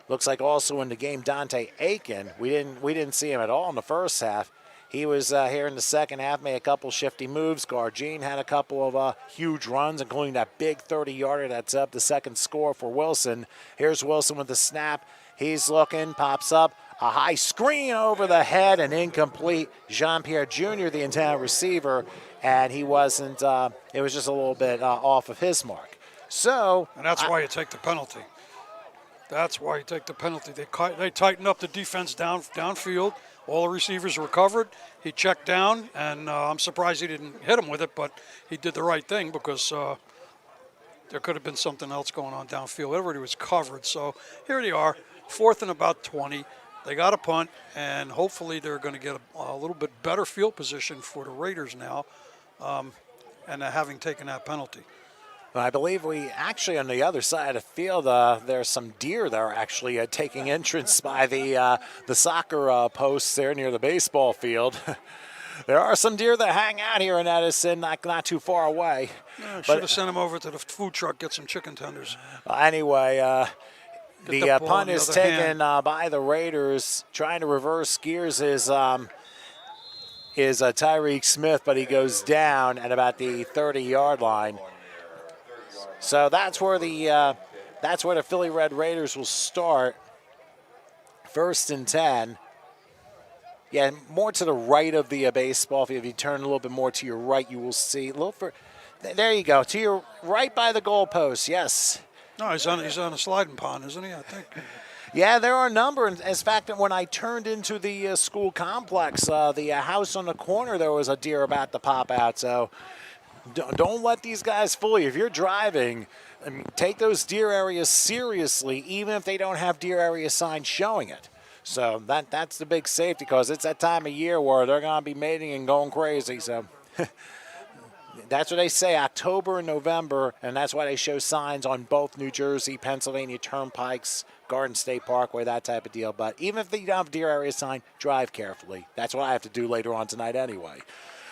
Looks like also in the game, Dante Aiken. We didn't see him at all in the first half. He was here in the second half, made a couple shifty moves. Gardine had a couple of huge runs, including that big 30-yarder that's up, the second score for Wilson. Here's Wilson with the snap. He's looking, pops up, a high screen over the head and incomplete. Jean-Pierre Jr., the intended receiver, and he wasn't, it was just a little bit off of his mark. So, and that's why you take the penalty. That's why you take the penalty. They tightened up the defense downfield. All the receivers were covered. He checked down, and I'm surprised he didn't hit him with it, but he did the right thing, because there could have been something else going on downfield. Everybody was covered. So here they are, 4th and about 20. They got a punt, and hopefully they're going to get a little bit better field position for the Raiders now, and having taken that penalty. I believe we actually, on the other side of the field, there's some deer that are actually taking entrance by the soccer posts there near the baseball field. There are some deer that hang out here in Edison, not too far away. Should have sent him over to the food truck, get some chicken tenders. Anyway, the the ball in punt the is other taken by the Raiders. Trying to reverse gears is Tyreek Smith, but he goes down at about the 30-yard line. So that's where the Philly Red Raiders will start. 1st and 10. Yeah, more to the right of the baseball field. If you turn a little bit more to your right, you will see a little. There you go, to your right by the goalpost. Yes. No, he's on a sliding pond, isn't he? I think. Yeah, there are a number. In fact, when I turned into the school complex, the house on the corner, there was a deer about to pop out. So don't let these guys fool you. If you're driving, take those deer areas seriously, even if they don't have deer area signs showing it. So that's the big safety, because it's that time of year where they're going to be mating and going crazy. So that's what they say, October and November, and that's why they show signs on both New Jersey, Pennsylvania turnpikes, Garden State Parkway, that type of deal. But even if you don't have a deer area sign, drive carefully. That's what I have to do later on tonight anyway.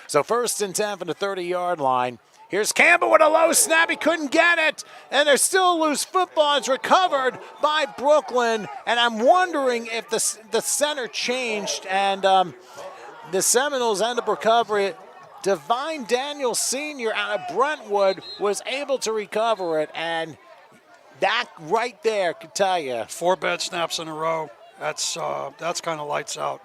So 1st and 10 from the 30-yard line. Here's Campbell with a low snap. He couldn't get it. And there's still a loose football. It's recovered by Brooklyn. And I'm wondering if the center changed and the Seminoles end up recovering it. Divine Daniel Sr. out of Brentwood was able to recover it. And that right there could tell you. 4 bad snaps in a row. That's kind of lights out.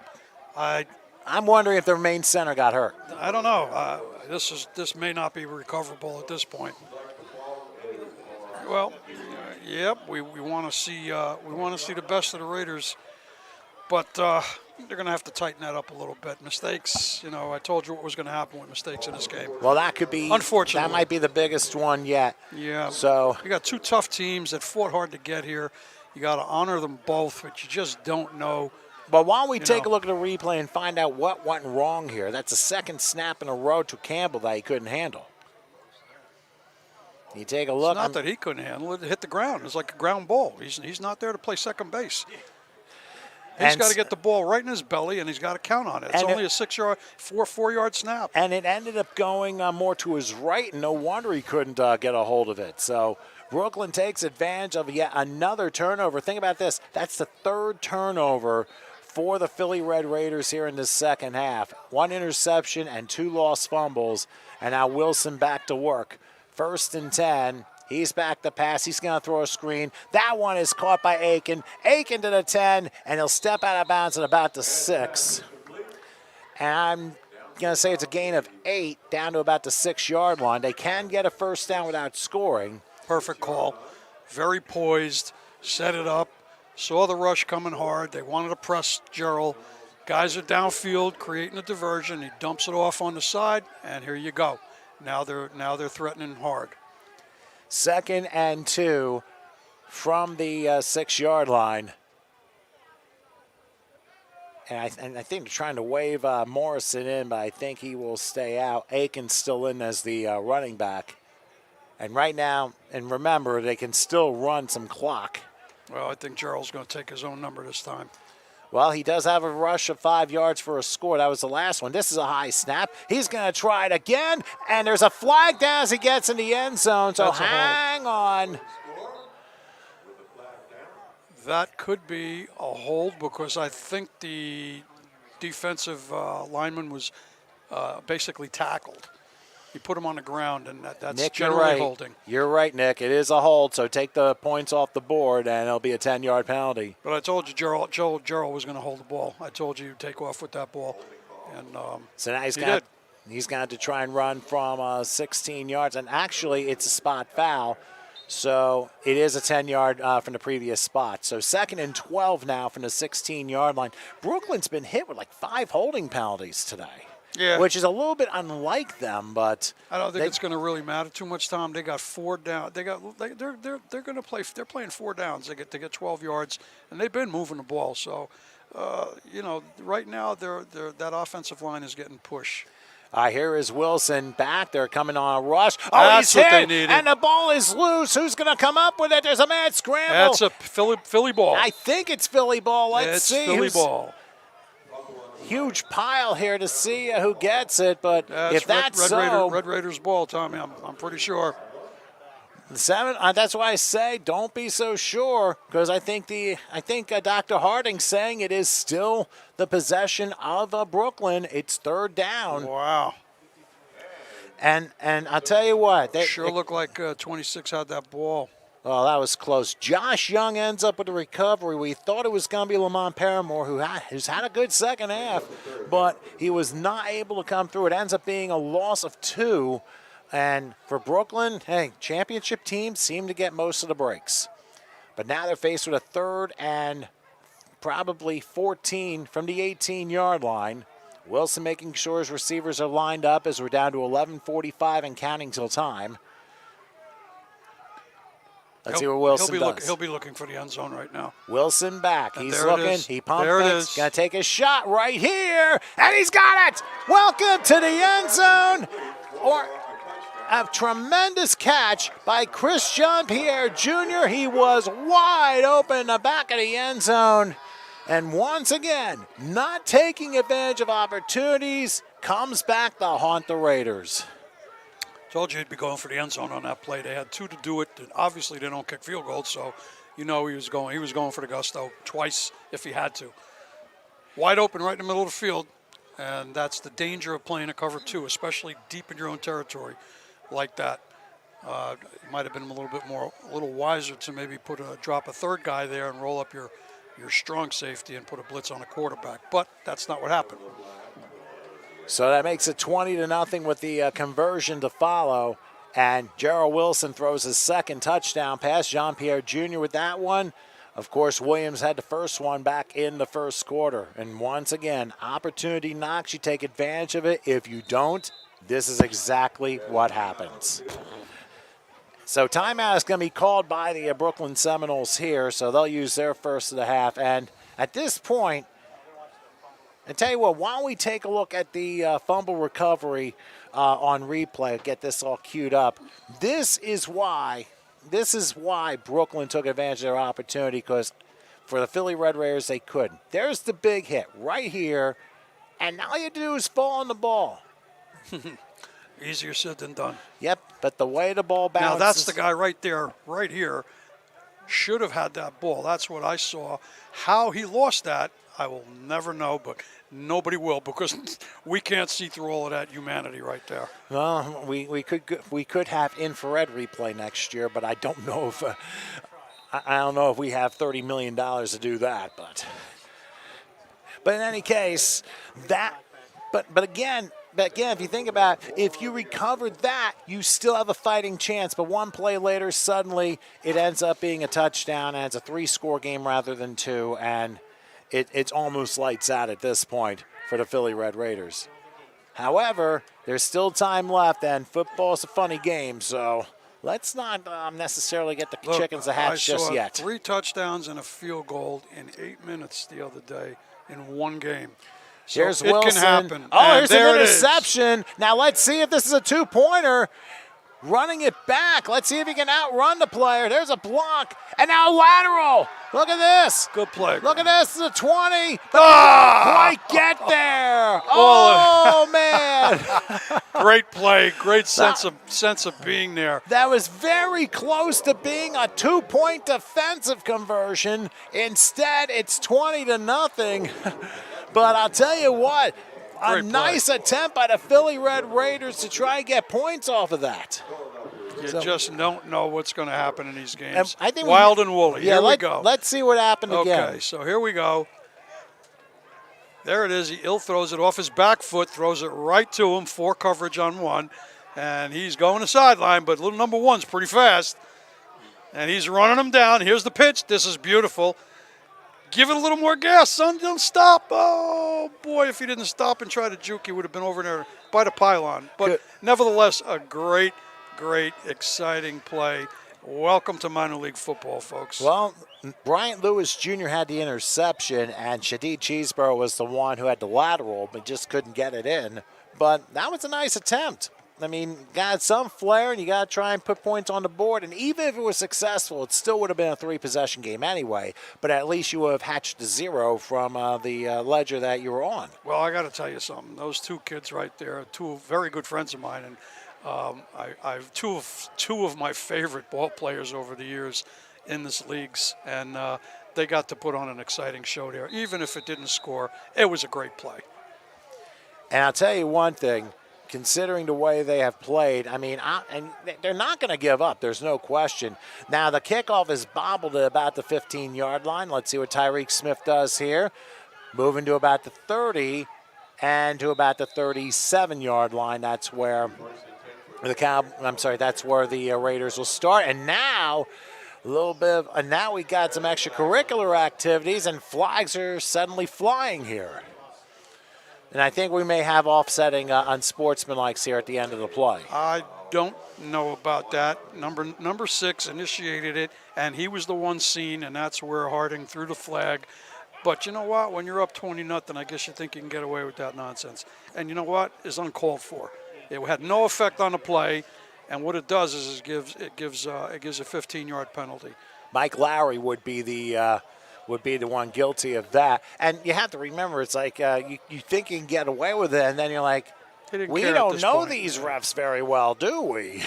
I'm wondering if their main center got hurt. I don't know. This may not be recoverable at this point. Well, yep, we want to see the best of the Raiders, but they're going to have to tighten that up a little bit. Mistakes, I told you what was going to happen with mistakes in this game. Well, that could be. Unfortunately, that might be the biggest one yet. Yeah. So you got 2 tough teams that fought hard to get here. You got to honor them both, but you just don't know. But why don't we take a look at the replay and find out what went wrong here? That's the second snap in a row to Campbell that he couldn't handle. You take a look. It's not that he couldn't handle it. It hit the ground. It's like a ground ball. He's not there to play second base. He's got to get the ball right in his belly, and he's got to count on it. It's only a 4-yard snap. And it ended up going more to his right, and no wonder he couldn't get a hold of it. So Brooklyn takes advantage of yet another turnover. Think about this. That's the 3rd turnover for the Philly Red Raiders here in the second half. 1 interception and 2 lost fumbles. And now Wilson back to work. 1st and 10. He's back to pass. He's going to throw a screen. That one is caught by Aiken. Aiken to the 10, and he'll step out of bounds at about the 6. And I'm going to say it's a gain of 8 down to about the 6-yard line. They can get a first down without scoring. Perfect call. Very poised. Set it up. Saw the rush coming hard. They wanted to press Gerald. Guys are downfield creating a diversion. He dumps it off on the side, and here you go. Now they're threatening hard. 2nd and 2 from the 6-yard line. And I think they're trying to wave Morrison in, but I think he will stay out. Aiken's still in as the running back. And right now, and remember, they can still run some clock. Well, I think Gerald's going to take his own number this time. Well, he does have a rush of 5 yards for a score. That was the last one. This is a high snap. He's going to try it again, and there's a flag down as he gets in the end zone, so hang on. That could be a hold because I think the defensive lineman was basically tackled. He put him on the ground, and that's Nick, generally you're right. holding. You're right, Nick. It is a hold, so take the points off the board, and it'll be a 10-yard penalty. But I told you Gerald was going to hold the ball. I told you to take off with that ball. And so now he's going to have to try and run from 16 yards. And actually, it's a spot foul, so it is a 10-yard from the previous spot. So 2nd and 12 now from the 16-yard line. Brooklyn's been hit with like 5 holding penalties today. Yeah. Which is a little bit unlike them, but I don't think it's going to really matter too much, Tom. They got 4 down. They're going to play. They're playing 4 downs. They get 12 yards, and they've been moving the ball. So, right now that offensive line is getting push. Here is Wilson back. They're coming on a rush. That's he's what hit, they needed. and the ball is loose. Who's going to come up with it? There's a mad scramble. That's a Philly ball. I think it's Philly ball. Let's see. It's Philly ball. huge pile here to see who gets it, but if that's Red Raiders ball, Tommy, I'm pretty sure. That's why I say don't be so sure, because I think Dr. Harding's saying it is still the possession of Brooklyn. It's third down. Wow. And I'll tell you what. Sure looked like 26 had that ball. Oh, that was close. Josh Young ends up with a recovery. We thought it was going to be Lamont Paramore, who's had a good second half, but he was not able to come through. It ends up being a loss of 2. And for Brooklyn, hey, championship teams seem to get most of the breaks. But now they're faced with a 3rd and probably 14 from the 18-yard line. Wilson making sure his receivers are lined up as we're down to 11:45 and counting till time. Let's see what Wilson does. He'll be looking for the end zone right now. Wilson back. And He's looking. He pump there it fakes. is. Going to take a shot right here, and he's got it. Welcome to the end zone. A tremendous catch by Chris Jean-Pierre Jr. He was wide open in the back of the end zone. And once again, not taking advantage of opportunities, comes back to haunt the Raiders. Told you he'd be going for the end zone on that play. They had 2 to do it. And obviously, they don't kick field goals, so he was going for the gusto twice if he had to. Wide open right in the middle of the field, and that's the danger of playing a cover 2, especially deep in your own territory like that. It might have been a little wiser to maybe drop a 3rd guy there and roll up your strong safety and put a blitz on a quarterback. But that's not what happened. So that makes it 20-0 with the conversion to follow. And Gerald Wilson throws his 2nd touchdown pass. Jean-Pierre Jr. with that one. Of course, Williams had the first one back in the first quarter. And once again, opportunity knocks. You take advantage of it. If you don't, this is exactly what happens. So timeout is going to be called by the Brooklyn Seminoles here, so they'll use their first of the half. And at this point, I tell you what, why don't we take a look at the fumble recovery on replay, get this all queued up. This is why Brooklyn took advantage of their opportunity, because for the Philly Red Raiders, they couldn't. There's the big hit right here, and now all you do is fall on the ball. Easier said than done. Yep, but the way the ball bounces. Now, that's the guy right there, right here, should have had that ball. That's what I saw. How he lost that, I will never know, but nobody will, because we can't see through all of that humanity right there. Well, we could have infrared replay next year, but I don't know if we have $30 million to do that. But in any case, but again, if you think about it, if you recovered that, you still have a fighting chance. But one play later, suddenly it ends up being a touchdown, and it's a 3-score game rather than 2, and it's almost lights out at this point for the Philly Red Raiders. However, there's still time left, and football's a funny game, so let's not necessarily get the chickens to hatch just yet. 3 touchdowns and a field goal in 8 minutes the other day in one game. So here's it Wilson. Can happen. Oh, and here's an interception. Now let's see if this is a 2-pointer. Running it back. Let's see if he can outrun the player. There's a block. And now lateral. Look at this. Good play. Look at this. This is a 20. Quite get there. Oh, man. Great play. Great sense of being there. That was very close to being a 2-point defensive conversion. Instead, it's 20-0. But I'll tell you what, a nice attempt by the Philly Red Raiders to try and get points off of that. You just don't know what's going to happen in these games. I think Wild and woolly. Yeah, here we go. Let's see what happened again. Okay, so here we go. There it is. He throws it off his back foot, throws it right to him, 4 coverage on 1. And he's going to sideline, but little number 1's pretty fast. And he's running him down. Here's the pitch. This is beautiful. Give it a little more gas, son. Don't stop. Oh, boy, if he didn't stop and try to juke, he would have been over there by the pylon. But nevertheless, a great, exciting play. Welcome to minor league football, folks. Well, Bryant Lewis Jr. had the interception, and Shadid Cheeseborough was the one who had the lateral, but just couldn't get it in. But that was a nice attempt. I mean, got some flair, and you got to try and put points on the board. And even if it was successful, it still would have been a 3-possession game anyway. But at least you would have hatched a 0 from the ledger that you were on. Well, I got to tell you something. Those two kids right there are two very good friends of mine, and I've two of my favorite ball players over the years in this leagues, and they got to put on an exciting show there. Even if it didn't score, it was a great play. And I'll tell you one thing. Considering the way they have played, I mean, and they're not going to give up. There's no question. Now, the kickoff is bobbled at about the 15-yard line. Let's see what Tyreek Smith does here. Moving to about the 30 and to about the 37-yard line. That's where that's where the Raiders will start. And now, a little bit of, and now we got some extracurricular activities, and flags are suddenly flying here. And I think we may have offsetting unsportsmanlikes here at the end of the play. I don't know about that. Number 6 initiated it, and he was the one seen, and that's where Harding threw the flag. But you know what? When you're up 20-0, I guess you think you can get away with that nonsense. And you know what? It's uncalled for. It had no effect on the play, and what it does is it gives a 15-yard penalty. Mike Lowry would be the one guilty of that. And you have to remember, it's like you think you can get away with it, and then you're like, we don't know these refs very well, do we?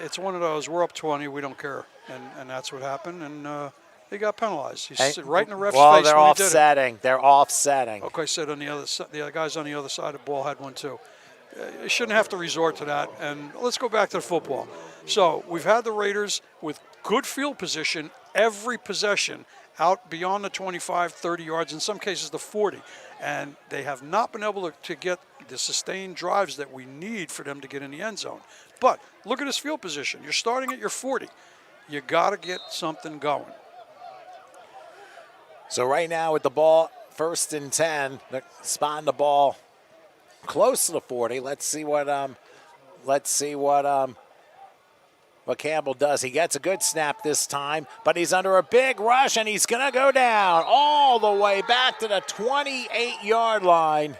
It's one of those, we're up 20, we don't care. And that's what happened, and he got penalized. He's right in the ref's face when he did it. They're offsetting. They're offsetting. Okay, said on the other side, the guys on the other side of the ball had one too. You shouldn't have to resort to that. And let's go back to the football. So we've had the Raiders with good field position every possession out beyond the 25, 30 yards, in some cases the 40. And they have not been able to get the sustained drives that we need for them to get in the end zone. But look at his field position. You're starting at your 40. You got to get something going. So right now with the ball, 1st and 10, they're spotting the ball close to the 40. Let's see what Campbell does. He gets a good snap this time, but he's under a big rush, and he's going to go down all the way back to the 28-yard line.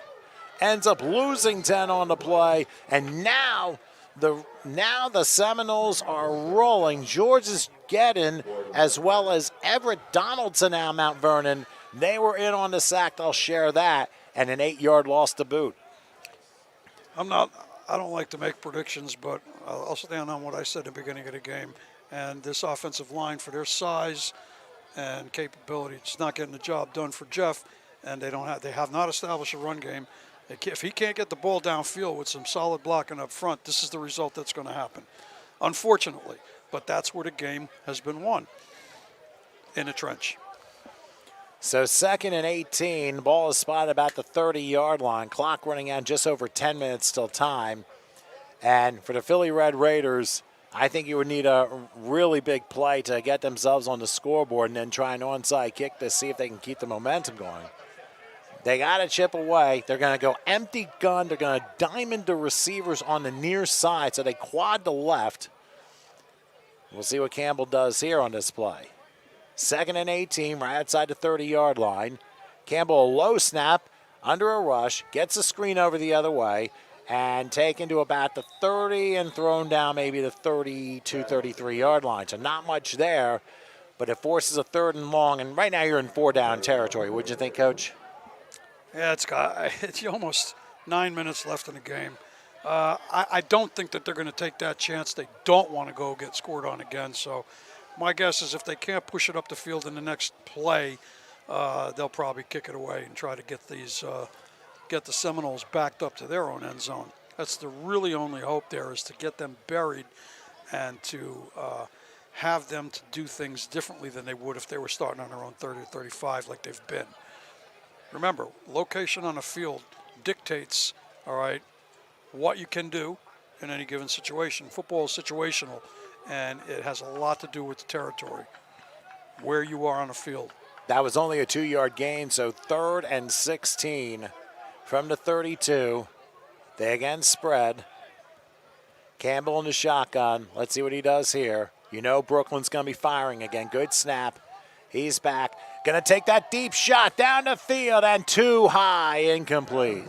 Ends up losing 10 on the play, and now the Seminoles are rolling. George's getting, as well as Everett Donaldson out Mount Vernon. They were in on the sack. They'll share that, and an 8-yard loss to boot. I don't like to make predictions, but I'll stand on what I said at the beginning of the game. And this offensive line, for their size and capability, it's not getting the job done for Jeff. And they have not established a run game. If he can't get the ball downfield with some solid blocking up front, this is the result that's going to happen, unfortunately. But that's where the game has been won, in the trench. So 2nd and 18, ball is spotted about the 30-yard line. Clock running out, just over 10 minutes till time. And for the Philly Red Raiders, I think you would need a really big play to get themselves on the scoreboard and then try an onside kick to see if they can keep the momentum going. They got to chip away. They're going to go empty gun. They're going to diamond the receivers on the near side, so they quad the left. We'll see what Campbell does here on this play. 2nd and 18, right outside the 30-yard line. Campbell, a low snap, under a rush, gets a screen over the other way, and taken to about the 30 and thrown down maybe the 32, 33-yard line. So not much there, but it forces a 3rd and long, and right now you're in 4-down territory. What'd you think, Coach? Yeah, it's almost 9 minutes left in the game. I don't think that they're going to take that chance. They don't want to go get scored on again, so my guess is if they can't push it up the field in the next play, they'll probably kick it away and try to get the Seminoles backed up to their own end zone. That's the really only hope there, is to get them buried and to have them to do things differently than they would if they were starting on their own 30 or 35 like they've been. Remember, location on the field dictates, all right, what you can do in any given situation. Football is situational, and it has a lot to do with the territory, where you are on the field. That was only a 2-yard gain, so 3rd and 16 from the 32. They again spread. Campbell in the shotgun. Let's see what he does here. You know Brooklyn's going to be firing again. Good snap. He's back. Going to take that deep shot down the field, and too high, incomplete.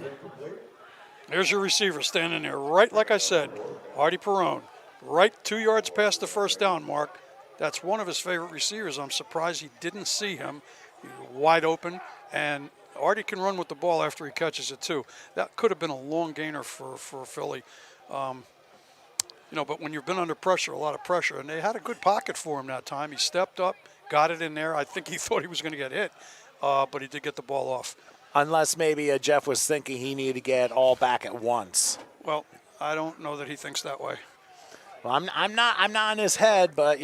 There's your receiver standing there, right like I said, Artie Perrone, right 2 yards past the first down mark. That's one of his favorite receivers. I'm surprised he didn't see him. He's wide open, and Artie can run with the ball after he catches it too. That could have been a long gainer for Philly. But when you've been under pressure, a lot of pressure, and they had a good pocket for him that time. He stepped up, got it in there. I think he thought he was going to get hit, but he did get the ball off. Unless maybe Jeff was thinking he needed to get it all back at once. Well, I don't know that he thinks that way. Well, I'm not in his head, but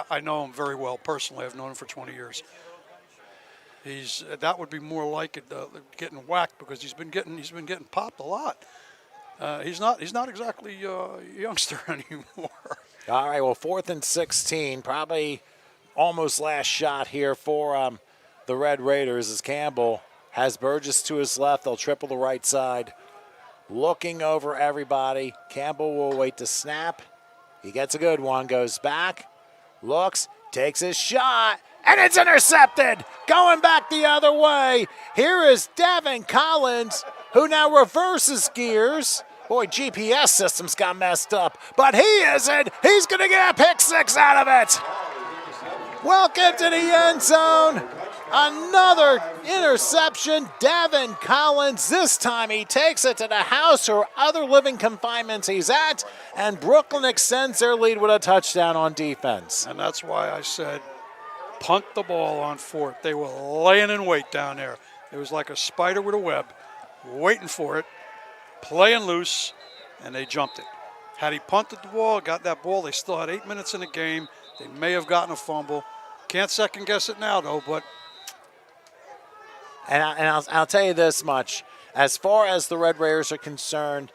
I know him very well personally. I've known him for 20 years. That would be more like it, getting whacked, because he's been getting popped a lot. He's not exactly a youngster anymore. All right, well, 4th and 16, probably almost last shot here for the Red Raiders, as Campbell has Burgess to his left. They'll triple the right side. Looking over everybody. Campbell will wait to snap. He gets a good one, goes back, looks, takes his shot, and it's intercepted. Going back the other way. Here is Devin Collins, who now reverses gears. Boy, GPS systems got messed up, but he isn't. He's going to get a pick six out of it. Welcome to the end zone. Another interception. Devin Collins. This time he takes it to the house or other living confinements he's at, and Brooklyn extends their lead with a touchdown on defense. And that's why I said punt the ball on 4th. They were laying in wait down there. It was like a spider with a web, waiting for it, playing loose, and they jumped it. Had he punted the ball, got that ball, they still had 8 minutes in the game. They may have gotten a fumble. Can't second guess it now, though, but. And I'll tell you this much. As far as the Red Raiders are concerned,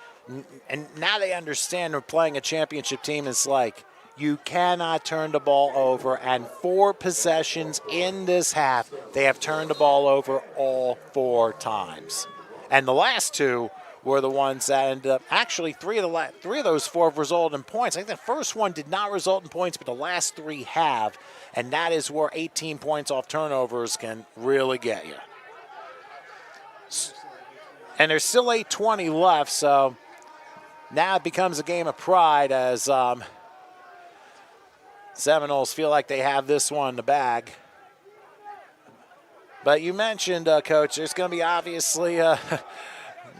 and now they understand they're playing a championship team, it's like you cannot turn the ball over. And 4 possessions in this half, they have turned the ball over all 4 times. And the last 2 were the ones that ended up, actually 3 of those 4 have resulted in points. I think the first one did not result in points, but the last 3 have. And that is where 18 points off turnovers can really get you. And there's still 8:20 left, so now it becomes a game of pride as Seminoles feel like they have this one in the bag. But you mentioned, Coach, there's going to be obviously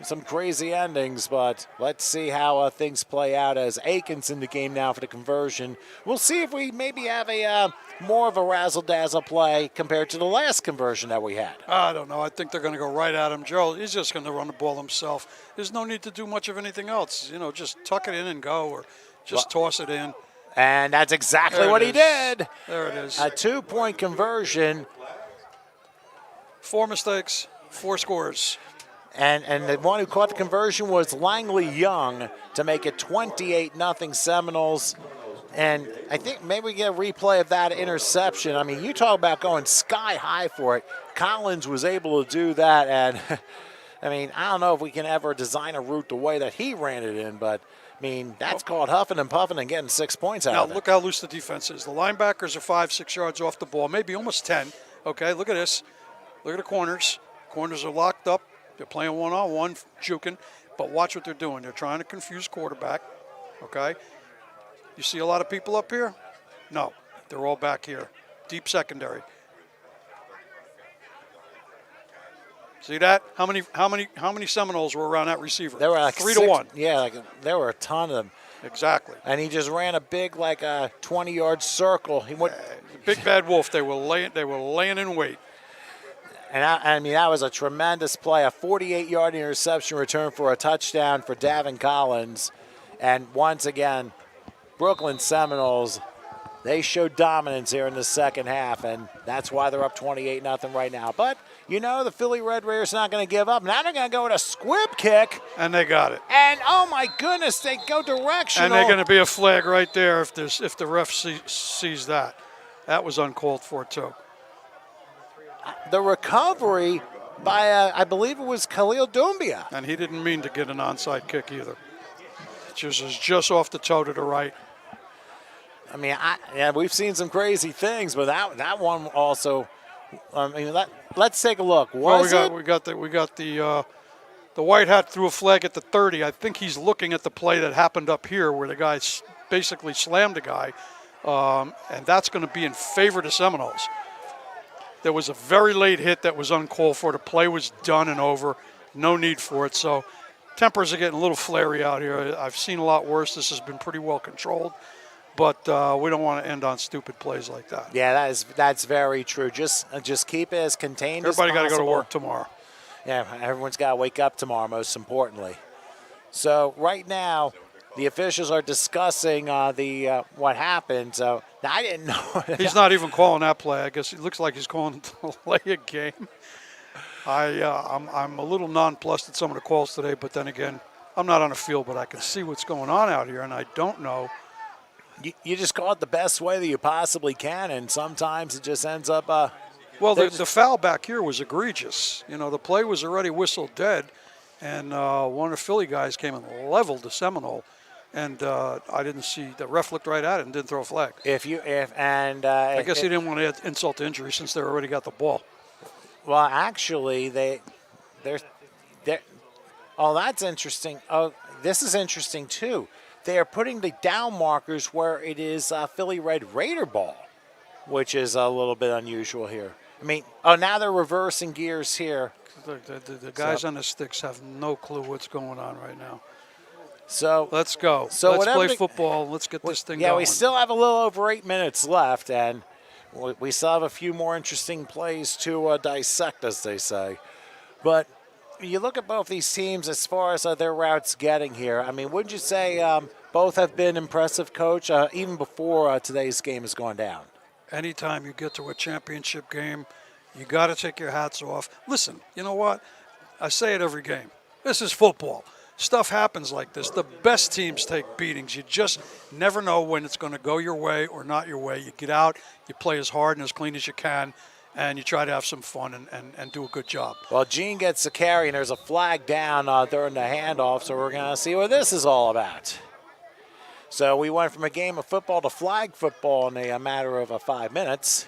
some crazy endings, but let's see how things play out as Aiken's in the game now for the conversion. We'll see if we maybe have a more of a razzle-dazzle play compared to the last conversion that we had. I don't know. I think they're going to go right at him. Gerald, he's just going to run the ball himself. There's no need to do much of anything else. Just tuck it in and go, or just toss it in. And that's exactly what he did. There it is. A 2-point conversion. 4 mistakes, 4 scores. And the one who caught the conversion was Langley Young to make it 28-0 Seminoles. And I think maybe we get a replay of that interception. I mean, you talk about going sky high for it. Collins was able to do that. And, I mean, I don't know if we can ever design a route the way that he ran it in, but, I mean, that's called huffing and puffing and getting 6 points out of it. Now, look how loose the defense is. The linebackers are 5-6 yards off the ball, maybe almost 10. Okay, look at this. Look at the corners. Corners are locked up. They're playing one-on-one, juking. But watch what they're doing. They're trying to confuse quarterback, okay? You see a lot of people up here? No, they're all back here. Deep secondary. See that? How many Seminoles were around that receiver? There were like 3 to 1. Yeah, there were a ton of them. Exactly. And he just ran a big, like a 20-yard circle. He went. Big bad wolf. They were laying in wait. And I mean, that was a tremendous play. A 48-yard interception return for a touchdown for Devin Collins. And once again, Brooklyn Seminoles, they showed dominance here in the second half, and that's why they're up 28-0 right now. But, the Philly Red Raiders not going to give up. Now they're going to go with a squib kick. And they got it. And, oh, my goodness, they go directional. And they're going to be a flag right there if the ref sees that. That was uncalled for, too. The recovery by, I believe it was Khalil Doumbia. And he didn't mean to get an onside kick either. It was just off the toe to the right. I mean, we've seen some crazy things, but that one also. I mean, let's take a look. We got The white hat threw a flag at the 30. I think he's looking at the play that happened up here where the guy basically slammed the guy, and that's going to be in favor of the Seminoles. There was a very late hit that was uncalled for. The play was done and over. No need for it. So tempers are getting a little flary out here. I've seen a lot worse. This has been pretty well controlled, but we don't want to end on stupid plays like that. Yeah, that's very true. Just keep it as contained as possible. Everybody got to go to work tomorrow. Yeah, everyone's got to wake up tomorrow, most importantly. So right now, the officials are discussing what happened. So I didn't know. He's not even calling that play. I guess it looks like he's calling the delay a game. I'm a little nonplussed at some of the calls today, but then again, I'm not on the field, but I can see what's going on out here, and I don't know. You just call it the best way that you possibly can, and sometimes it just ends up. Well, the foul back here was egregious. You know, the play was already whistled dead, and one of the Philly guys came and leveled the Seminole, and I didn't see the ref looked right at it and didn't throw a flag. I guess he didn't want to add insult to injury since they already got the ball. Well, actually, they're. Oh, that's interesting. Oh, this is interesting too. They are putting the down markers where it is Philly Red Raider ball, which is a little bit unusual here. I mean, now they're reversing gears here. The guys on the sticks have no clue what's going on right now. So let's go. So let's play football. Let's get this thing going. Yeah, we still have a little over 8 minutes left, and we still have a few more interesting plays to dissect, as they say. But you look at both these teams as far as their routes getting here. I mean, wouldn't you say both have been impressive, Coach, even before today's game has gone down? Anytime you get to a championship game, you got to take your hats off. Listen, you know what? I say it every game. This is football. Stuff happens like this. The best teams take beatings. You just never know when it's going to go your way or not your way. You get out, you play as hard and as clean as you can, and you try to have some fun and do a good job. Well, Gene gets the carry, and there's a flag down during the handoff, so we're going to see what this is all about. So we went from a game of football to flag football in a matter of 5 minutes.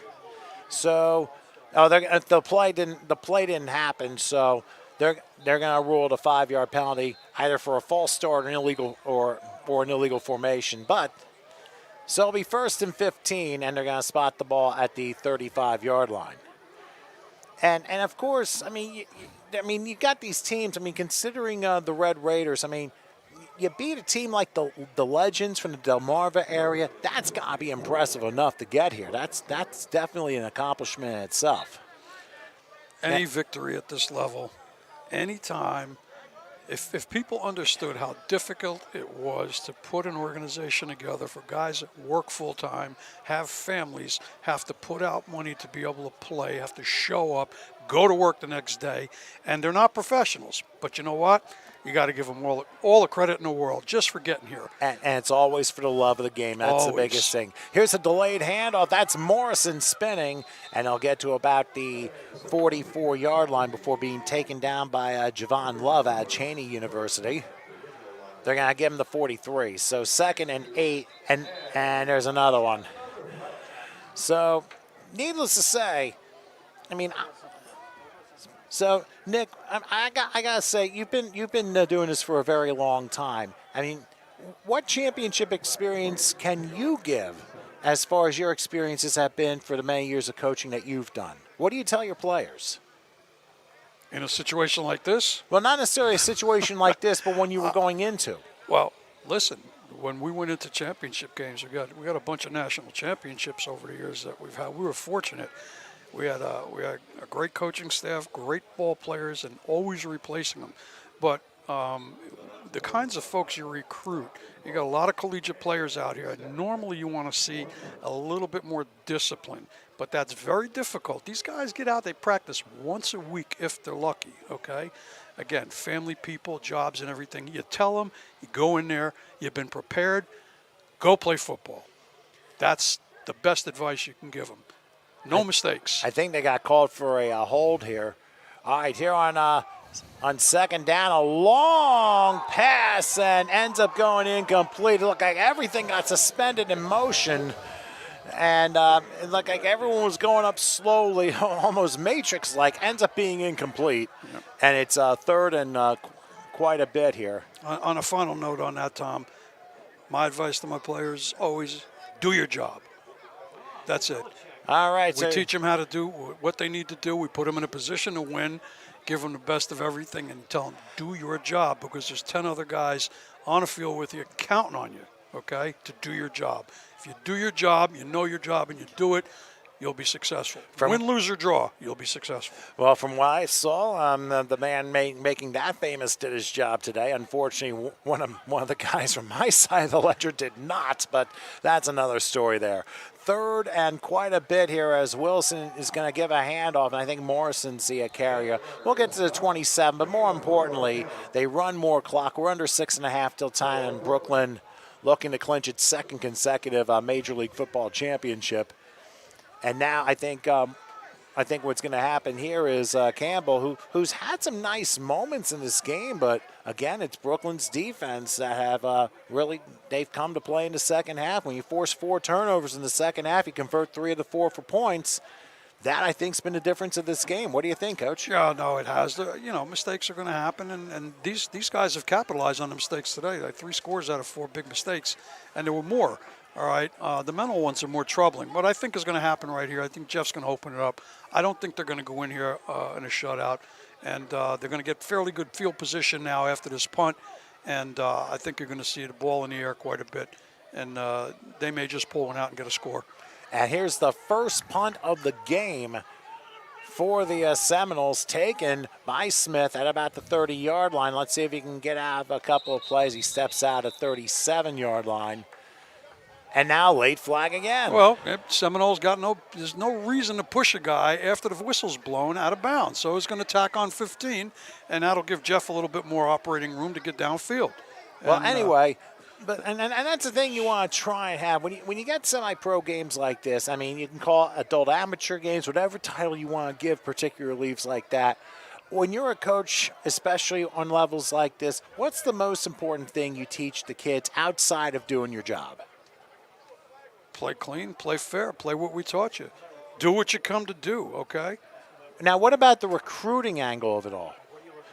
So the play didn't happen, so they're going to rule it a 5-yard penalty either for a false start or an illegal formation. But so it'll be 1st and 15, and they're going to spot the ball at the 35-yard line. And of course, I mean you got these teams. I mean, considering the Red Raiders, I mean, you beat a team like the Legends from the Delmarva area. That's got to be impressive enough to get here. That's definitely an accomplishment in itself. Any victory at this level, anytime, if people understood how difficult it was to put an organization together for guys that work full-time, have families, have to put out money to be able to play, have to show up, go to work the next day, and they're not professionals. But you know what? You got to give them all the credit in the world just for getting here. And it's always for the love of the game. That's always the biggest thing. Here's a delayed handoff. That's Morrison spinning, and they'll get to about the 44-yard line before being taken down by Javon Love at Cheney University. They're going to give him the 43. So 2nd and 8, and there's another one. So needless to say, I mean, so Nick, I gotta say, you've been doing this for a very long time. I mean, what championship experience can you give as far as your experiences have been for the many years of coaching that you've done? What do you tell your players? In a situation like this? Well, not necessarily a situation like this, but when you were going into. Well, listen, when we went into championship games, we got a bunch of national championships over the years that we've had. We were fortunate. We had a great coaching staff, great ball players, and always replacing them. But the kinds of folks you recruit, you got a lot of collegiate players out here. And normally you want to see a little bit more discipline, but that's very difficult. These guys get out, they practice once a week if they're lucky, okay? Again, family people, jobs and everything. You tell them, you go in there, you've been prepared, go play football. That's the best advice you can give them. No mistakes. I think they got called for a hold here. All right, here on 2nd down, a long pass and ends up going incomplete. It looked like everything got suspended in motion, and it looked like everyone was going up slowly, almost Matrix-like. Ends up being incomplete, and it's 3rd and quite a bit here. On a final note on that, Tom, my advice to my players, always do your job. That's it. All right. We teach them how to do what they need to do. We put them in a position to win, give them the best of everything, and tell them, do your job, because there's 10 other guys on the field with you counting on you, okay, to do your job. If you do your job, you know your job, and you do it, you'll be successful. Win, lose, or draw, you'll be successful. Well, from what I saw, the man making that famous did his job today. Unfortunately, one of the guys from my side of the ledger did not, but that's another story there. Third and quite a bit here as Wilson is going to give a handoff, and I think Morrison's the carrier. We'll get to the 27, but more importantly, they run more clock. We're under 6.5 till time, and Brooklyn looking to clinch its second consecutive Major League Football championship. And now I think what's going to happen here is Campbell, who's had some nice moments in this game, but again, it's Brooklyn's defense that have they've come to play in the second half. When you force 4 turnovers in the second half, you convert 3 of the 4 for points. That, I think, has been the difference of this game. What do you think, Coach? Yeah, no, it has. Mistakes are going to happen, and these guys have capitalized on the mistakes today. Like 3 scores out of 4 big mistakes, and there were more. All right, the mental ones are more troubling. What I think is going to happen right here, I think Jeff's going to open it up. I don't think they're going to go in here in a shutout, and they're going to get fairly good field position now after this punt, and I think you're going to see the ball in the air quite a bit, and they may just pull one out and get a score. And here's the first punt of the game for the Seminoles, taken by Smith at about the 30-yard line. Let's see if he can get out of a couple of plays. He steps out at 37-yard line. And now late flag again. Well, Seminoles there's no reason to push a guy after the whistle's blown out of bounds. So he's going to tack on 15, and that'll give Jeff a little bit more operating room to get downfield. Well, anyway, and that's the thing you want to try and have. When you get semi-pro games like this, I mean, you can call it adult amateur games, whatever title you want to give particular leagues like that. When you're a coach, especially on levels like this, what's the most important thing you teach the kids outside of doing your job? Play clean, play fair, play what we taught you. Do what you come to do, okay? Now, what about the recruiting angle of it all?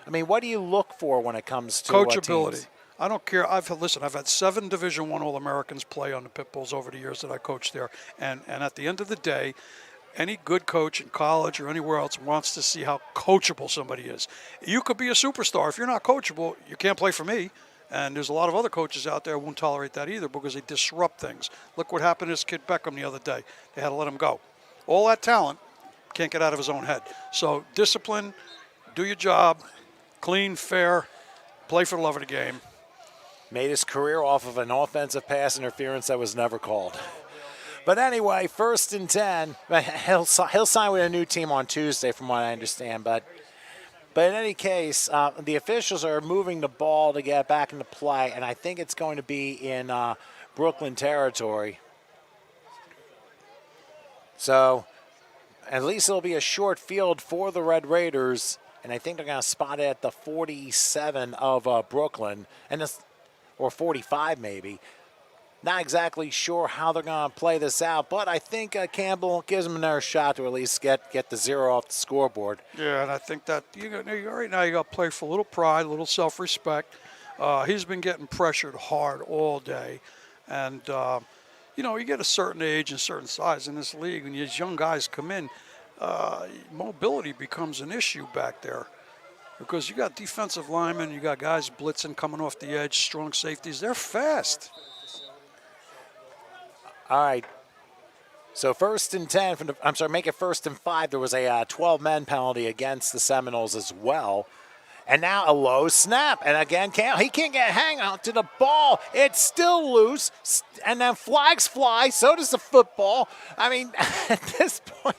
I mean, what do you look for when it comes to coachability? Teams? I don't care. I've had 7 Division I All-Americans play on the Pit Bulls over the years that I coached there. And at the end of the day, any good coach in college or anywhere else wants to see how coachable somebody is. You could be a superstar. If you're not coachable, you can't play for me. And there's a lot of other coaches out there who won't tolerate that either because they disrupt things. Look what happened to this kid Beckham the other day. They had to let him go. All that talent can't get out of his own head. So discipline, do your job, clean, fair, play for the love of the game. Made his career off of an offensive pass interference that was never called. But anyway, 1st and 10. He'll sign with a new team on Tuesday from what I understand. But in any case, the officials are moving the ball to get back into play, and I think it's going to be in Brooklyn territory. So at least it'll be a short field for the Red Raiders, and I think they're going to spot it at the 47 of Brooklyn, or 45 maybe. Not exactly sure how they're going to play this out, but I think Campbell gives them another shot to at least get the 0 off the scoreboard. Yeah, and I think that right now you got to play for a little pride, a little self-respect. He's been getting pressured hard all day, and you get a certain age and certain size in this league, and these young guys come in, mobility becomes an issue back there. Because you got defensive linemen, you got guys blitzing, coming off the edge, strong safeties. They're fast. All right. So 1st and 10 make it 1st and 5. There was a 12-men penalty against the Seminoles as well. And now a low snap. And again, he can't hang on to the ball. It's still loose. And then flags fly. So does the football. I mean, at this point,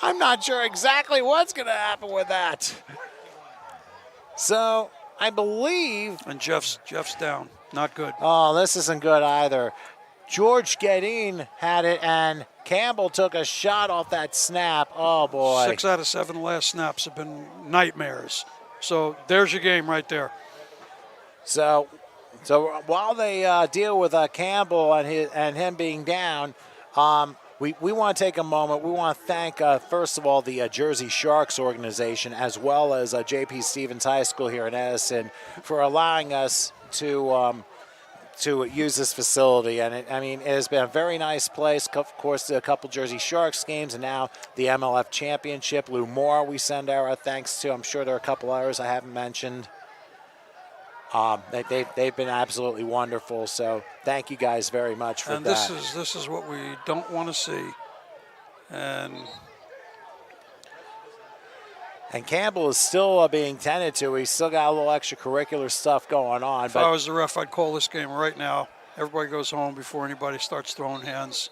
I'm not sure exactly what's going to happen with that. So I believe. And Jeff's down. Not good. Oh, this isn't good either. George Gedin had it, and Campbell took a shot off that snap. Oh, boy. 6 out of 7 last snaps have been nightmares. So there's your game right there. So while they deal with Campbell and him being down, we want to take a moment. We want to thank, first of all, the Jersey Sharks organization, as well as J.P. Stevens High School here in Edison, for allowing us to use this facility. And it has been a very nice place. Of course, a couple Jersey Sharks games, and now the MLF Championship. Lou Moore, we send our thanks to. I'm sure there are a couple others I haven't mentioned. They've been absolutely wonderful. So thank you guys very much for that. And this is what we don't want to see. And Campbell is still being tended to. He's still got a little extracurricular stuff going on. If I was the ref, I'd call this game right now. Everybody goes home before anybody starts throwing hands,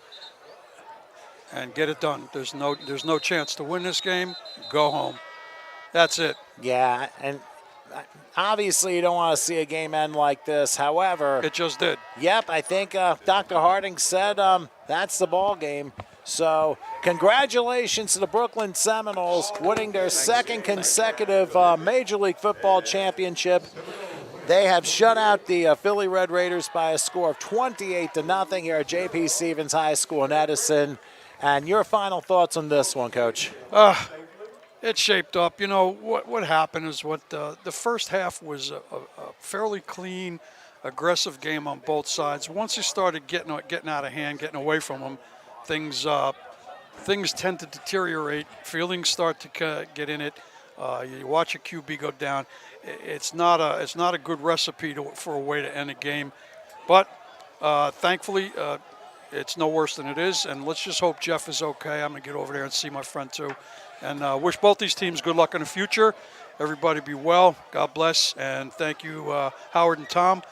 and get it done. There's no chance to win this game. Go home. That's it. Yeah, and obviously you don't want to see a game end like this. However, it just did. Yep, I think Dr. Harding said that's the ball game. So congratulations to the Brooklyn Seminoles winning their second consecutive Major League Football championship. They have shut out the Philly Red Raiders by a score of 28-0 here at J.P. Stevens High School in Edison. And your final thoughts on this one, Coach? It shaped up. You know, what happened is the first half was a fairly clean, aggressive game on both sides. Once you started getting out of hand, getting away from them, things tend to deteriorate. Feelings start to get in it. You watch a QB go down. It's not a good recipe for a way to end a game. But thankfully, it's no worse than it is. And let's just hope Jeff is okay. I'm going to get over there and see my friend too. And wish both these teams good luck in the future. Everybody be well. God bless. And thank you, Howard and Tom.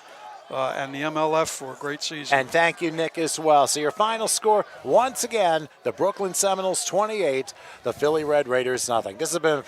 And the MLF for a great season. And thank you, Nick, as well. So your final score, once again, the Brooklyn Seminoles 28, the Philly Red Raiders nothing. This has been a